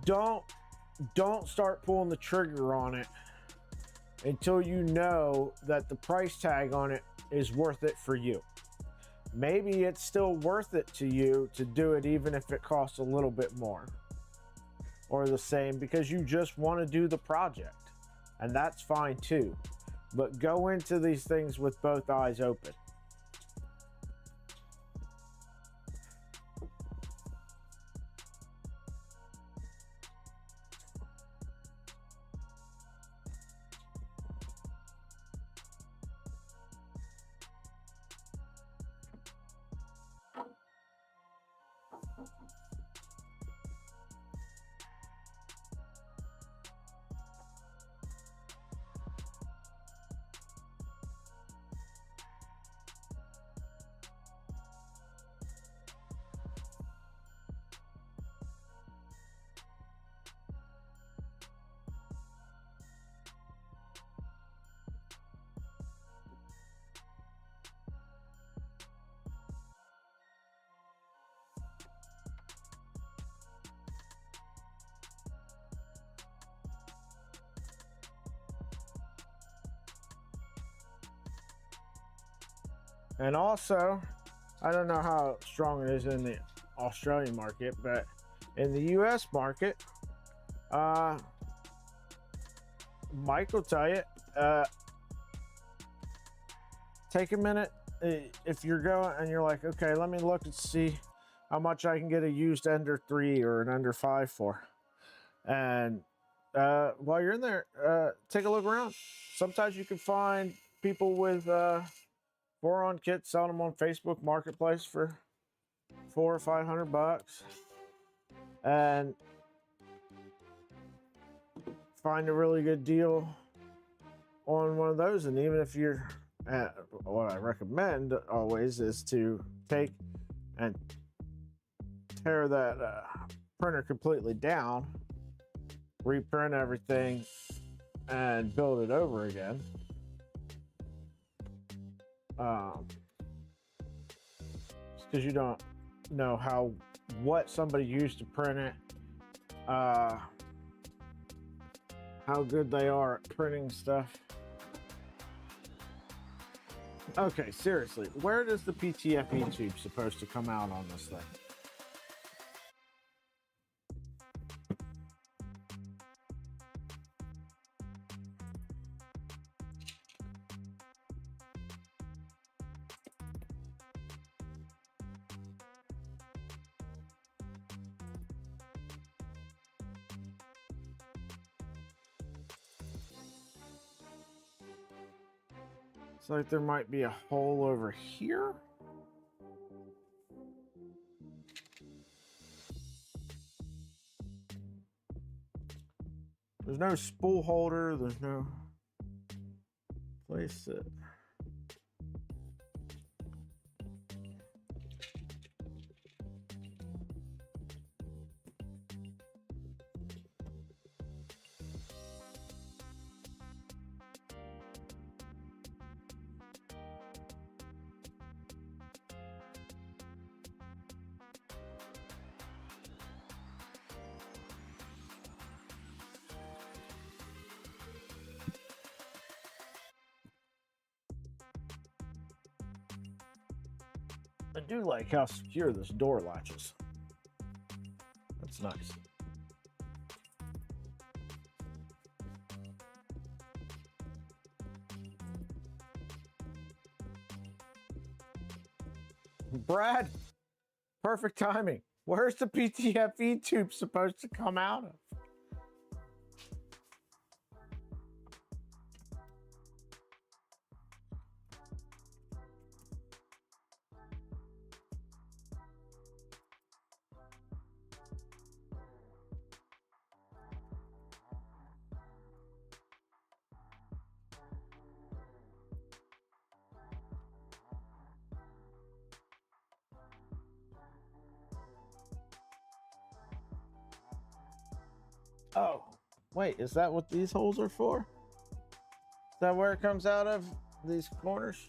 don't start pulling the trigger on it until you know that the price tag on it is worth it for you. Maybe it's still worth it to you to do it even if it costs a little bit more or the same, because you just want to do the project, and that's fine too. But go into these things with both eyes open. And also, I don't know how strong it is in the Australian market, but in the US market, Mike will tell you, take a minute if you're going and you're like, okay, let me look and see how much I can get a used Ender 3 or an Ender 5 for. And while you're in there, take a look around. Sometimes you can find people with Voron kits, selling them on Facebook Marketplace for $400 or $500, and find a really good deal on one of those. And even if you're, what I recommend always is to take and tear that printer completely down, reprint everything, and build it over again. Because you don't know what somebody used to print it, how good they are at printing stuff. Okay, seriously, where does the PTFE tube supposed to come out on this thing? It's like there might be a hole over here. There's no spool holder. There's no place to... I do like how secure this door latches. That's nice. Brad, perfect timing. Where's the PTFE tube supposed to come out of? Oh, wait, is that what these holes are for? Is that where it comes out of, these corners?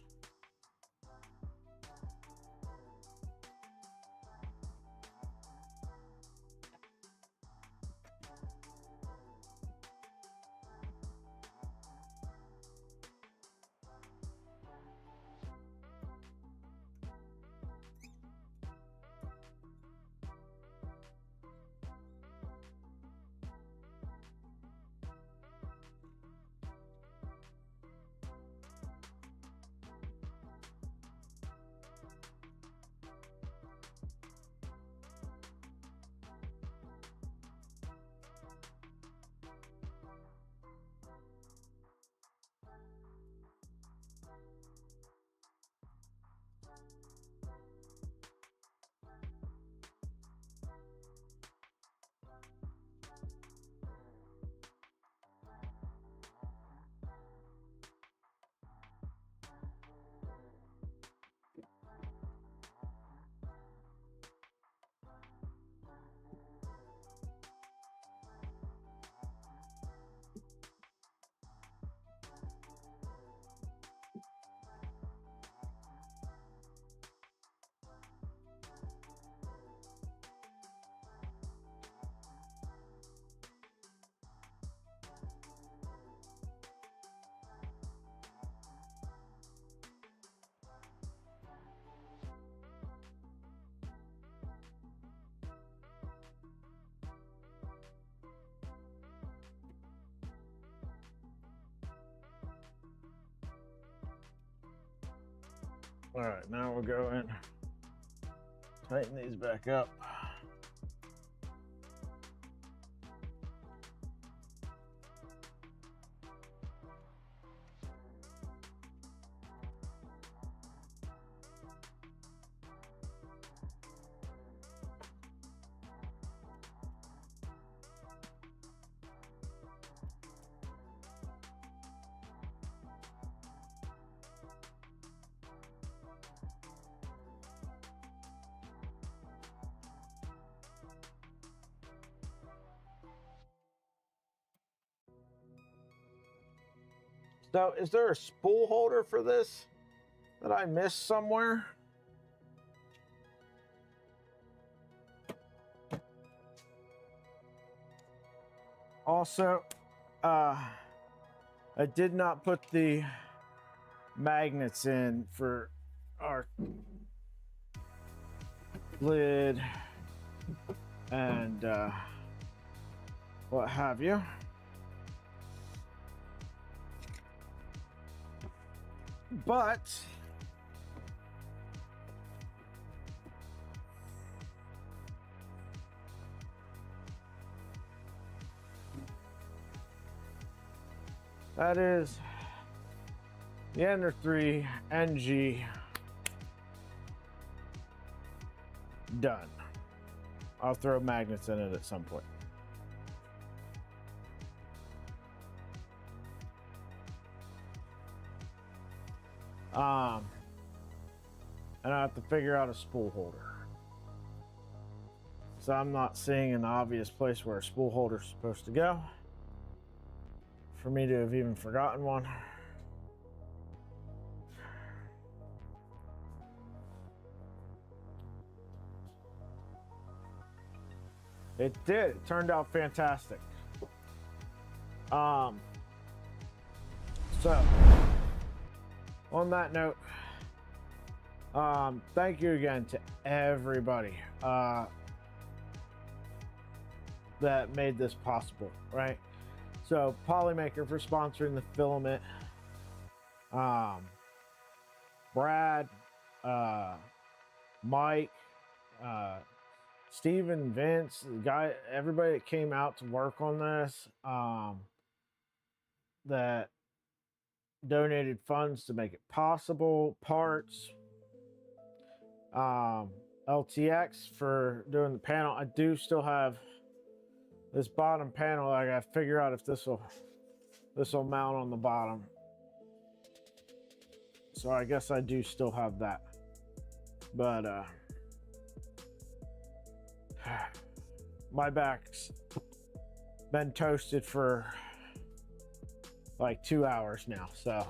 All right, now we'll go in, tighten these back up. So, is there a spool holder for this that I missed somewhere? Also, I did not put the magnets in for our lid and what have you. But that is the E3NG done. I'll throw magnets in it at some point. And I have to figure out a spool holder. So I'm not seeing an obvious place where a spool holder is supposed to go for me to have even forgotten one. It did. It turned out fantastic. So on that note, thank you again to everybody that made this possible, right? So Polymaker for sponsoring the filament, Brad, Mike, Steven, Vince, the guy, everybody that came out to work on this, that donated funds to make it possible, parts, LTX for doing the panel. I do still have this bottom panel. I gotta figure out if this will mount on the bottom. So I guess I do still have that. But my back's been toasted for like 2 hours now. So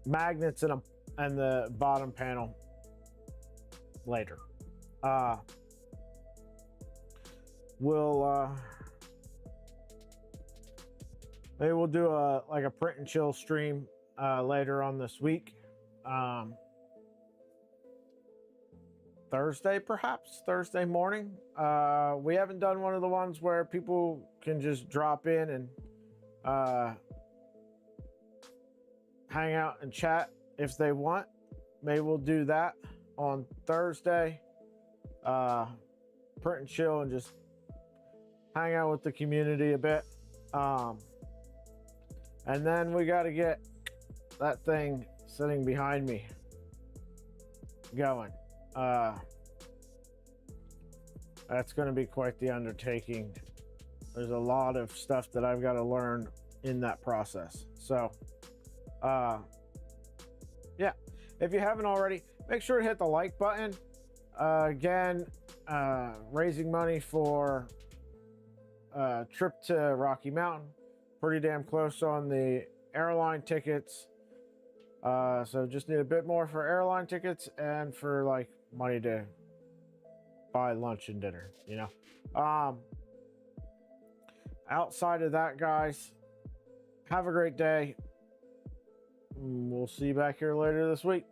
magnets and the bottom panel later. Maybe we'll do a print and chill stream later on this week. Thursday, perhaps Thursday morning. We haven't done one of the ones where people can just drop in and hang out and chat if they want. Maybe we'll do that on Thursday. Print and chill and just hang out with the community a bit. And then we got to get that thing sitting behind me going. That's going to be quite the undertaking. There's a lot of stuff that I've got to learn in that process. So, yeah, if you haven't already, make sure to hit the like button. Again, raising money for a trip to Rocky Mountain. Pretty damn close on the airline tickets. So just need a bit more for airline tickets and for like money to buy lunch and dinner, you know. Outside of that, guys, have a great day. We'll see you back here later this week.